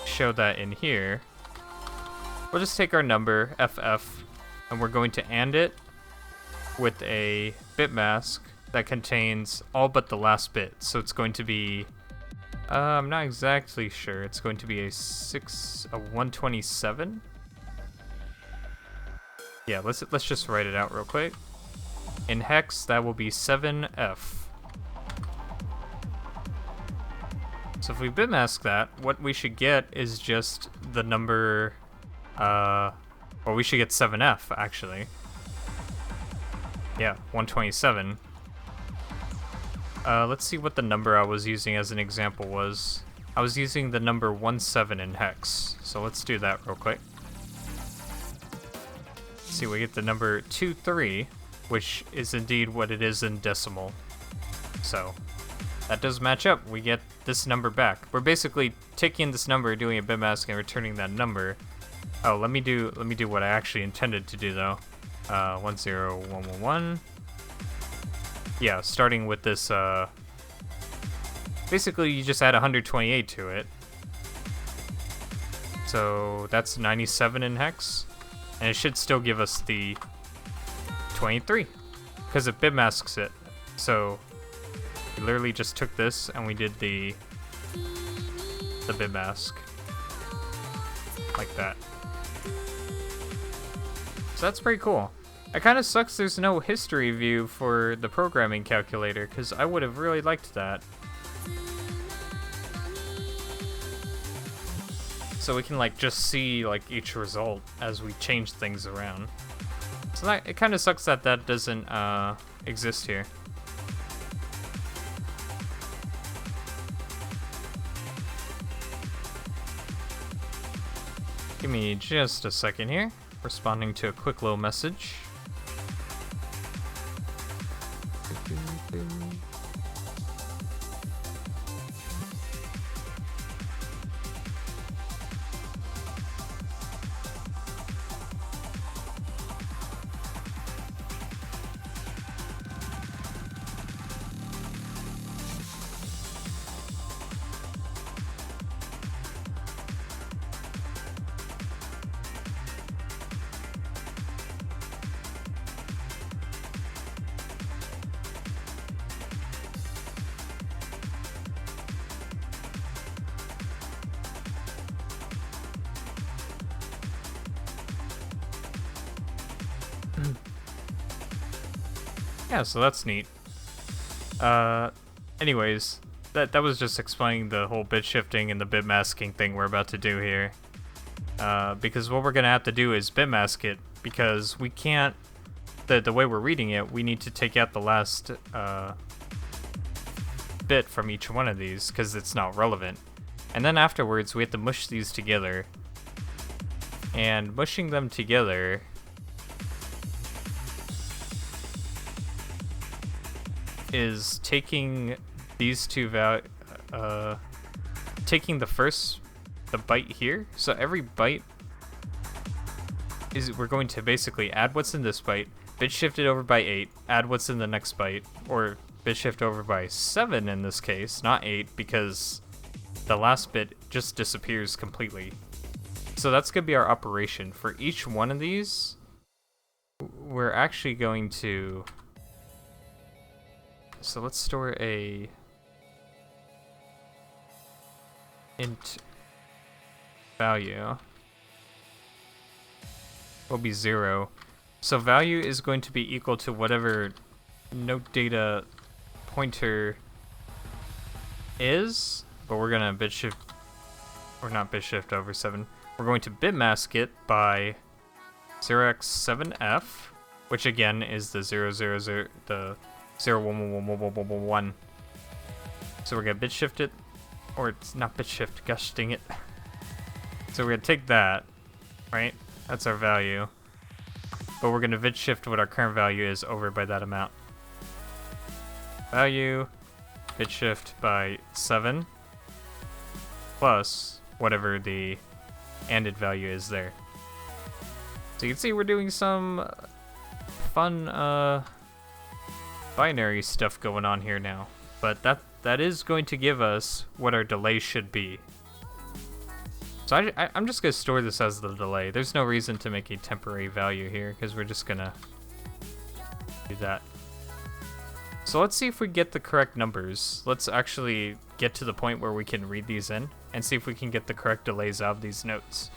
show that in here, we'll just take our number, FF, and we're going to AND it with a bit mask that contains all but the last bit. So it's going to be, I'm not exactly sure, it's going to be a 127? Yeah, let's just write it out real quick. In hex, that will be 7F. So if we bitmask that, what we should get is just the number Or we should get 7F, actually. Yeah, 127. Let's see what the number I was using as an example was. I was using the number 17 in hex. So let's do that real quick. Let's see, we get the number 23, which is indeed what it is in decimal. So that does match up. We get this number back. We're basically taking this number, doing a bit mask, and returning that number. Oh, let me do what I actually intended to do though. 10111. Yeah, starting with this. Basically, you just add 128 to it. So that's 97 in hex, and it should still give us the 23 because it bit masks it. So we literally just took this and we did the bit mask like that. So that's pretty cool. It kind of sucks there's no history view for the programming calculator, because I would have really liked that. So we can like just see like each result as we change things around. So that, it kind of sucks that that doesn't exist here. Give me just a second here. Responding to a quick little message. Yeah, so that's neat. Anyways, that was just explaining the whole bit shifting and the bit masking thing we're about to do here. Because what we're gonna have to do is bit mask it, because we can't, the way we're reading it, we need to take out the last bit from each one of these, because it's not relevant. And then afterwards, we have to mush these together. And mushing them together is taking these two taking the byte here. So every byte is, we're going to basically add what's in this byte, bit shift it over by 8, add what's in the next byte, or bit shift over by 7 in this case, not 8, because the last bit just disappears completely. So that's going to be our operation. For each one of these, we're actually going to... So let's store a int value. Will be 0. So value is going to be equal to whatever note data pointer is, but we're gonna bit shift, or not bit shift over 7. We're going to bit mask it by 0x7f, which again is the 000, the 0111111. So we're gonna bit shift it, or it's not bit shift, gosh dang it. So we're gonna take that, right? That's our value. But we're gonna bit shift what our current value is over by that amount. Value, bit shift by 7, plus whatever the ANDed value is there. So you can see we're doing some fun binary stuff going on here now, but that is going to give us what our delay should be. So I'm just gonna store this as the delay. There's no reason to make a temporary value here, because we're just gonna do that. So let's see if we get the correct numbers. Let's actually get to the point where we can read these in and see if we can get the correct delays out of these notes.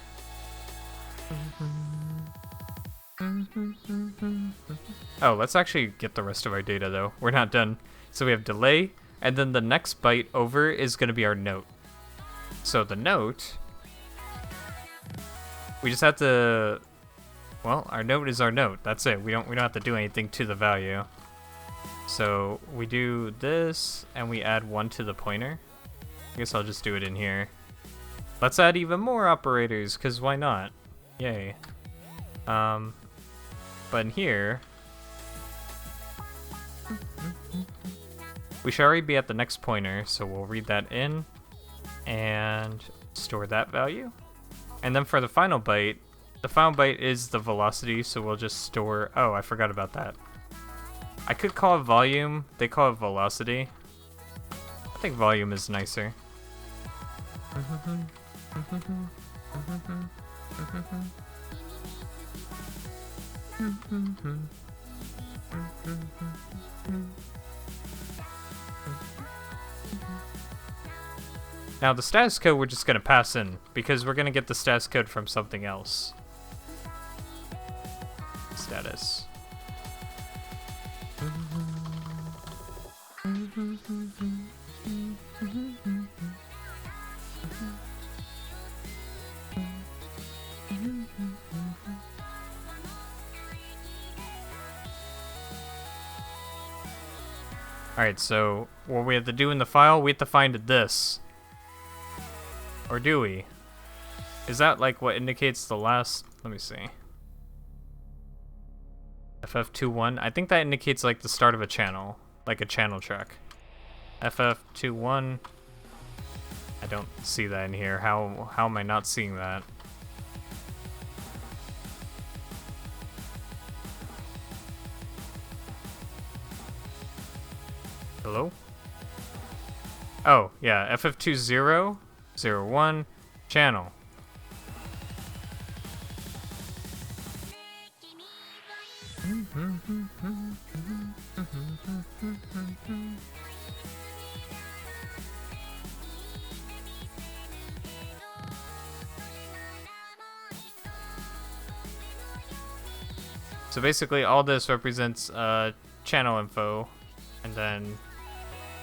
Oh, let's actually get the rest of our data though. We're not done. So we have delay, and then the next byte over is going to be our note. So the note, we just have to well, our note is our note. That's it. We don't have to do anything to the value. So we do this, and we add 1 to the pointer. I guess I'll just do it in here. Let's add even more operators, because why not? Yay. But in here, we should already be at the next pointer, so we'll read that in and store that value. And then for the final byte is the velocity, so we'll just store... Oh, I forgot about that. I could call it volume. They call it velocity. I think volume is nicer. Now the status code we're just going to pass in, because we're going to get the status code from something else. Status. Alright, so what we have to do in the file, we have to find this. Or do we? Is that like what indicates the last... Let me see. FF21. I think that indicates like the start of a channel. Like a channel track. FF21. I don't see that in here. How am I not seeing that? Hello? Oh, yeah, FF2001 channel. So basically all this represents channel info, and then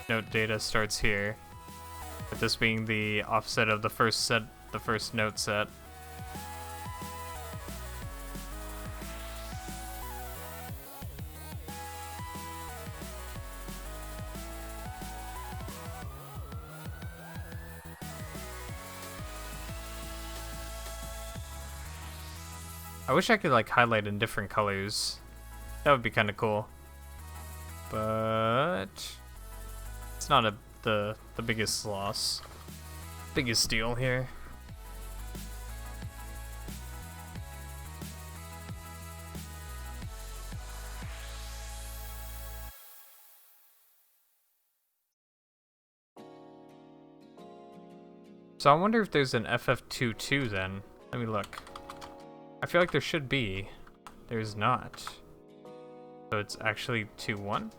note data starts here, with this being the offset of the first note set. I wish I could like highlight in different colors. That would be kind of cool. But it's not the biggest loss. Biggest deal here. So I wonder if there's an FF22 then. Let me look. I feel like there should be. There's not. So it's actually 2-1?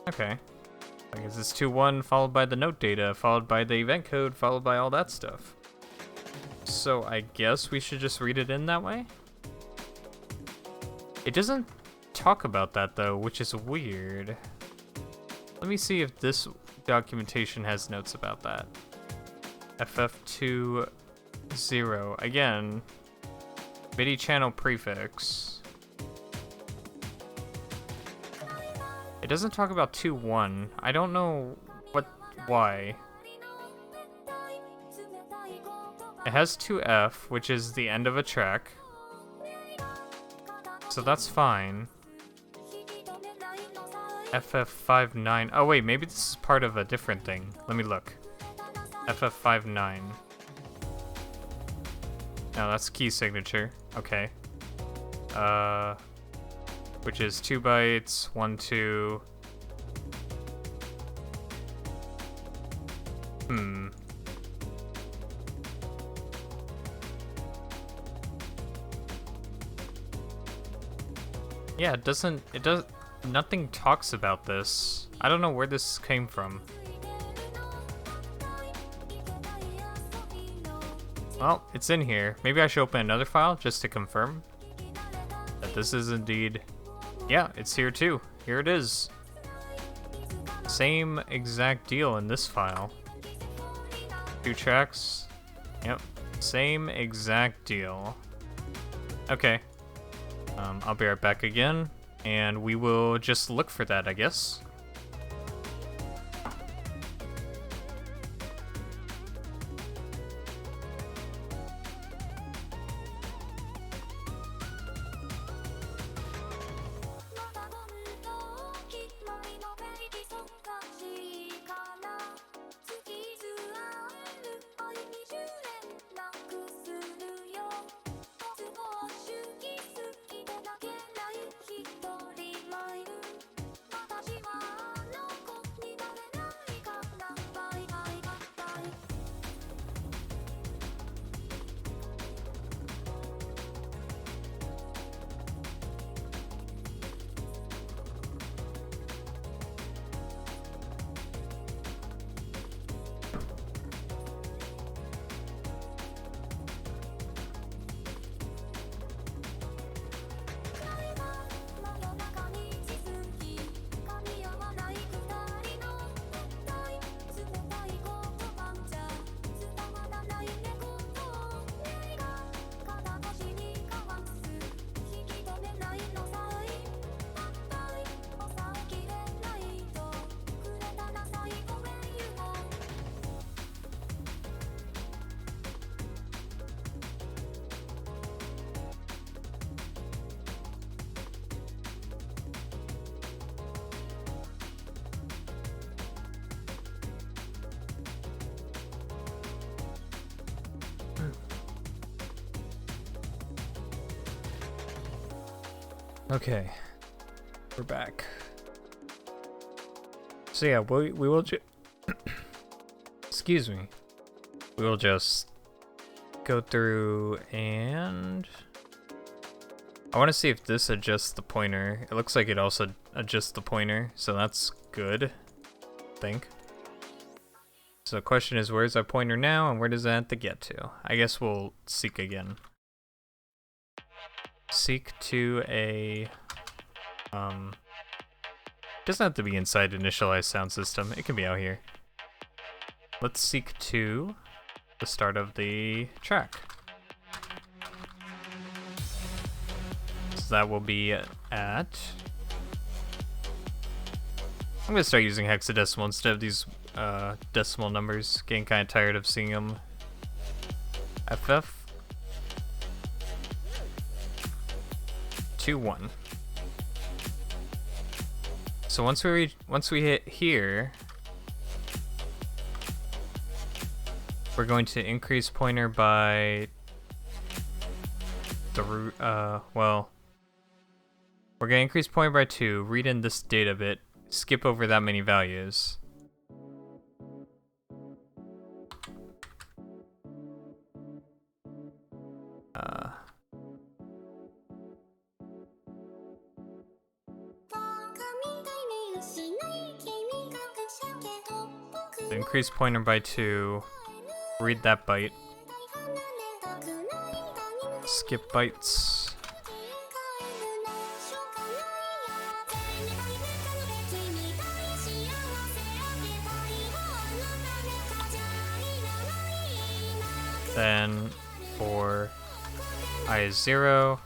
Okay. I guess it's 2-1 followed by the note data, followed by the event code, followed by all that stuff. So I guess we should just read it in that way? It doesn't talk about that though, which is weird. Let me see if this documentation has notes about that. FF20, again, Midi channel prefix. It doesn't talk about 2-1. I don't know why. It has 2F, which is the end of a track. So that's fine. FF59. Oh wait, maybe this is part of a different thing. Let me look. FF59. No, that's key signature. Okay. Which is 2 bytes, 1, 2. Yeah, nothing talks about this. I don't know where this came from. Well, it's in here. Maybe I should open another file just to confirm that this is indeed... Yeah, it's here too. Here it is. Same exact deal in this file. 2 tracks. Yep. Same exact deal. Okay. I'll be right back again, and we will just look for that, I guess. Okay, we're back. So yeah, we will excuse me. We will just go through and I want to see if this adjusts the pointer. It looks like it also adjusts the pointer, so that's good, I think. So the question is, where's our pointer now and where does that have to get to? I guess we'll seek again. Seek to a, doesn't have to be inside initialized sound system, it can be out here. Let's seek to the start of the track. So that will be at, I'm gonna start using hexadecimal instead of these decimal numbers, getting kind of tired of seeing them. FF 2-1. So once we hit here, we're going to increase pointer by the well, we're gonna increase pointer by 2, read in this data bit, skip over that many values. Increase pointer by 2, read that byte, skip bytes, then for I is 0,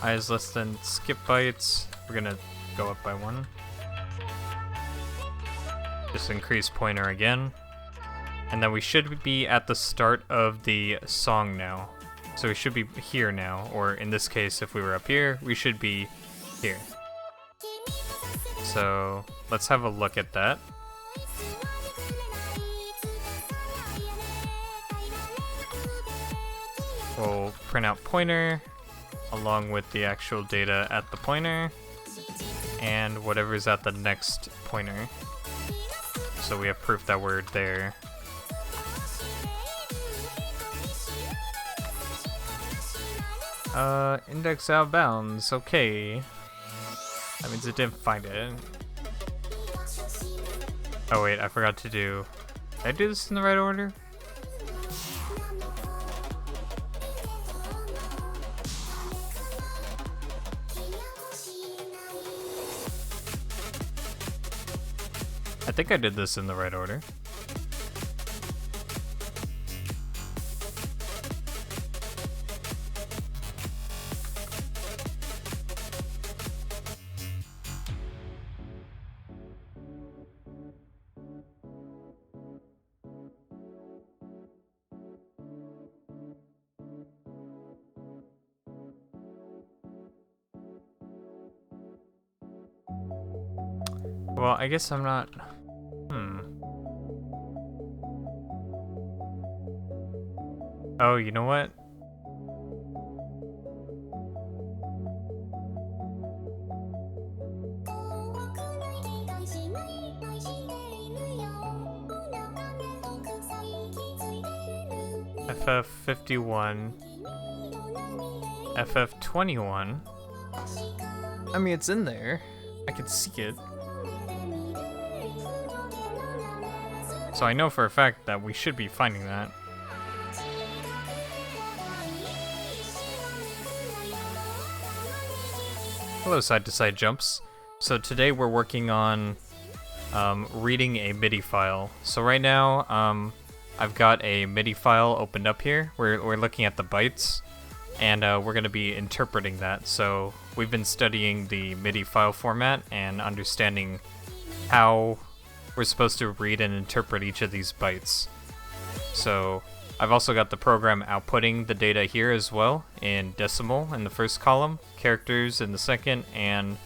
I is less than skip bytes, we're gonna go up by 1. Just increase pointer again. And then we should be at the start of the song now. So we should be here now, or in this case, if we were up here, we should be here. So let's have a look at that. We'll print out pointer along with the actual data at the pointer and whatever's at the next pointer. So we have proof that we're there. Index out of bounds, okay. That means it didn't find it. Oh wait, I forgot to do... Did I do this in the right order? I think I did this in the right order. Well, I guess I'm not... Oh, you know what? FF51, FF21. I mean, it's in there. I can see it. So I know for a fact that we should be finding that. Hello, side-to-side jumps. So today we're working on reading a Midi file. So right now, I've got a Midi file opened up here. We're looking at the bytes, and we're going to be interpreting that. So we've been studying the Midi file format and understanding how we're supposed to read and interpret each of these bytes. So I've also got the program outputting the data here as well in decimal in the first column, characters in the second, and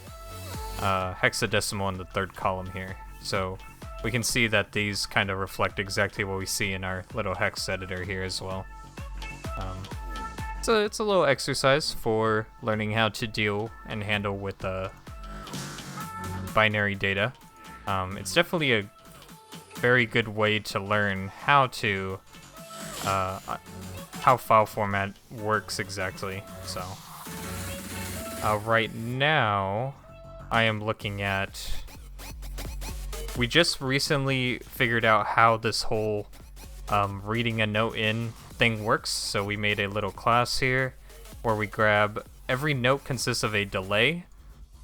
hexadecimal in the third column here. So we can see that these kind of reflect exactly what we see in our little hex editor here as well. So it's a little exercise for learning how to deal and handle with binary data. It's definitely a very good way to learn how file format works exactly. So right now I am looking at, we just recently figured out how this whole reading a note in thing works. So we made a little class here where we grab, every note consists of a delay,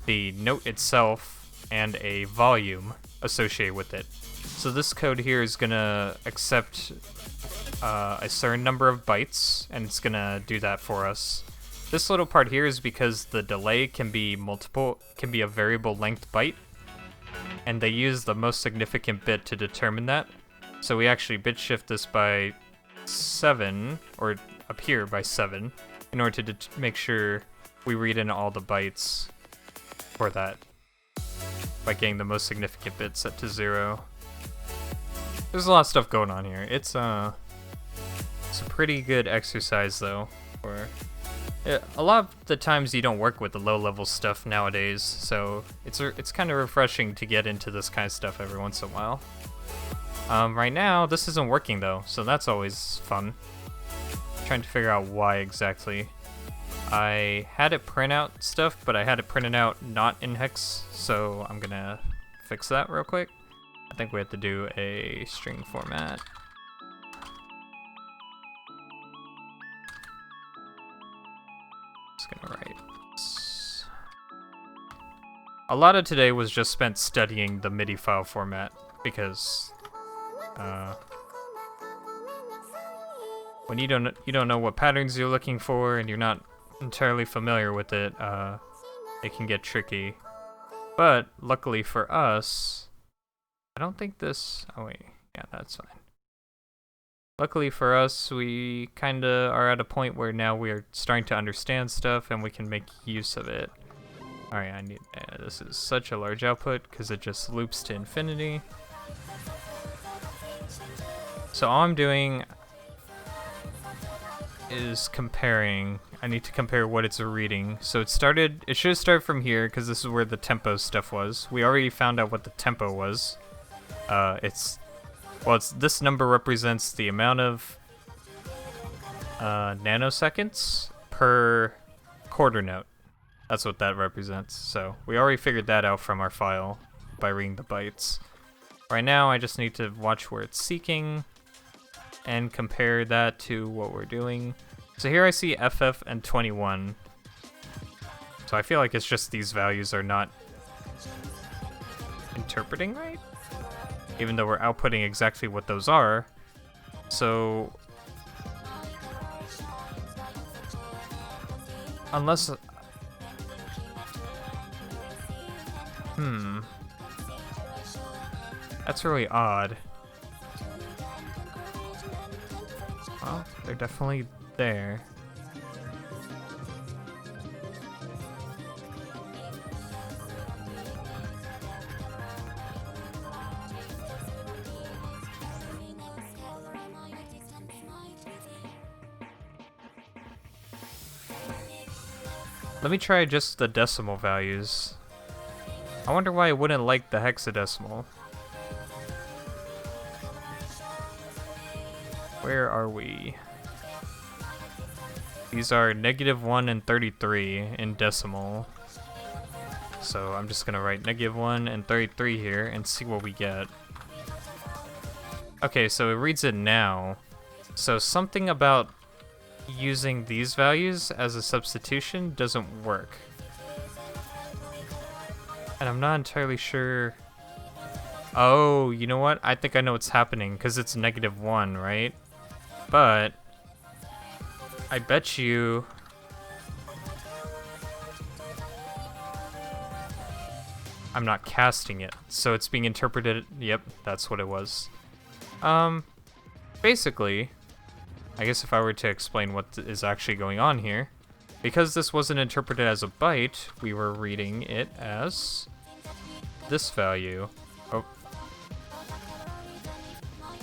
the note itself, and a volume associated with it. So this code here is gonna accept a certain number of bytes, and it's gonna do that for us. This little part here is because the delay can be a variable length byte, and they use the most significant bit to determine that. So we actually bit shift this by 7, or up here by 7, in order to make sure we read in all the bytes for that, by getting the most significant bit set to 0. There's a lot of stuff going on here. It's a pretty good exercise though. A lot of the times you don't work with the low-level stuff nowadays, so it's kind of refreshing to get into this kind of stuff every once in a while. Right now, this isn't working though, so that's always fun. Trying to figure out why exactly. I had it print out stuff, but I had it printed out not in hex, so I'm gonna fix that real quick. I think we have to do a string format. Just gonna write. A lot of today was just spent studying the Midi file format because when you don't know what patterns you're looking for and you're not entirely familiar with it, it can get tricky. But luckily for us, I don't think this, oh wait, yeah, that's fine. Luckily for us, we kinda are at a point where now we are starting to understand stuff and we can make use of it. Alright, this is such a large output because it just loops to infinity. So all I'm doing is comparing. I need to compare what it's reading. So it should start from here because this is where the tempo stuff was. We already found out what the tempo was. This number represents the amount of nanoseconds per quarter note. That's what that represents. So we already figured that out from our file by reading the bytes. Right now I just need to watch where it's seeking and compare that to what we're doing. So here I see FF and 21. So I feel like it's just these values are not interpreting right, even though we're outputting exactly what those are. So unless that's really odd. Well, they're definitely there. Let me try just the decimal values. I wonder why it wouldn't like the hexadecimal. Where are we? These are -1 and 33 in decimal. So I'm just gonna write -1 and 33 here and see what we get. Okay, so it reads it now. So something about using these values as a substitution doesn't work. And I'm not entirely sure. Oh, you know what? I think I know what's happening, because it's -1, right? But I bet you I'm not casting it, so it's being interpreted. Yep, that's what it was. Basically, I guess if I were to explain what is actually going on here, because this wasn't interpreted as a byte, we were reading it as this value. Oh,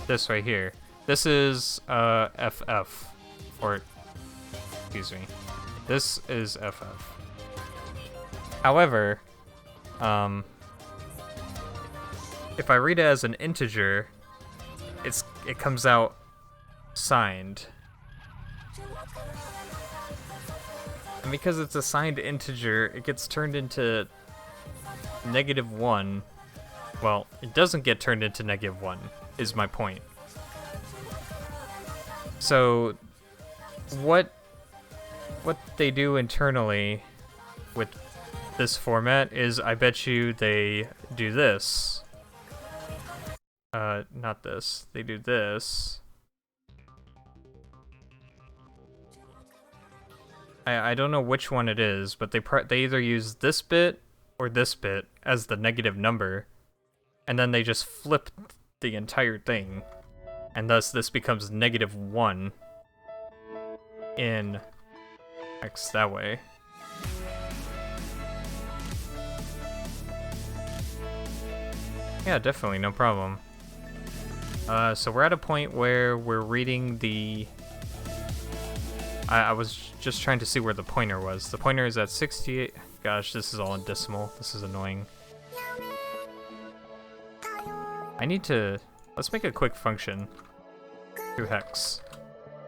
this right here. This is FF, or excuse me, this is FF. However, if I read it as an integer, it comes out signed. And because it's a signed integer, it gets turned into -1. Well, it doesn't get turned into -1, is my point. So, what they do internally with this format is, I bet you they do this. Not this. They do this. I don't know which one it is, but they either use this bit or this bit as the negative number, and then they just flip the entire thing, and thus this becomes -1 in X that way. Yeah, definitely, no problem. So we're at a point where we're reading the... I was just trying to see where the pointer was. The pointer is at 68... Gosh, this is all in decimal. This is annoying. I need to... Let's make a quick function through hex,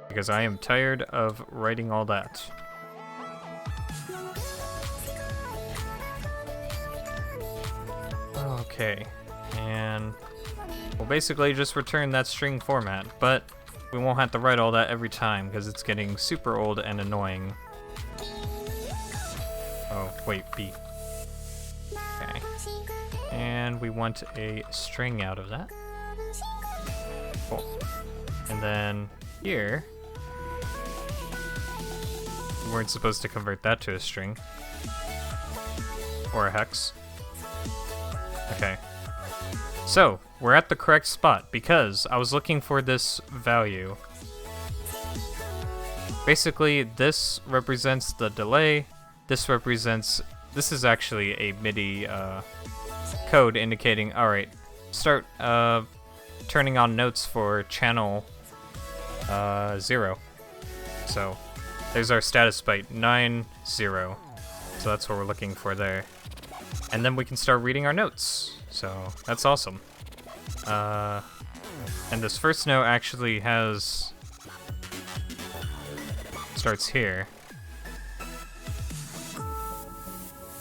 because I am tired of writing all that. Okay, and we'll basically just return that string format, but we won't have to write all that every time because it's getting super old and annoying. Oh, wait, B. Okay. And we want a string out of that. Cool. And then here, we weren't supposed to convert that to a string. Or a hex. Okay. So, we're at the correct spot because I was looking for this value. Basically, this represents the delay. This is actually a Midi code indicating, alright, start turning on notes for channel 0. So, there's our status byte, 90. So that's what we're looking for there. And then we can start reading our notes. So, that's awesome. And this first note actually starts here.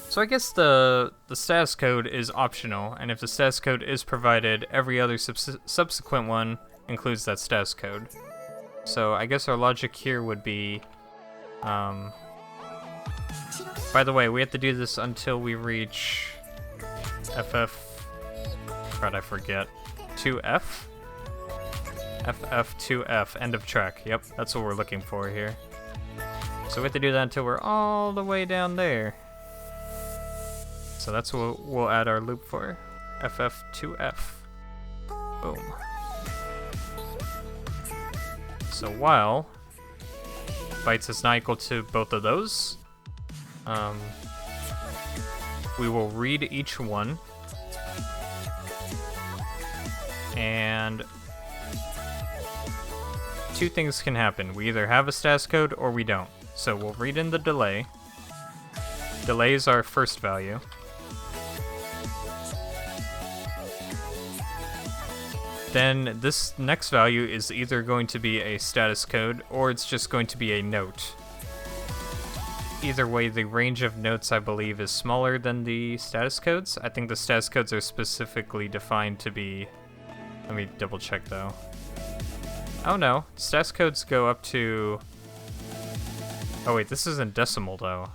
So I guess the status code is optional, and if the status code is provided, every other subsequent one includes that status code. So I guess our logic here would be, by the way, we have to do this until we reach God, I forget, 2F? FF2F, end of track. Yep, that's what we're looking for here. So we have to do that until we're all the way down there. So that's what we'll add our loop for. FF2F. Boom. So while bytes is not equal to both of those, we will read each one, and two things can happen. We either have a status code or we don't. So we'll read in the delay, delay is our first value. Then this next value is either going to be a status code or it's just going to be a note. Either way, the range of notes I believe is smaller than the status codes. I think the status codes are specifically defined to be... Let me double check though. Oh no, status codes go up to... Oh wait, this isn't decimal though.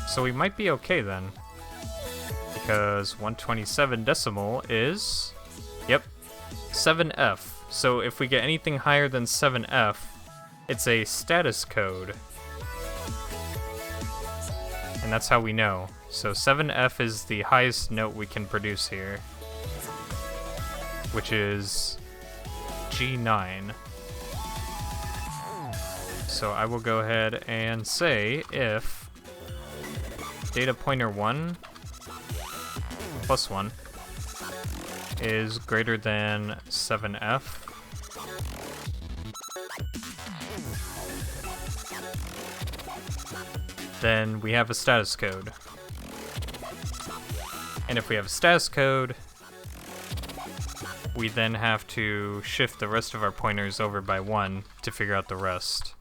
So we might be okay then. Because 127 decimal is... Yep, 7F. So if we get anything higher than 7F, it's a status code. And that's how we know. So 7F is the highest note we can produce here, which is G9. So I will go ahead and say if data pointer 1 plus 1 is greater than 7F, then we have a status code. And if we have a status code, we then have to shift the rest of our pointers over by 1 to figure out the rest.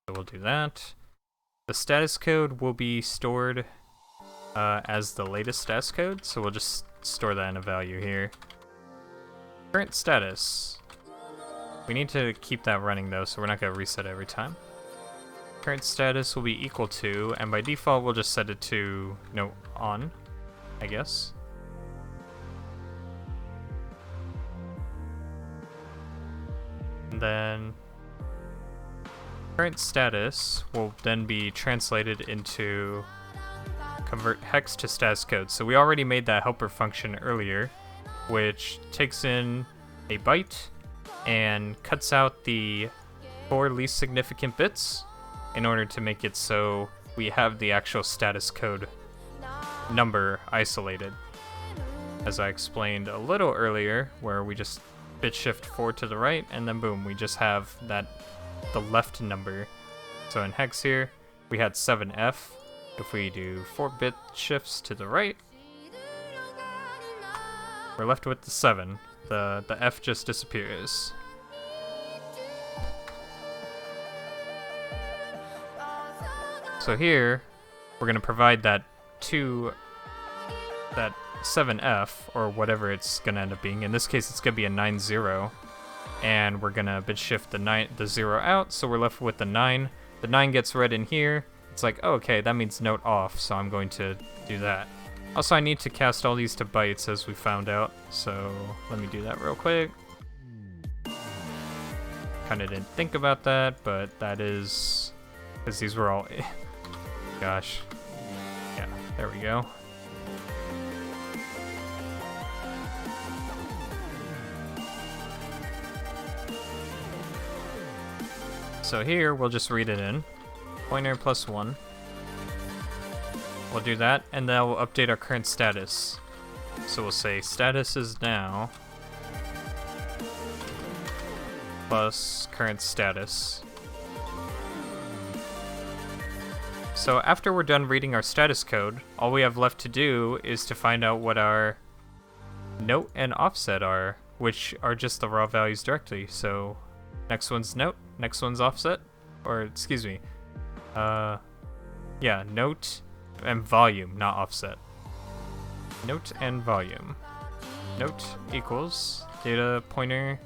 So we'll do that. The status code will be stored as the latest status code, so we'll just store that in a value here. Current status. We need to keep that running though, so we're not going to reset every time. Current status will be equal to, and by default we'll just set it to, no, on, I guess. And then current status will then be translated into convert hex to status code. So we already made that helper function earlier, which takes in a byte and cuts out the 4 least significant bits in order to make it so we have the actual status code number isolated. As I explained a little earlier, where we just bit shift 4 to the right and then boom, we just have that the left number. So in hex here, we had 7F. If we do 4 bit shifts to the right, we're left with the 7. The F just disappears. So here, we're going to provide that 7F, or whatever it's going to end up being. In this case, it's going to be a 9-0. And we're going to bit shift the 0 out, so we're left with the 9. The 9 gets read in here. It's like, oh, okay, that means note off, so I'm going to do that. Also, I need to cast all these to bytes, as we found out, so let me do that real quick. Kinda didn't think about that, but that is... because these were all... Gosh. Yeah, there we go. So here, we'll just read it in. Pointer plus 1. We'll do that, and then we'll update our current status. So we'll say status is now plus current status. So after we're done reading our status code, all we have left to do is to find out what our note and offset are, which are just the raw values directly. So next one's note, next one's offset, or excuse me, yeah, note and volume, not offset. Note and volume. Note equals data pointer.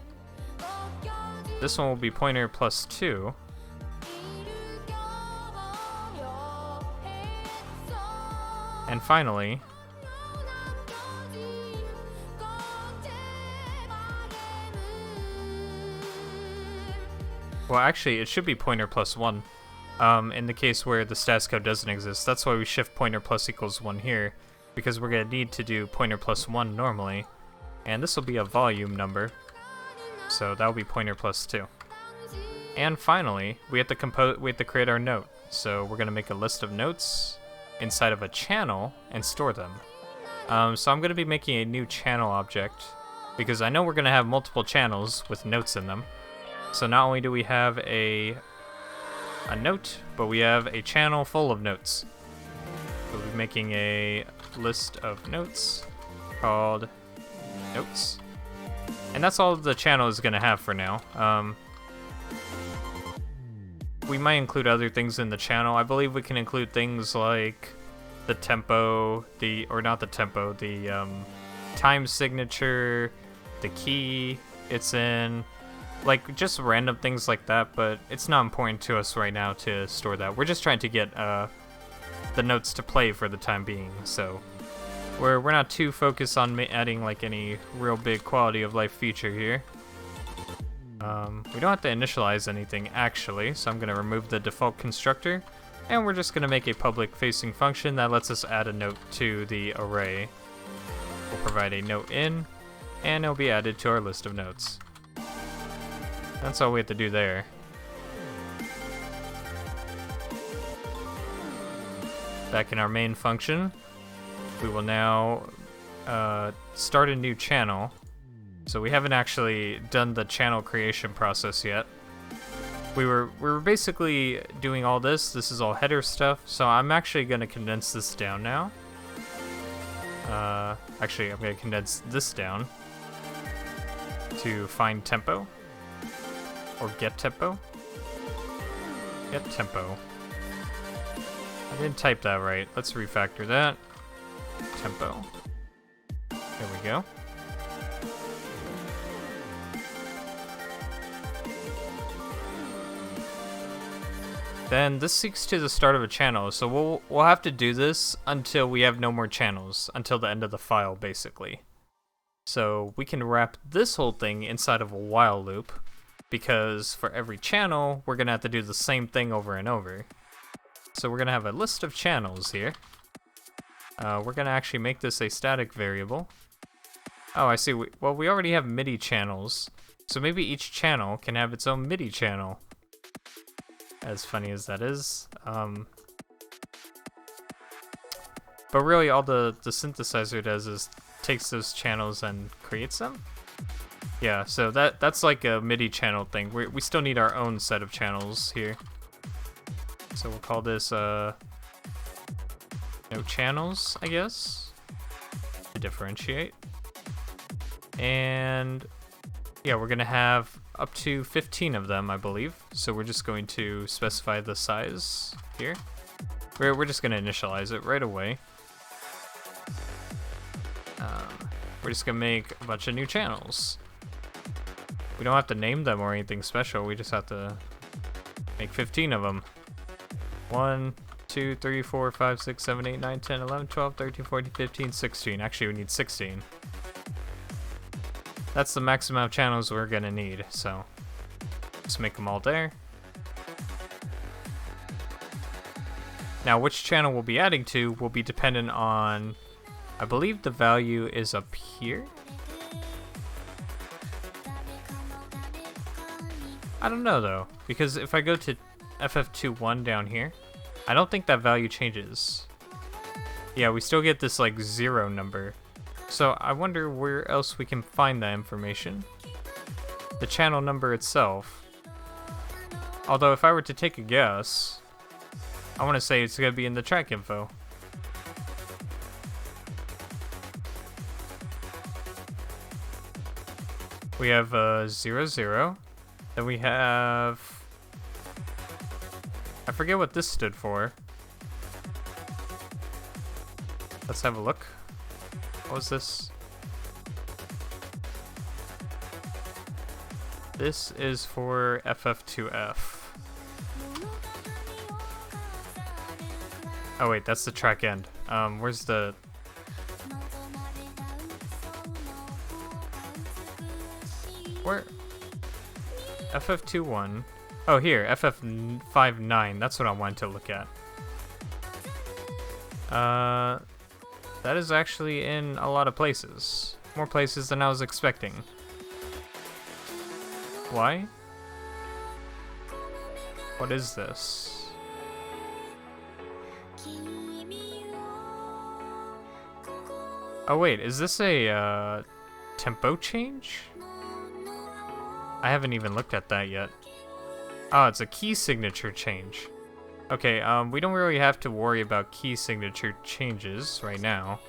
This one will be pointer plus 2. And finally, well, actually, it should be pointer plus 1. In the case where the status code doesn't exist. That's why we shift pointer plus equals 1 here, because we're going to need to do pointer plus 1 normally. And this will be a volume number, so that will be pointer plus 2. And finally, we have to create our note. So we're going to make a list of notes inside of a channel and store them. So I'm going to be making a new channel object, because I know we're going to have multiple channels with notes in them. So not only do we have a a note, but we have a channel full of notes. We'll be making a list of notes called notes. And that's all the channel is going to have for now. We might include other things in the channel. I believe we can include things like the tempo, the time signature, the key it's in, like just random things like that, but it's not important to us right now to store that. We're just trying to get the notes to play for the time being, so we're not too focused on adding like any real big quality of life feature here. We don't have to initialize anything actually, so I'm going to remove the default constructor, and we're just going to make a public facing function that lets us add a note to the array. We'll provide a note in, and it'll be added to our list of notes. That's all we have to do there. Back in our main function, we will now start a new channel. So we haven't actually done the channel creation process yet. We were basically doing all this. This is all header stuff. So I'm actually going to condense this down now. Actually, I'm going to condense this down to find tempo or get tempo. Get tempo. I didn't type that right. Let's refactor that. Tempo. There we go. Then this seeks to the start of a channel, so we'll have to do this until we have no more channels, until the end of the file, basically. So we can wrap this whole thing inside of a while loop, because for every channel, we're going to have to do the same thing over and over. So we're going to have a list of channels here. We're going to actually make this a static variable. Oh, I see. Well, we already have MIDI channels, so maybe each channel can have its own MIDI channel. As funny as that is. But really, all the synthesizer does is takes those channels and creates them. Yeah, so that's like a MIDI channel thing. We still need our own set of channels here. So we'll call this no channels, I guess, to differentiate. And yeah, we're gonna have up to 15 of them, I believe. So we're just going to specify the size here. We're just gonna initialize it right away. We're just gonna make a bunch of new channels. We don't have to name them or anything special. We just have to make 15 of them. 1, 2, 3, 4, 5, 6, 7, 8, 9, 10, 11, 12, 13, 14, 15, 16. Actually, we need 16. That's the maximum amount of channels we're gonna need, so just make them all there. Now, which channel we'll be adding to will be dependent on, I believe the value is up here. I don't know though, because if I go to FF21 down here, I don't think that value changes. Yeah, we still get this like 0 number. So I wonder where else we can find that information. The channel number itself. Although if I were to take a guess, I want to say it's going to be in the track info. We have 0, 0. Then we have... I forget what this stood for. Let's have a look. What was this? This is for FF2F. Oh wait, that's the track end. Where's the... Where? FF21. Oh, here, FF59. That's what I wanted to look at. That is actually in a lot of places. More places than I was expecting. Why? What is this? Oh wait, is this a tempo change? I haven't even looked at that yet. Oh, it's a key signature change. Okay, we don't really have to worry about key signature changes right now.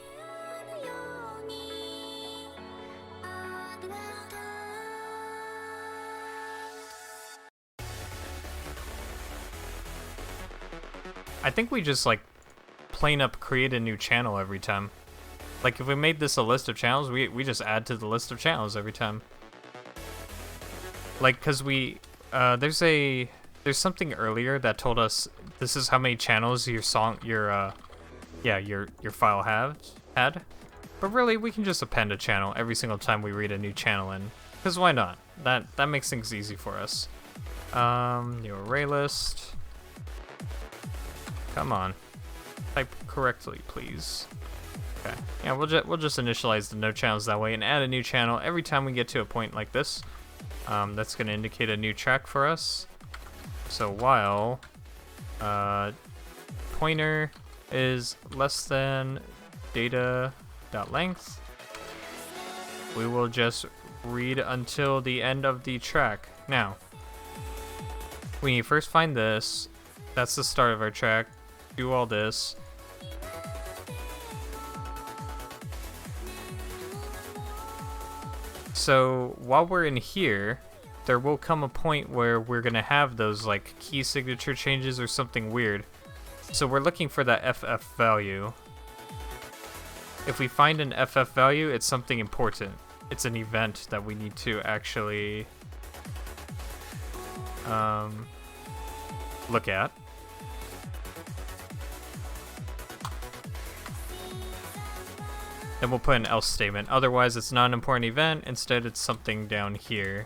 I think we just, like, plain up create a new channel every time. Like, if we made this a list of channels, we just add to the list of channels every time. Like, cause there's something earlier that told us this is how many channels your file had. But really, we can just append a channel every single time we read a new channel in. Cause why not? That makes things easy for us. New array list. Come on, type correctly, please. Okay, yeah, we'll just initialize the no channels that way and add a new channel every time we get to a point like this. That's going to indicate a new track for us. So while pointer is less than data.length, we will just read until the end of the track. Now, when you first find this, that's the start of our track. Do all this. So while we're in here, there will come a point where we're gonna have those like key signature changes or something weird. So we're looking for that FF value. If we find an FF value, it's something important. It's an event that we need to actually look at. Then we'll put an else statement. Otherwise, it's not an important event. Instead, it's something down here.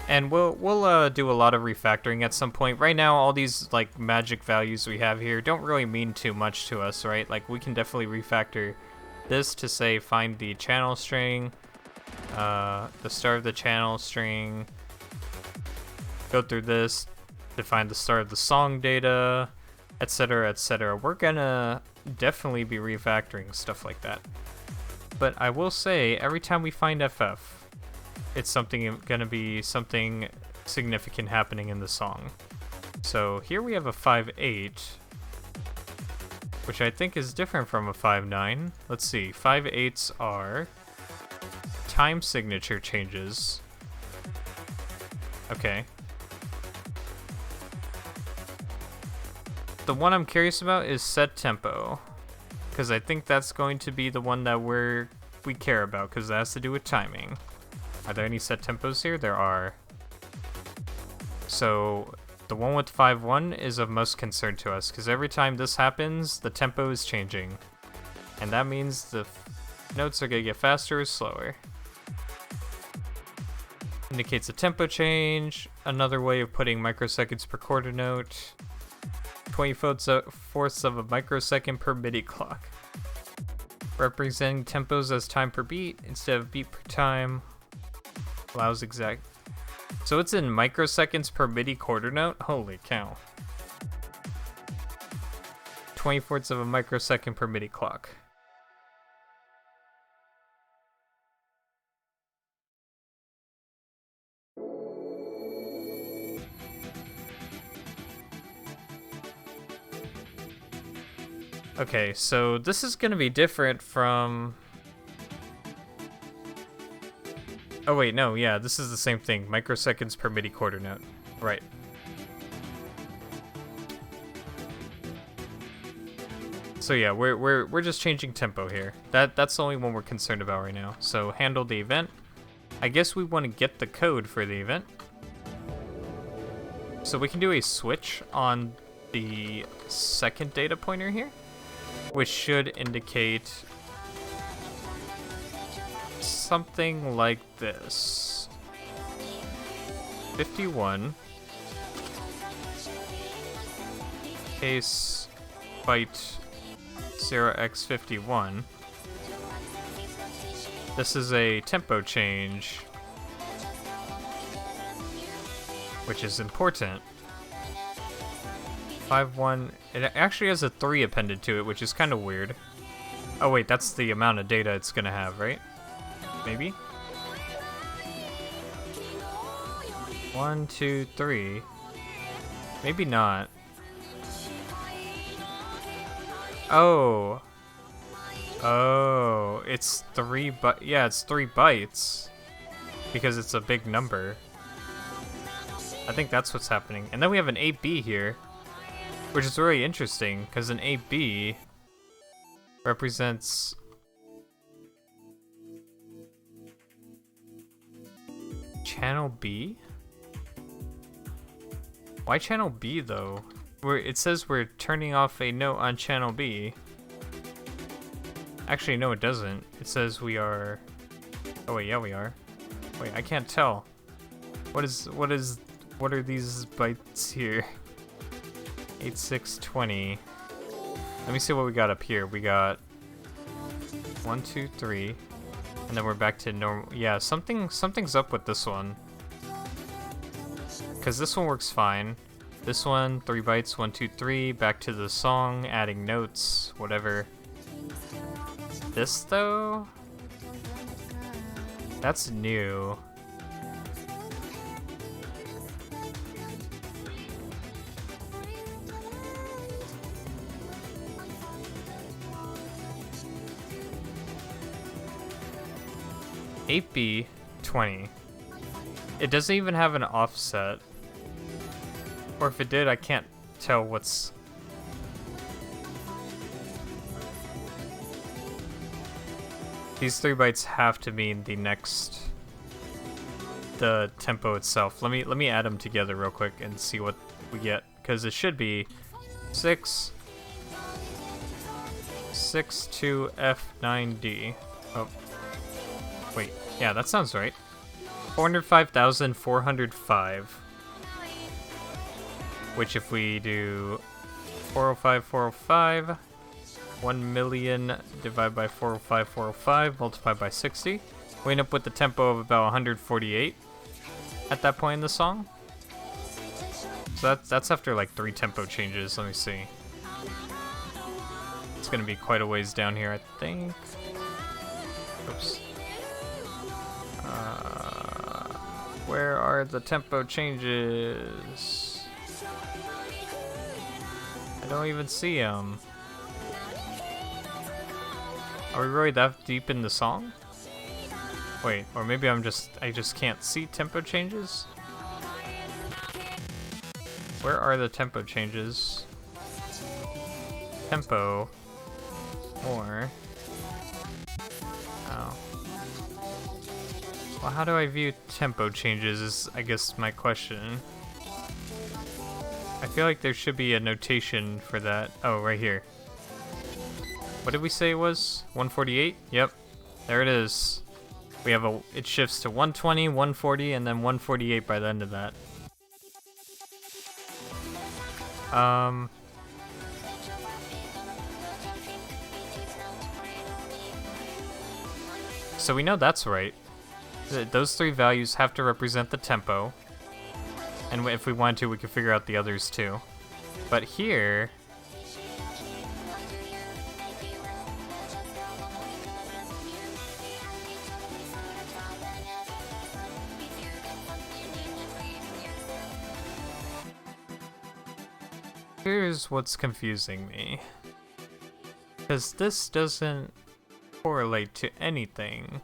And we'll do a lot of refactoring at some point. Right now, all these like magic values we have here don't really mean too much to us, right? Like we can definitely refactor this to say find the channel string, the start of the channel string, go through this to find the start of the song data, etc., etc. We're gonna definitely be refactoring stuff like that. But I will say, every time we find FF, it's gonna be something significant happening in the song. So here we have a 5/8, which I think is different from a 5/9. Let's see, 5/8s are time signature changes. Okay. The one I'm curious about is set tempo, because I think that's going to be the one that we care about, because that has to do with timing. Are there any set tempos here? There are. So the one with 5/1 is of most concern to us, because every time this happens, the tempo is changing, and that means the notes are going to get faster or slower. Indicates a tempo change. Another way of putting microseconds per quarter note. 20/4 of a microsecond per Midi clock. Representing tempos as time per beat instead of beat per time. Allows exact. So it's in microseconds per Midi quarter note? Holy cow. 20/4 of a microsecond per Midi clock. Okay, so this is gonna be different from... Oh wait, no, yeah, this is the same thing. Microseconds per Midi quarter note. Right. So yeah, we're just changing tempo here. That's the only one we're concerned about right now. So handle the event. I guess we want to get the code for the event. So we can do a switch on the second data pointer here, which should indicate something like this. 51 case byte 0x51. This is a tempo change, which is important. 5/1, it actually has a 3 appended to it, which is kind of weird. Oh wait, that's the amount of data it's gonna have, right? Maybe? 1, 2, 3. Maybe not. Oh. Oh, it's 3 yeah, it's 3 bytes. Because it's a big number. I think that's what's happening. And then we have an 8B here, which is really interesting, because an 8B represents channel B? Why channel B though? It says we're turning off a note on channel B. Actually, no, it doesn't. It says we are. Oh wait, yeah, we are. Wait, I can't tell. What are these bytes here? 8620. Let me see what we got up here. We got 1, 2, 3, and then we're back to normal. Yeah, something's up with this one. Cause this one works fine. This one, 3 bytes, 1, 2, 3, back to the song, adding notes, whatever. This though? That's new. $8B 20. It doesn't even have an offset. Or if it did, I can't tell what's... These 3 bytes have to mean the tempo itself. Let me add them together real quick and see what we get, because it should be 6 to F9D. Oh, wait, yeah, that sounds right. 405,405. Which if we do 405, 405, 1 million divided by 405, 405, multiplied by 60, we end up with the tempo of about 148 at that point in the song. So that's after like 3 tempo changes. Let me see. It's gonna be quite a ways down here, I think. Oops. Where are the tempo changes? I don't even see them. Are we really that deep in the song? Wait, or maybe I just can't see tempo changes? Where are the tempo changes? Tempo. Or... Oh. Well, how do I view tempo changes is, I guess, my question. I feel like there should be a notation for that. Oh, right here. What did we say it was? 148? Yep. There it is. We have it shifts to 120, 140, and then 148 by the end of that. So we know that's right. Those 3 values have to represent the tempo. And if we wanted to, we could figure out the others too. But here... Here's what's confusing me. Because this doesn't correlate to anything.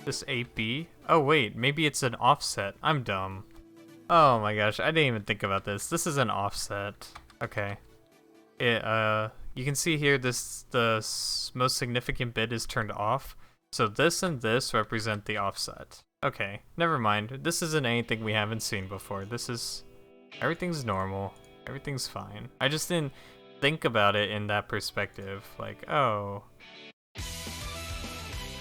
This 8B? Oh wait, maybe it's an offset. I'm dumb. Oh my gosh, I didn't even think about this. This is an offset. Okay. You can see here the most significant bit is turned off. So this and this represent the offset. Okay, never mind. This isn't anything we haven't seen before. Everything's normal. Everything's fine. I just didn't think about it in that perspective. Like, oh.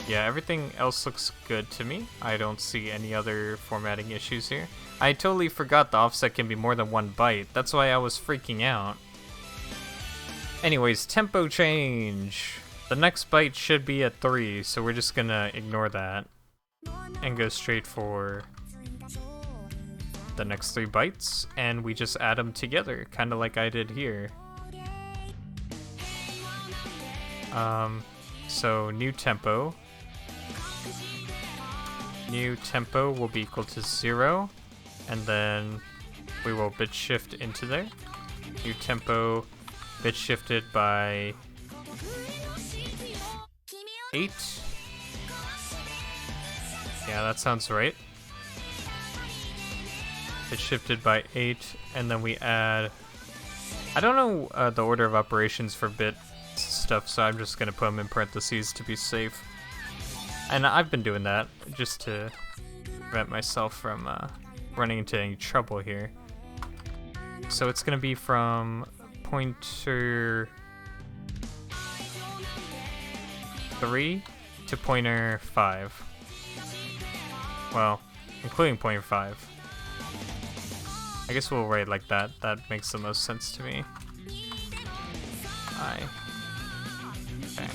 Yeah, everything else looks good to me. I don't see any other formatting issues here. I totally forgot the offset can be more than 1 byte. That's why I was freaking out. Anyways, tempo change. The next byte should be at 3, so we're just gonna ignore that and go straight for the next 3 bytes, and we just add them together, kind of like I did here. So new tempo. New tempo will be equal to 0. and then we will bit shift into there. New tempo, bit shifted by 8. Yeah, that sounds right. Bit shifted by 8, and then we add... I don't know the order of operations for bit stuff, so I'm just gonna put them in parentheses to be safe. And I've been doing that just to prevent myself from running into any trouble here. So it's gonna be from pointer 3 to pointer 5. Well, including pointer 5. I guess we'll write like that. That makes the most sense to me. Okay.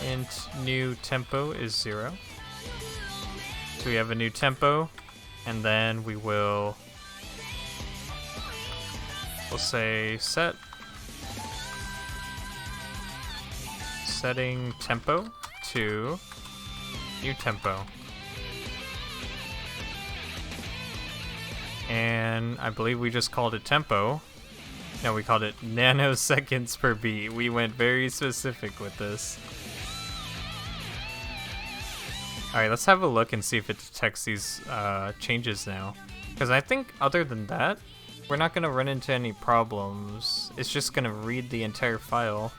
Int new tempo is 0. So we have a new tempo, and then we'll say setting tempo to new tempo. And I believe we just called it tempo. No, we called it nanoseconds per beat. We went very specific with this. Alright, let's have a look and see if it detects these changes now. Because I think other than that, we're not going to run into any problems. It's just going to read the entire file.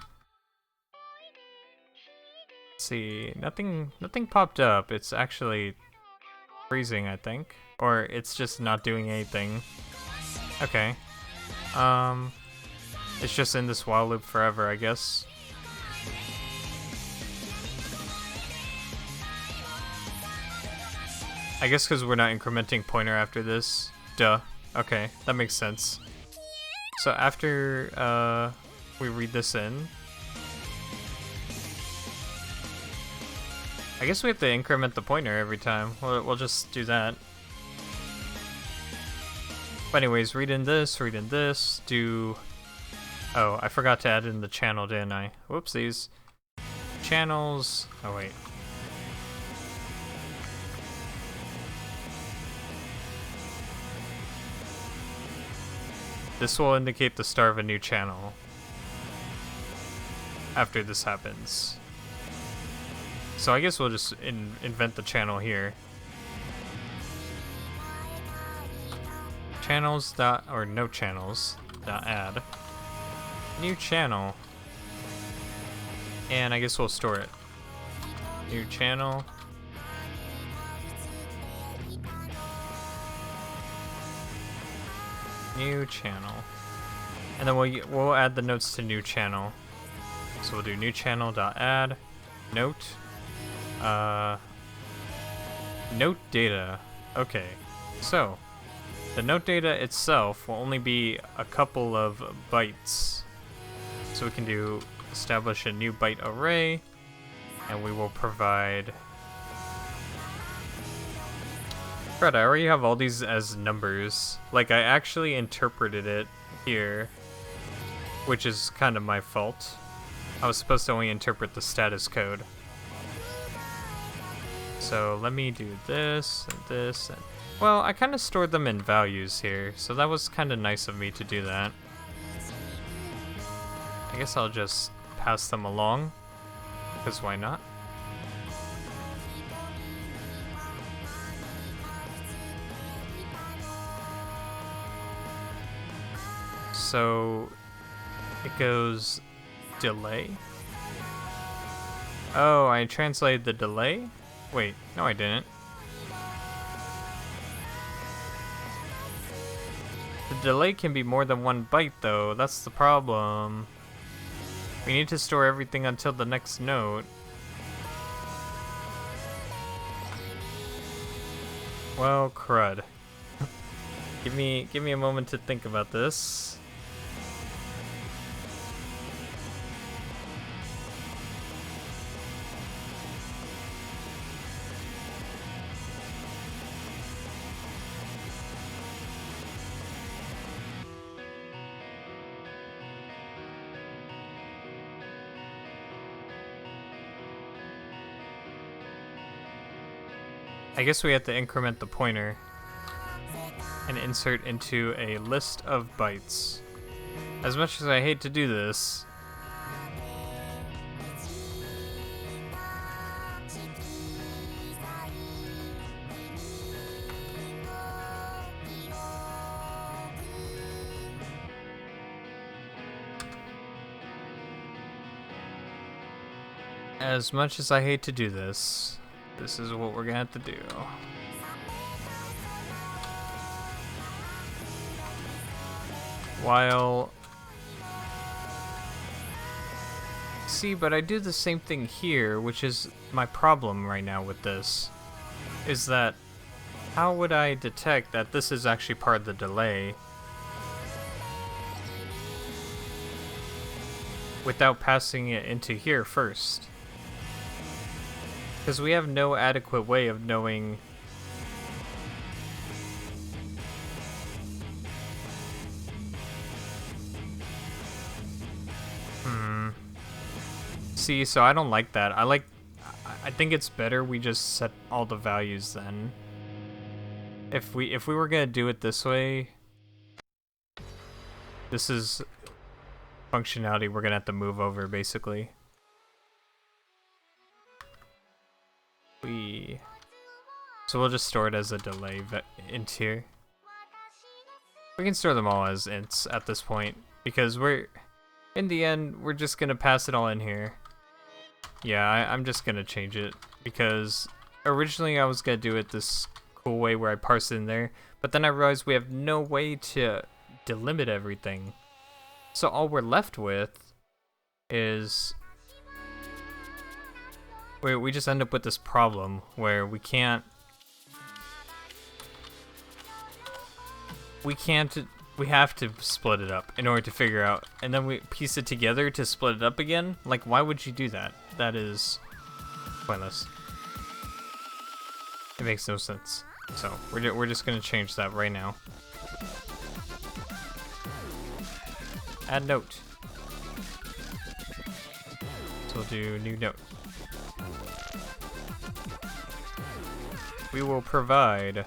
Let's see, nothing popped up. It's actually freezing, I think. Or it's just not doing anything. Okay. It's just in this while loop forever, I guess. I guess because we're not incrementing pointer after this. Duh. Okay, that makes sense. So after we read this in, I guess we have to increment the pointer every time. We'll just do that. But anyways, read in this, do... Oh, I forgot to add in the channel, didn't I? Whoopsies. Channels... Oh, wait. This will indicate the start of a new channel after this happens. So I guess we'll just invent the channel here. Channels dot, or no channels dot add new channel, and I guess we'll store it. New channel. New channel, and then we'll add the notes to new channel. So we'll do new channel dot add note. Note data. Okay, so the note data itself will only be a couple of bytes. So we can do establish a new byte array, and we will provide... Fred, I already have all these as numbers. Like, I actually interpreted it here, which is kind of my fault. I was supposed to only interpret the status code. So let me do this and this and... Well, I kind of stored them in values here, so that was kind of nice of me to do that. I guess I'll just pass them along, because why not? So it goes delay. Oh, I translated the delay? Wait, no I didn't. The delay can be more than 1 byte though, that's the problem. We need to store everything until the next note. Well, crud. Give me a moment to think about this. I guess we have to increment the pointer and insert into a list of bytes. As much as I hate to do this, this is what we're gonna have to do. While... See, but I do the same thing here, which is my problem right now with this, is that how would I detect that this is actually part of the delay without passing it into here first? Because we have no adequate way of knowing. See, so I don't like that. I think it's better we just set all the values then. If we were gonna do it this way, this is functionality we're gonna have to move over basically. So we'll just store it as a delay int here. We can store them all as ints at this point because in the end we're just gonna pass it all in here. Yeah, I'm just gonna change it because originally I was gonna do it this cool way where I parse it in there, but then I realized we have no way to delimit everything. So all we're left with is we just end up with this problem where we have to split it up in order to figure out, and then we piece it together to split it up again. Like, why would you do that? That is pointless. It makes no sense. So we're just gonna change that right now. Add note. So we'll do new note. We will provide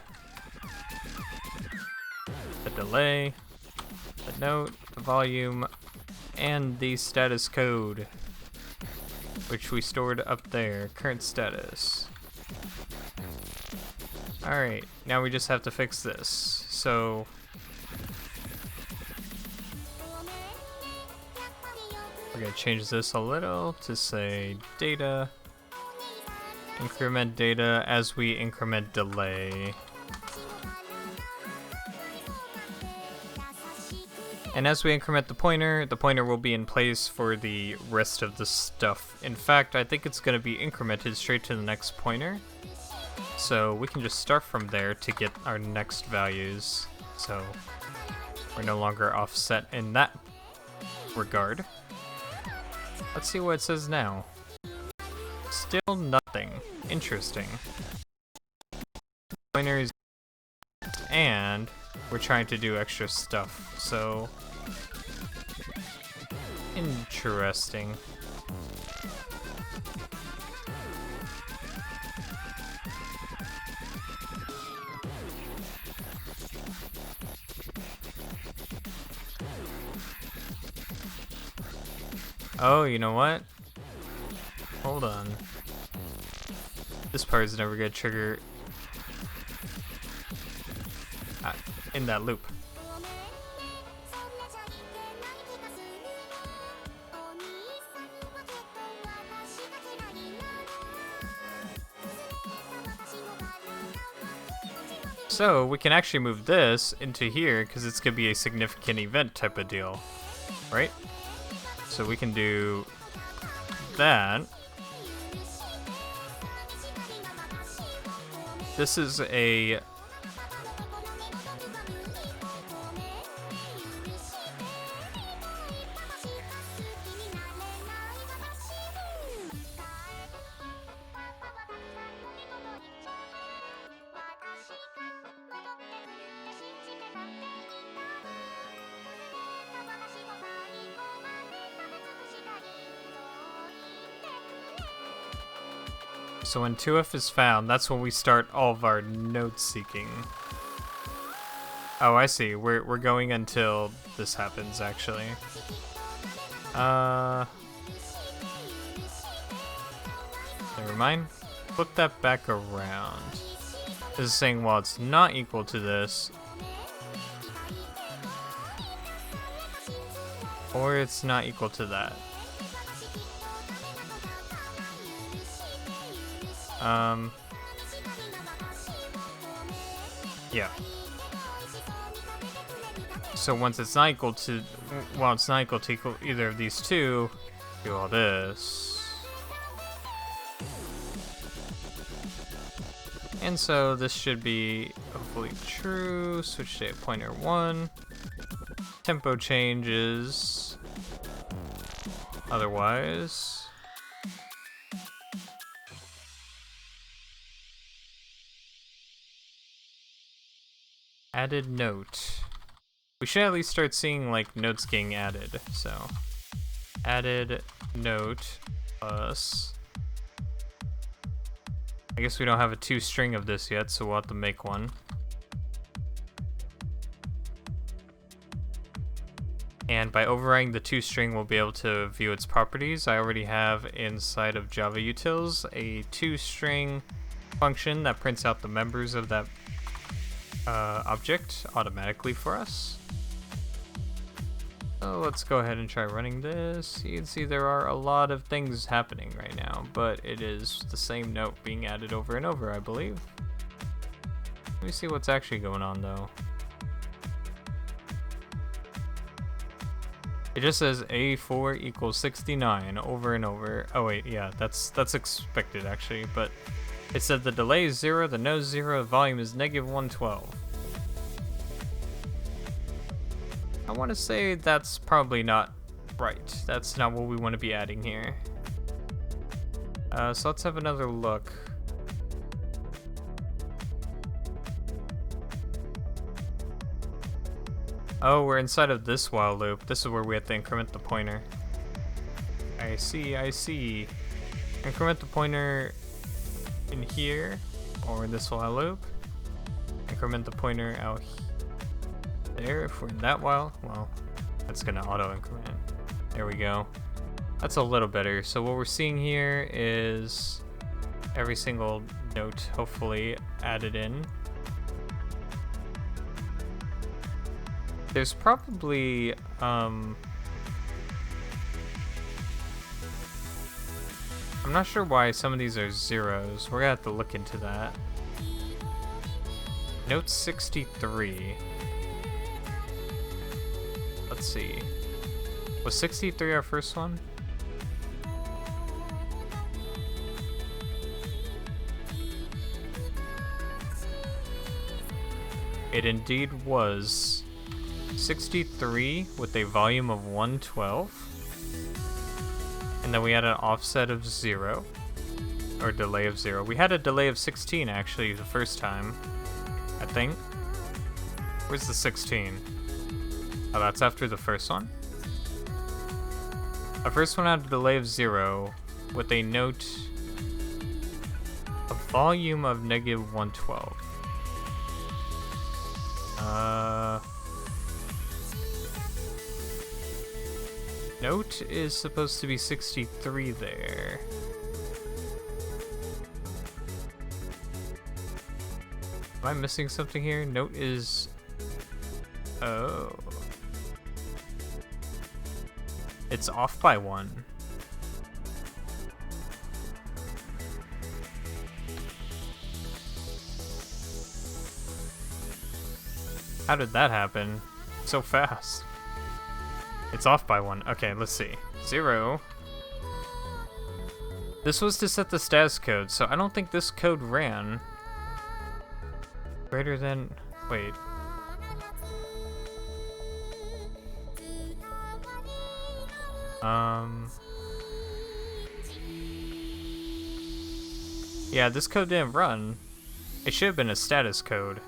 the delay, the note, the volume, and the status code, which we stored up there, current status. Alright, now we just have to fix this. So we're gonna change this a little to say data, increment data as we increment delay. And as we increment the pointer will be in place for the rest of the stuff. In fact, I think it's going to be incremented straight to the next pointer. So we can just start from there to get our next values. So we're no longer offset in that regard. Let's see what it says now. Still nothing. Interesting. Pointer is... and we're trying to do extra stuff, so... interesting. Oh, you know what? Hold on. This part is never gonna trigger in that loop. So we can actually move this into here because it's gonna be a significant event type of deal, right? So we can do that. This is a... So when 2f is found, that's when we start all of our node seeking. Oh, I see. We're going until this happens, actually. Never mind. Flip that back around. This is saying while it's not equal to this, or it's not equal to that. Yeah. So once it's not equal to, well, it's not equal to either of these two, do all this. And so this should be hopefully true. Switch state pointer 1. Tempo changes. Otherwise. Added note. We should at least start seeing like notes getting added. So added note plus. I guess we don't have a 2 string of this yet, so we'll have to make one. And by overriding the 2 string, we'll be able to view its properties. I already have inside of Java utils a 2 string function that prints out the members of that object automatically for us. So let's go ahead and try running this. You can see there are a lot of things happening right now, but it is the same note being added over and over, I believe. Let me see what's actually going on though. It just says A4 equals 69 over and over. Oh wait, yeah, that's expected actually, but it said the delay is 0, the node is 0, the volume is -112. I want to say that's probably not right. That's not what we want to be adding here. So let's have another look. Oh, we're inside of this while loop. This is where we have to increment the pointer. I see, I see. Increment the pointer in here, or in this while loop. Increment the pointer out there if we're in that while. Well, that's gonna auto increment. There we go. That's a little better. So what we're seeing here is every single note hopefully added in. There's probably I'm not sure why some of these are zeros. We're gonna have to look into that. Note 63. Let's see. Was 63 our first one? It indeed was 63 with a volume of 112. And then we had an offset of 0. Or delay of 0. We had a delay of 16 actually the first time, I think. Where's the 16? Oh, that's after the first one? Our first one had a delay of 0 with a note, a volume of -112. Note is supposed to be 63 there. Am I missing something here? Note is... Oh. It's off by 1. How did that happen so fast? It's off by 1. Okay, let's see. 0. This was to set the status code, so I don't think this code ran. Greater than... Wait. Yeah, this code didn't run. It should have been a status code.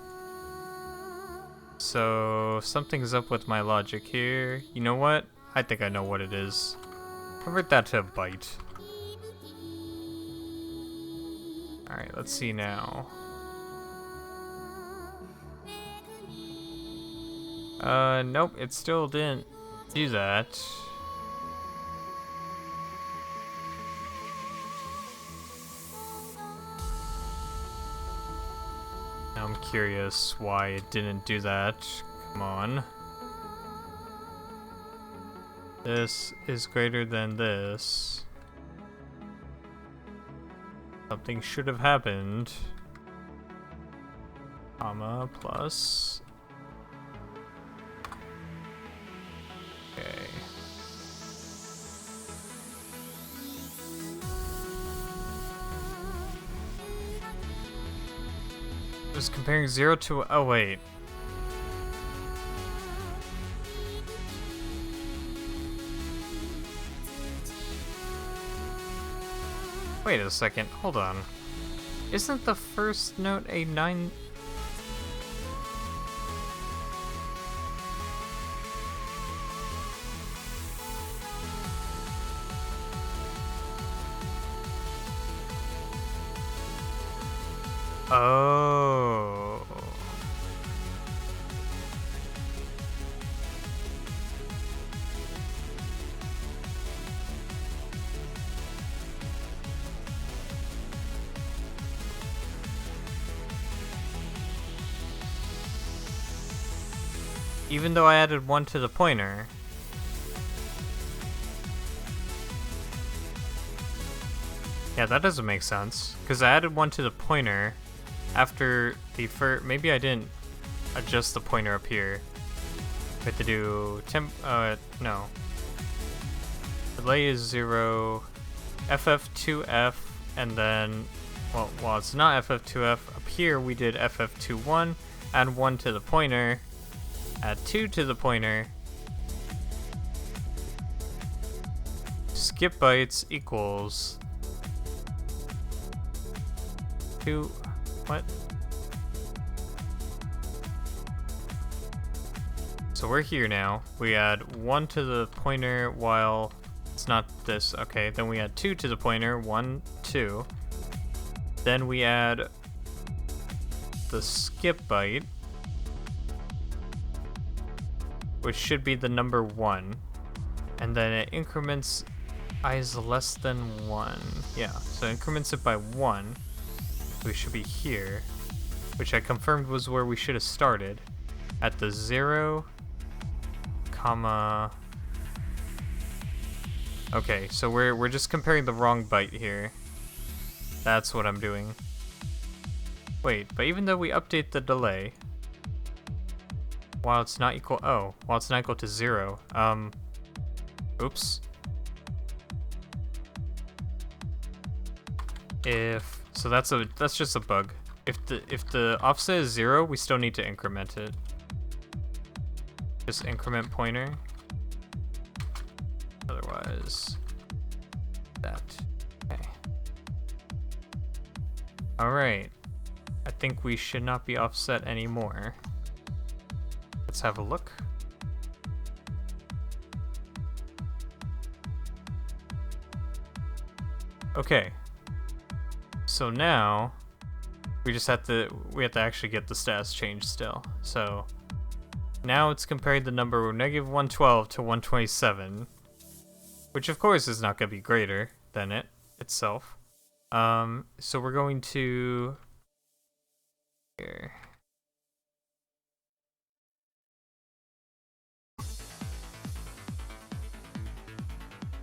So, something's up with my logic here. You know what? I think I know what it is. Convert that to a byte. Alright, let's see now. Nope, it still didn't do that. Now I'm curious why it didn't do that. Come on. This is greater than this. Something should have happened. Comma plus. Okay. Just comparing 0 to. Oh, wait. Wait a second, hold on. Isn't the first note a 9? Oh. Even though I added 1 to the pointer. Yeah, that doesn't make sense. Because I added 1 to the pointer after the first. Maybe I didn't adjust the pointer up here. We have to do no. Delay is 0, FF2F, and then, well, it's not FF2F. Up here we did FF21, add 1 to the pointer, add 2 to the pointer, skip bytes equals 2, what? So we're here now. We add 1 to the pointer while it's not this. Okay, then we add 2 to the pointer, 1, 2. Then we add the skip byte, which should be the number 1. And then it increments I is less than 1. Yeah, so it increments it by 1. We should be here, which I confirmed was where we should have started. At the 0, comma. Okay, so we're just comparing the wrong byte here. That's what I'm doing. Wait, but even though we update the delay, while it's not equal to 0, oops. So that's just a bug. If the offset is 0, we still need to increment it. Just increment pointer. Otherwise, that. Okay. All right. I think we should not be offset anymore. Let's have a look. Okay. So now we have to actually get the status changed still. So now it's comparing the number -112 to 127, which of course is not going to be greater than it itself. So we're going to here.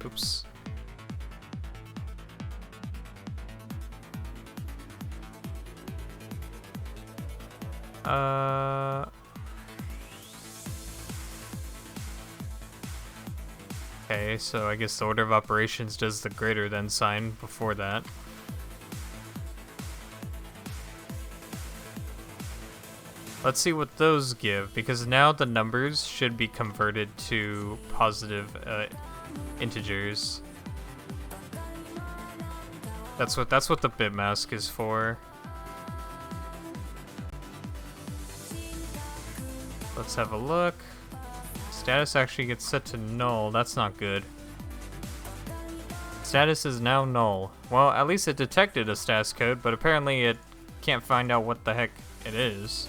Oops. Okay, so I guess the order of operations does the greater than sign before that. Let's see what those give, because now the numbers should be converted to positive integers. That's what the bit mask is for. Let's have a look. Status actually gets set to null. That's not good. Status is now null. Well, at least it detected a status code, but apparently it can't find out what the heck it is.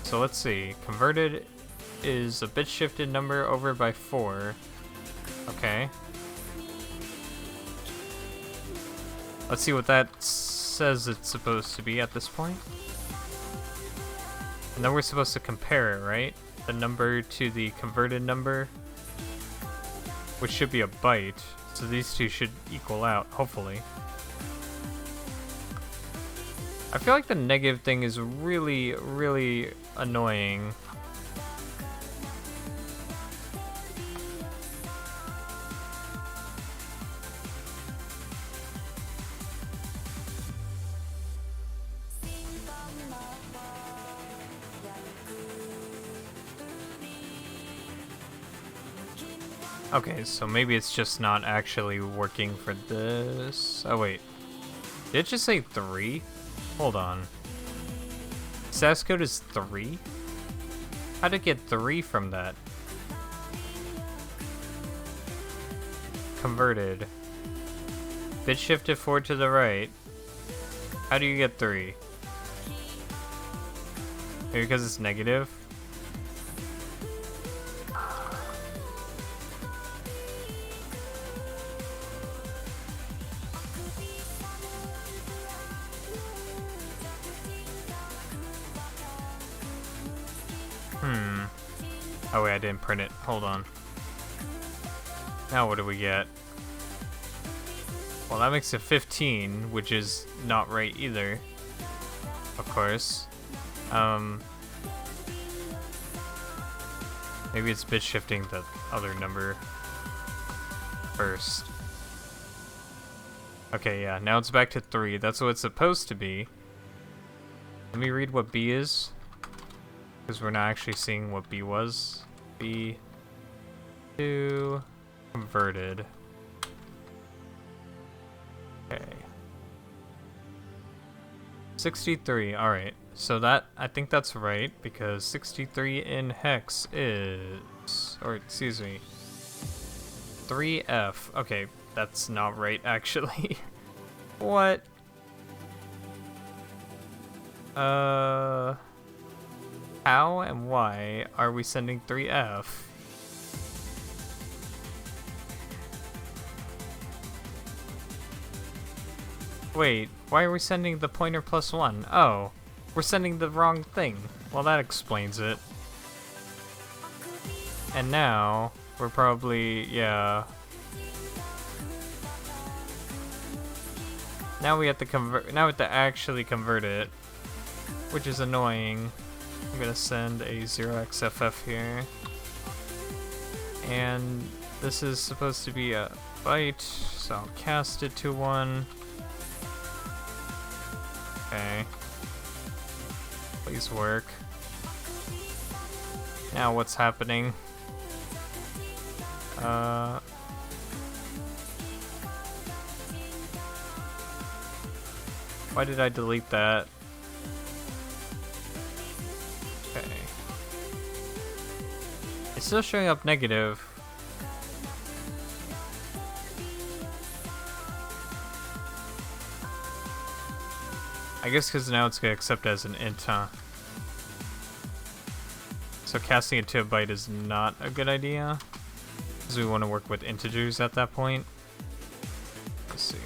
So let's see. Converted is a bit shifted number over by 4. Okay. Let's see what that says it's supposed to be at this point. And then we're supposed to compare it, right? The number to the converted number, which should be a byte. So these two should equal out, hopefully. I feel like the negative thing is really, really annoying. Okay, so maybe it's just not actually working for this. Oh wait, did it just say 3? Hold on. Status code is 3? How'd it get 3 from that? Converted. Bit shifted 4 to the right. How do you get 3? Maybe because it's negative? Oh wait, I didn't print it. Hold on. Now what do we get? Well, that makes it 15, which is not right either. Of course. Maybe it's bit shifting the other number first. Okay, yeah, now it's back to 3. That's what it's supposed to be. Let me read what B is, because we're not actually seeing what B was. B2 converted. Okay. 63, alright. So that, I think that's right, because 63 in hex is, or excuse me, 3F. Okay, that's not right actually. What? How and why are we sending 3F? Wait, why are we sending the pointer +1? Oh, we're sending the wrong thing. Well, that explains it. And now, we're probably, yeah. Now we have to convert, now we have to actually convert it, which is annoying. I'm gonna send a 0xFF here. And this is supposed to be a byte, so I'll cast it to 1. Okay. Please work. Now what's happening? Why did I delete that? Okay. It's still showing up negative. I guess because now it's going to accept as an int, huh? So casting it to a byte is not a good idea, because we want to work with integers at that point. Let's see.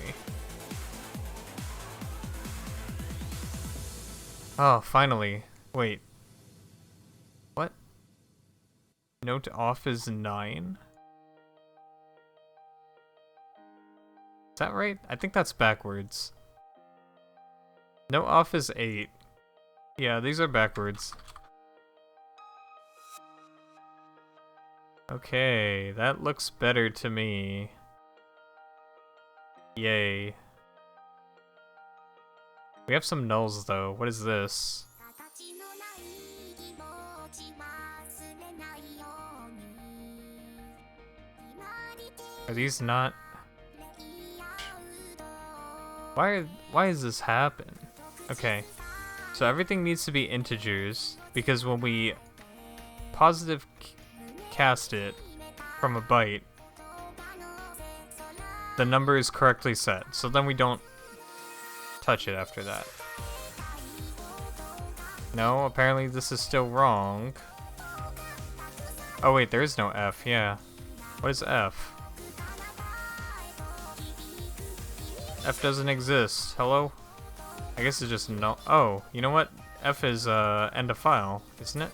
Oh, finally. Wait. What? Note off is 9? Is that right? I think that's backwards. Note off is 8. Yeah, these are backwards. Okay, that looks better to me. Yay. We have some nulls though. What is this? Are these not? Why does this happen? Okay. So everything needs to be integers, because when we positive cast it from a byte, the number is correctly set. So then we don't touch it after that. No, apparently this is still wrong. Oh wait, there is no F, yeah. What is F? F doesn't exist. Hello? I guess it's just no. Oh, you know what? F is end of file, isn't it?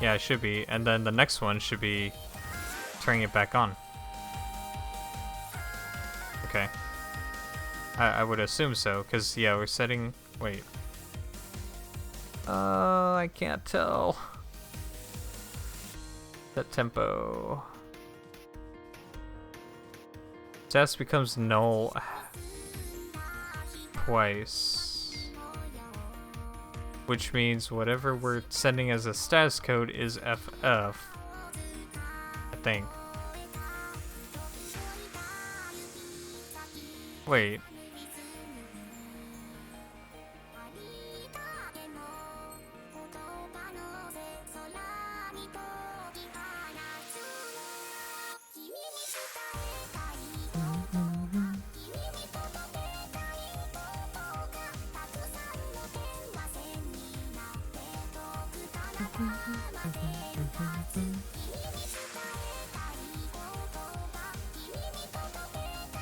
Yeah, it should be. And then the next one should be turning it back on. Okay. I would assume so, because yeah, we're setting. Wait. I can't tell. Set tempo. Status becomes null twice. Which means whatever we're sending as a status code is FF. I think. Wait.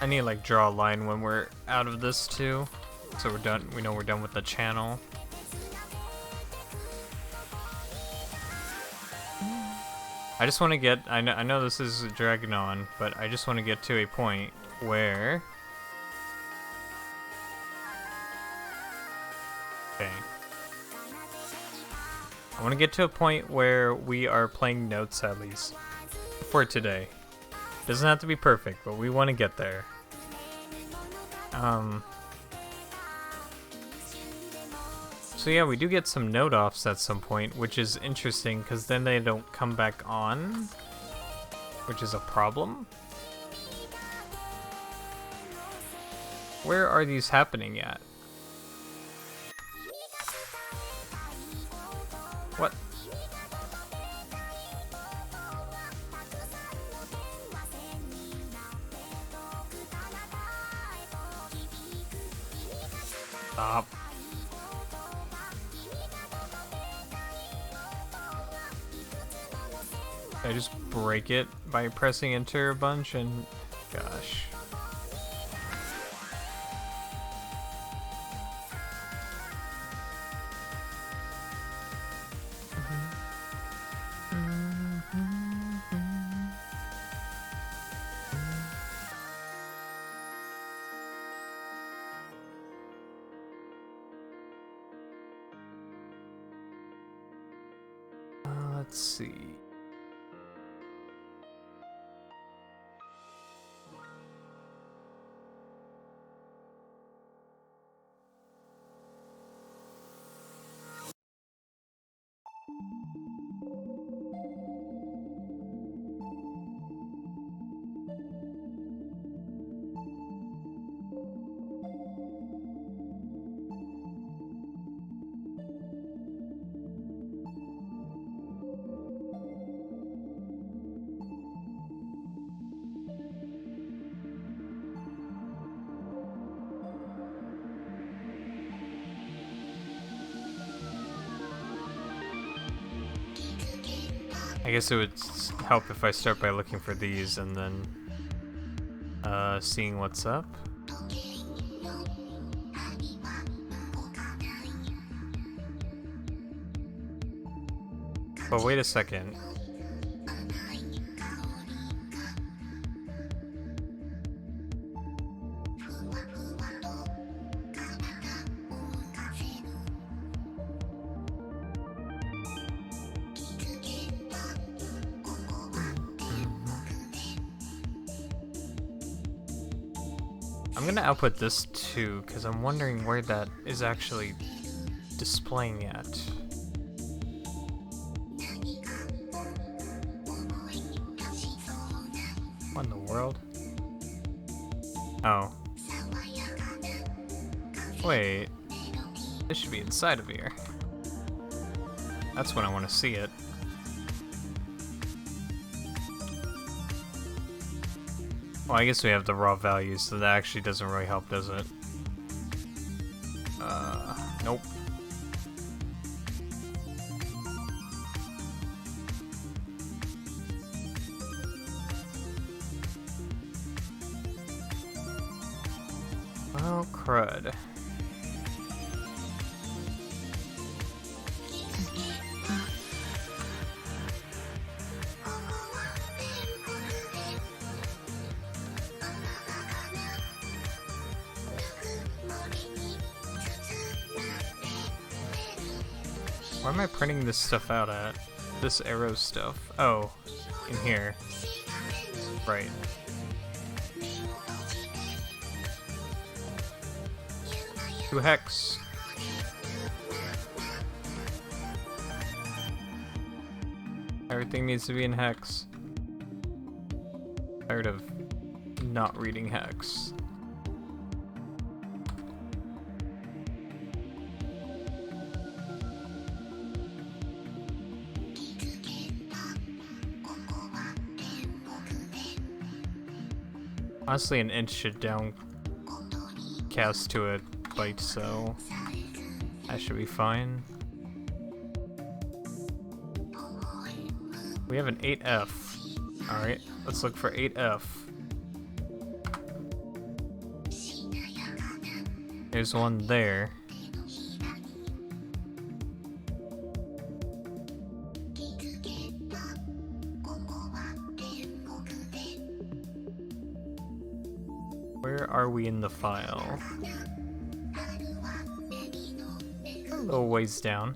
I need to like draw a line when we're out of this too, so we're done. We know we're done with the channel. I just want to get. I know this is dragging on, but I just want to get to a point where. Okay. I want to get to a point where we are playing notes at least for today. Doesn't have to be perfect, but we want to get there. So yeah, we do get some note offs at some point, which is interesting because then they don't come back on, which is a problem. Where are these happening at? What? Stop. I just break it by pressing enter a bunch and gosh. Let's see. I guess it would help if I start by looking for these and then seeing what's up. But wait a second. I'm gonna output this too, because I'm wondering where that is actually displaying at. What in the world? Oh. Wait. This should be inside of here. That's when I want to see it. Well, I guess we have the raw values, so that actually doesn't really help, does it? Nope. Well, crud. Where am I printing this stuff out at? This arrow stuff. Oh, in here. Right. To hex. Everything needs to be in hex. Tired of not reading hex. Honestly, an inch should downcast to a byte, so that should be fine. We have an 8F. Alright, let's look for 8F. There's one there. Where are we in the file? A little ways down.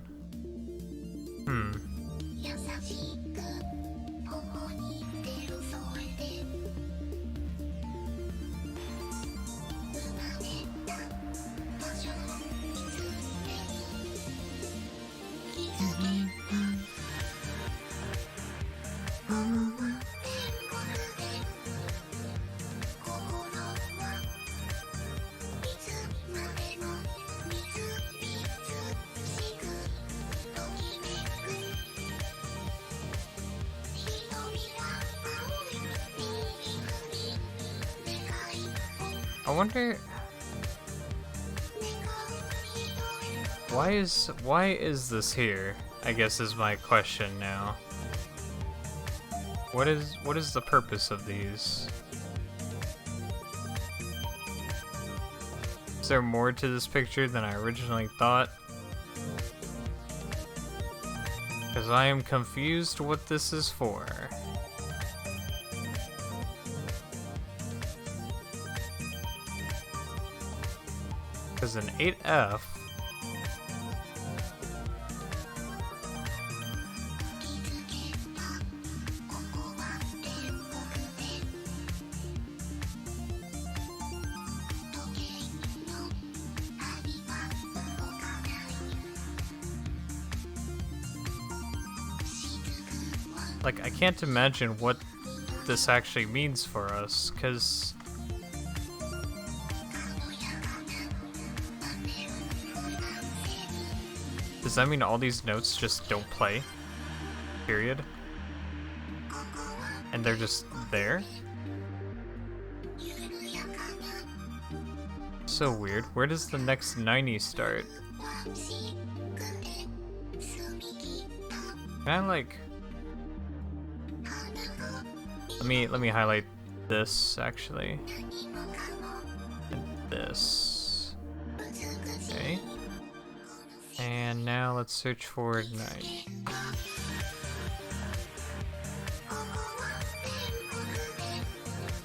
I wonder why is this here? I guess is my question now. What is the purpose of these? Is there more to this picture than I originally thought? Because I am confused what this is for. Because an 8F like, I can't imagine what this actually means for us, because does that mean all these notes just don't play? Period? And they're just there? So weird. Where does the next 90 start? Can I, like... Let me highlight this, actually. And this. Okay. And now let's search for 90.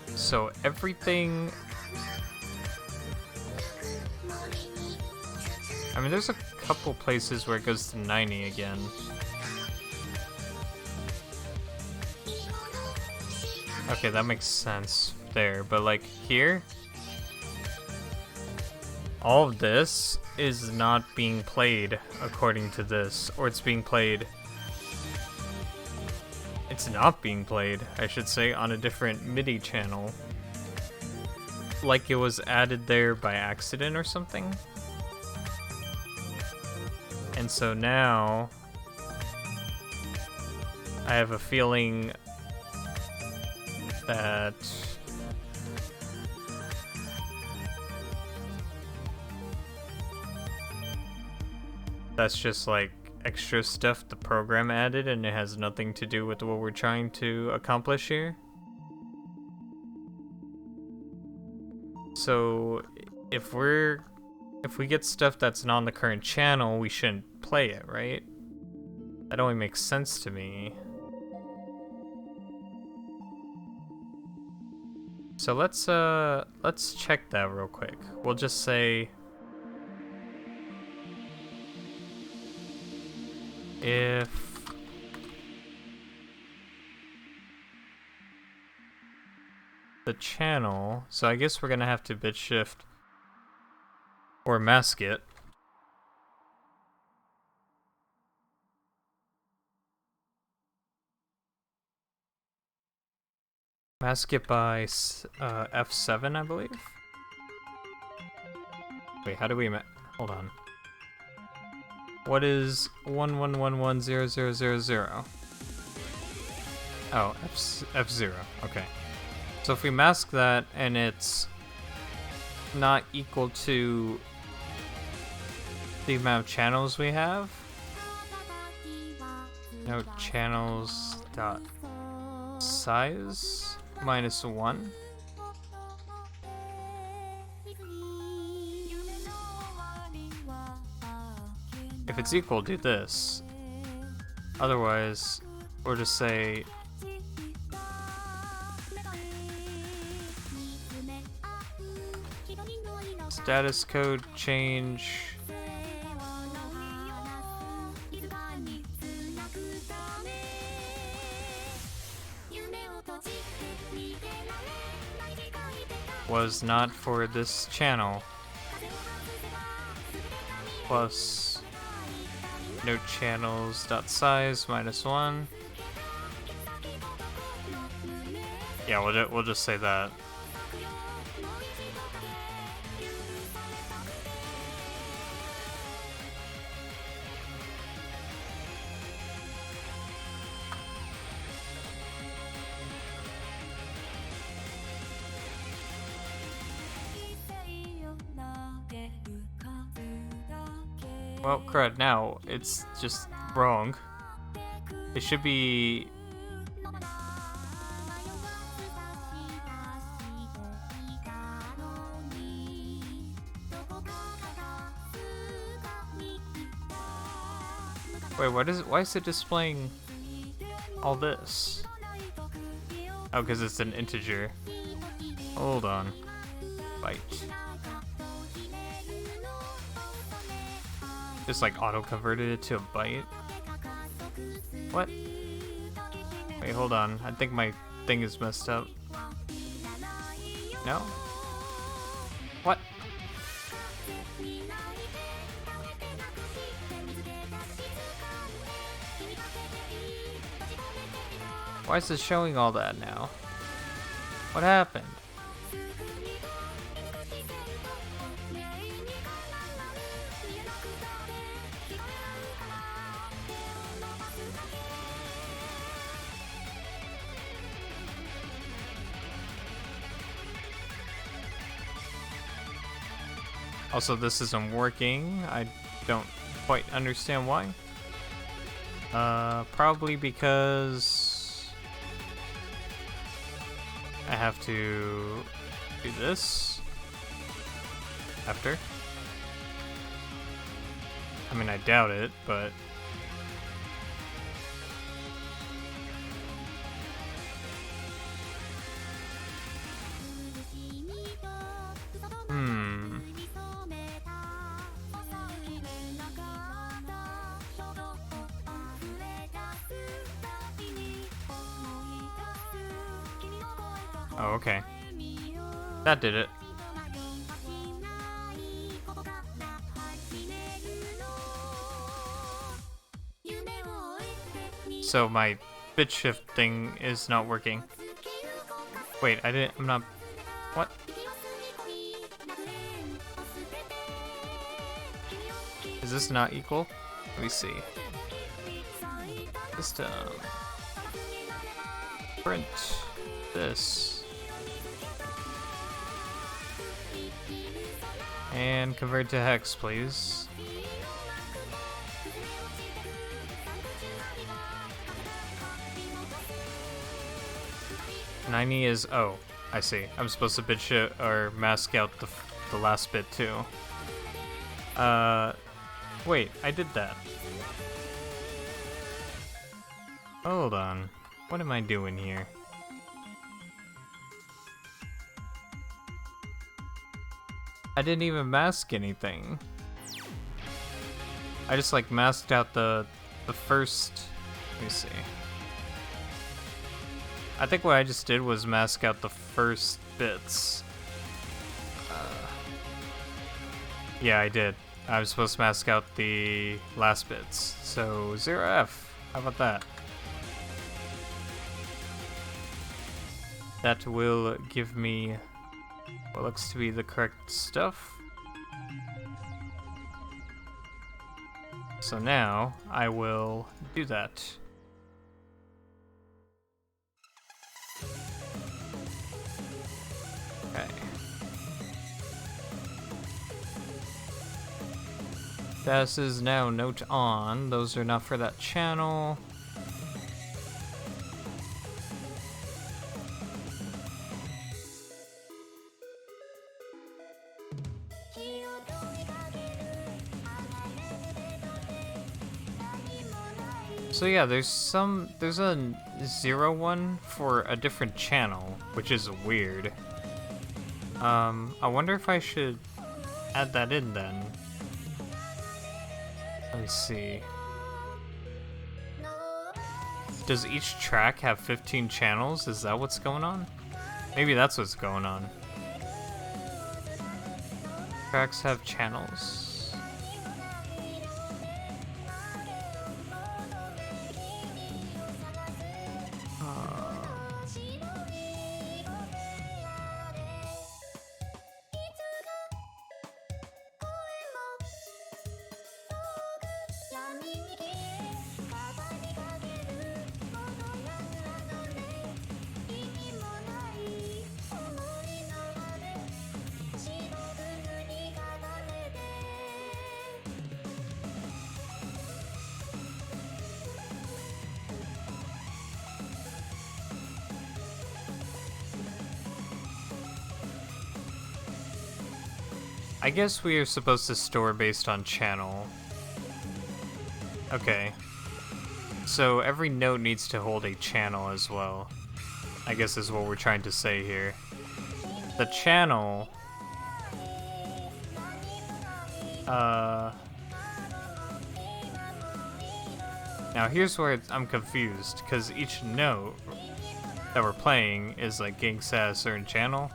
So everything... I mean, there's a couple places where it goes to 90 again. Okay, that makes sense there, but like here, all of this is not being played according to this, or it's being played. It's not being played, I should say, on a different Midi channel. Like it was added there by accident or something. And so now, I have a feeling that that's just like extra stuff the program added and it has nothing to do with what we're trying to accomplish here. So if we get stuff that's not on the current channel, we shouldn't play it, right? That only makes sense to me. So let's check that real quick. We'll just say if the channel, so I guess we're gonna have to bit shift or mask it. Mask it by F7, I believe. Wait, how do we hold on. What is 11110000? Oh, F0. Okay. So if we mask that and it's not equal to the amount of channels we have, note channels dot size -1. If it's equal, do this. Otherwise, we'll just say status code change was not for this channel plus note channels dot size -1. Yeah, we'll just say that. Well, crud, now it's just wrong. It should be... Wait, why is it displaying all this? Oh, because it's an integer. Hold on. Byte. Just like auto-converted it to a byte? What? Wait, hold on. I think my thing is messed up. No? What? Why is it showing all that now? What happened? Also, this isn't working. I don't quite understand why. Probably because I have to do this after. I mean, I doubt it, but... Oh, okay. That did it. So my bit shift thing is not working. Wait, I'm not... What? Is this not equal? Let me see. System. Print this. And convert to hex, please. 90 is, oh, I see. I'm supposed to bit shit or mask out the last bit too. Wait, I did that. Hold on. What am I doing here? I didn't even mask anything. I just like masked out the first, let me see. I think what I just did was mask out the first bits. Yeah, I did. I was supposed to mask out the last bits. So 0F, how about that? That will give me what looks to be the correct stuff. So now I will do that. Okay. This is now note on. Those are not for that channel. So yeah, there's a 0 one for a different channel, which is weird. I wonder if I should add that in then. Let me see. Does each track have 15 channels? Is that what's going on? Maybe that's what's going on. Tracks have channels. I guess we are supposed to store based on channel. Okay. So every note needs to hold a channel as well. I guess is what we're trying to say here. The channel... Now here's where I'm confused, because each note that we're playing is like getting set at a certain channel.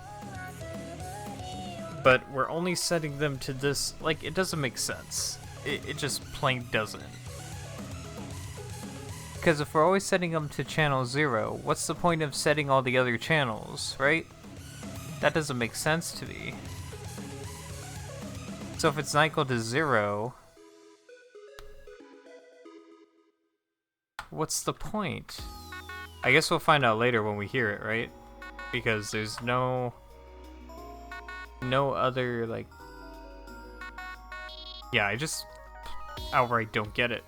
But we're only setting them to this, like, it doesn't make sense. It just plain doesn't. Because if we're always setting them to channel 0, what's the point of setting all the other channels, right? That doesn't make sense to me. So if it's not equal to 0, what's the point? I guess we'll find out later when we hear it, right? Because there's no other, like... Yeah, I just outright don't get it.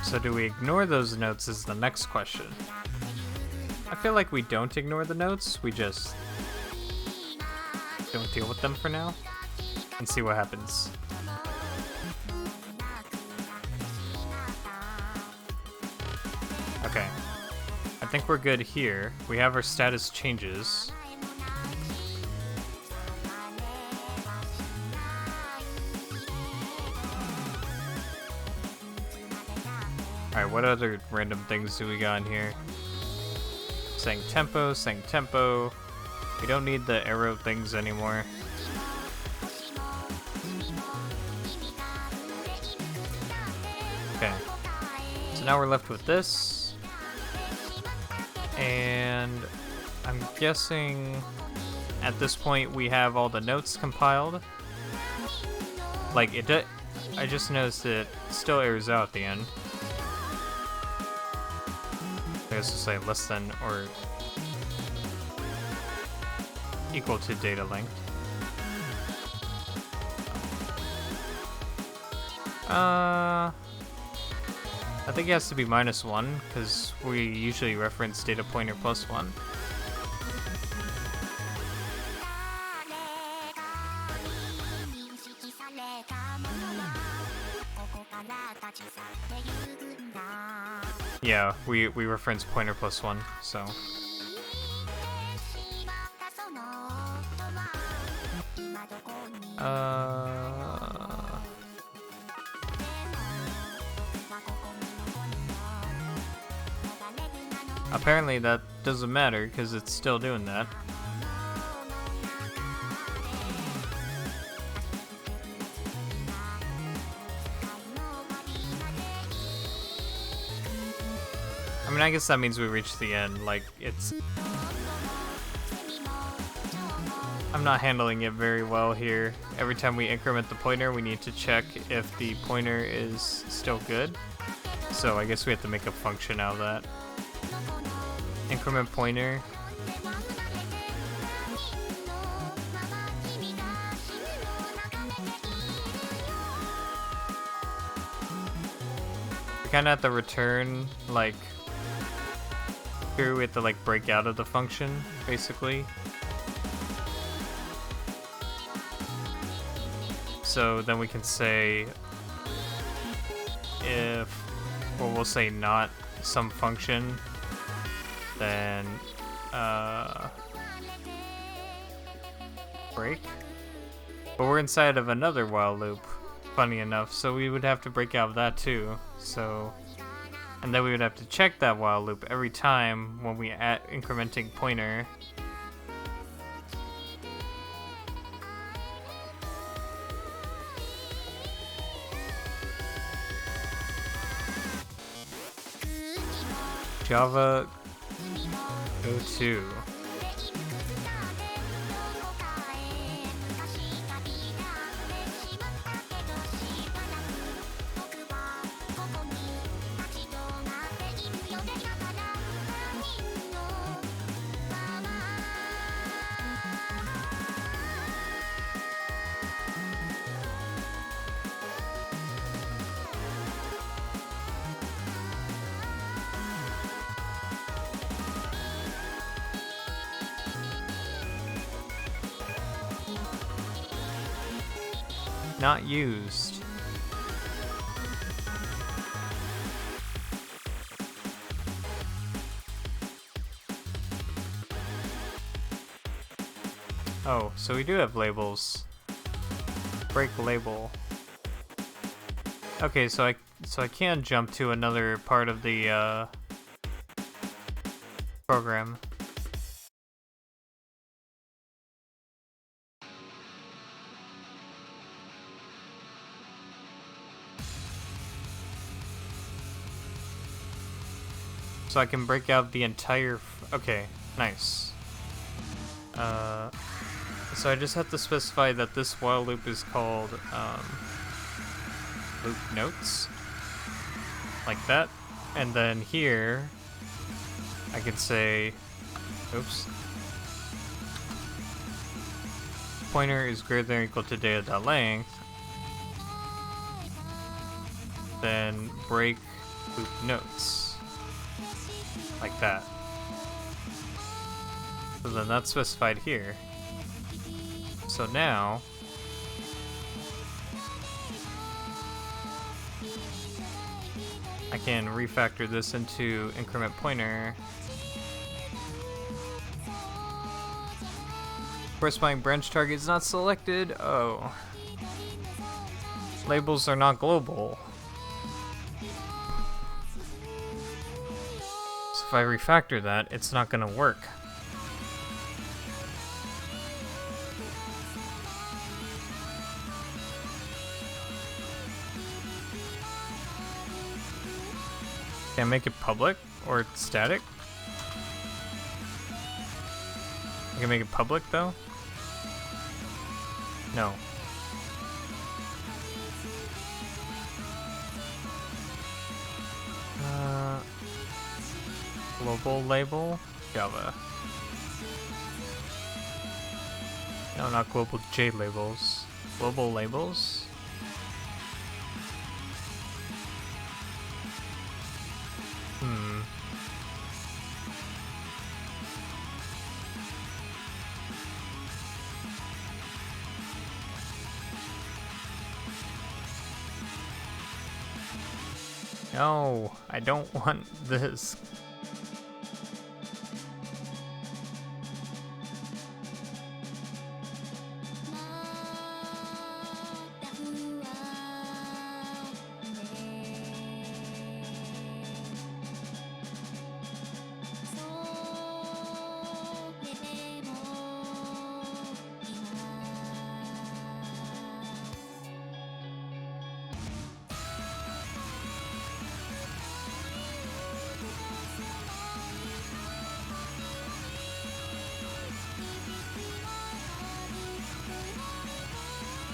So do we ignore those notes is the next question. I feel like we don't ignore the notes, we just don't deal with them for now. And see what happens. Okay. I think we're good here. We have our status changes. Alright, what other random things do we got in here? Saying tempo, saying tempo. We don't need the arrow things anymore. Okay, so now we're left with this, and I'm guessing at this point we have all the notes compiled. Like I just noticed it still errors out at the end. I guess to say less than or equal to data length. I think it has to be -1 because we usually reference data pointer +1. Yeah, we reference pointer +1, so. Apparently that doesn't matter because it's still doing that. I mean, I guess that means we reached the end. Like, it's... I'm not handling it very well here. Every time we increment the pointer, we need to check if the pointer is still good. So I guess we have to make a function out of that. Increment pointer. We kind of have to return, like... Here we have to, like, break out of the function, basically. So then we can say if, well, we'll say not some function, then break. But we're inside of another while loop, funny enough, so we would have to break out of that too. So, and then we would have to check that while loop every time when we add incrementing pointer. Java go to. Not used. Oh, so we do have labels. Break label. Okay, so I can jump to another part of the program. So I can break out the entire... Okay, nice. So I just have to specify that this while loop is called loop notes. Like that. And then here, I can say... Oops. Pointer is greater than or equal to data.length. Then break loop notes. Like that. So then that's specified here. So now I can refactor this into increment pointer. Corresponding branch target is not selected. Oh. Labels are not global. If I refactor that, it's not gonna work. Can I make it public or static? I can make it public though? No. Global label, Java. No, not global J labels. Global labels? Hmm. No, I don't want this.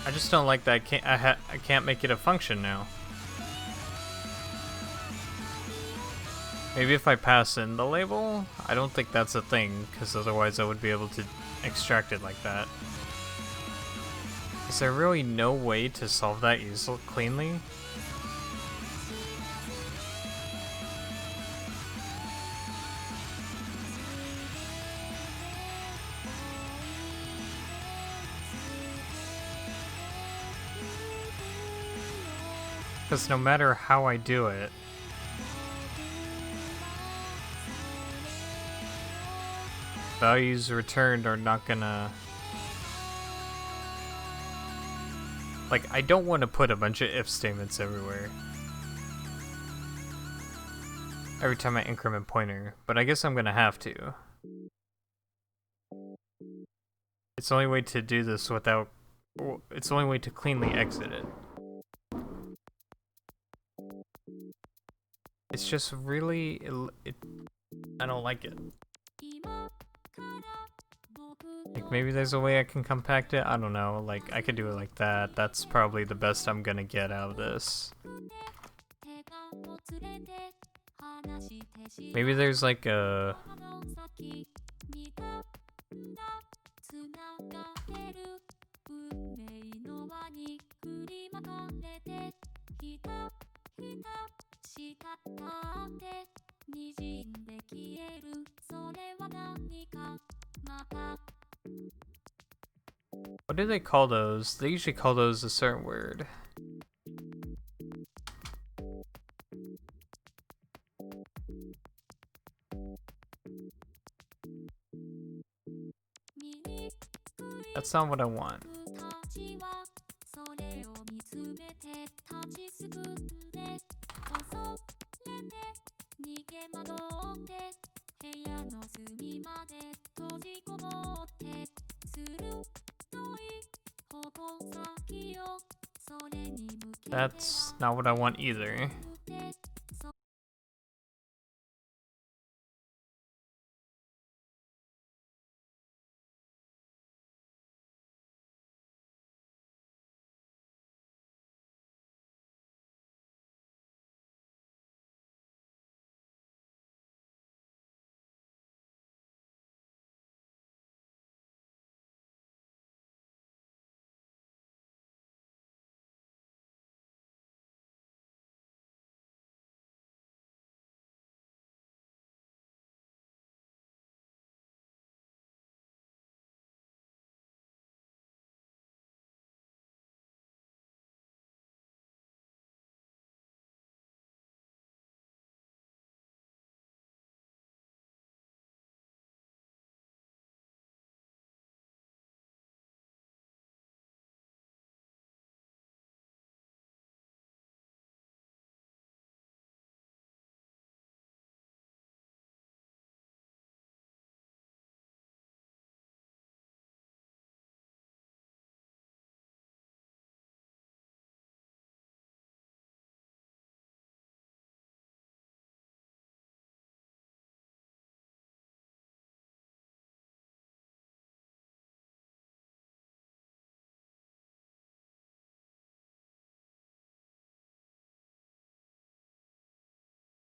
I just don't like that I can't make it a function now. Maybe if I pass in the label? I don't think that's a thing, because otherwise I would be able to extract it like that. Is there really no way to solve that cleanly? Because no matter how I do it, values returned are not gonna... Like, I don't want to put a bunch of if statements everywhere. Every time I increment pointer, but I guess I'm gonna have to. It's the only way to do this without... It's the only way to cleanly exit it. It's just really... I don't like it. Like, maybe there's a way I can compact it? I don't know. Like, I could do it like that. That's probably the best I'm gonna get out of this. Maybe there's like a... What do they call those? They usually call those a certain word. That's not what I want. That's not what I want either.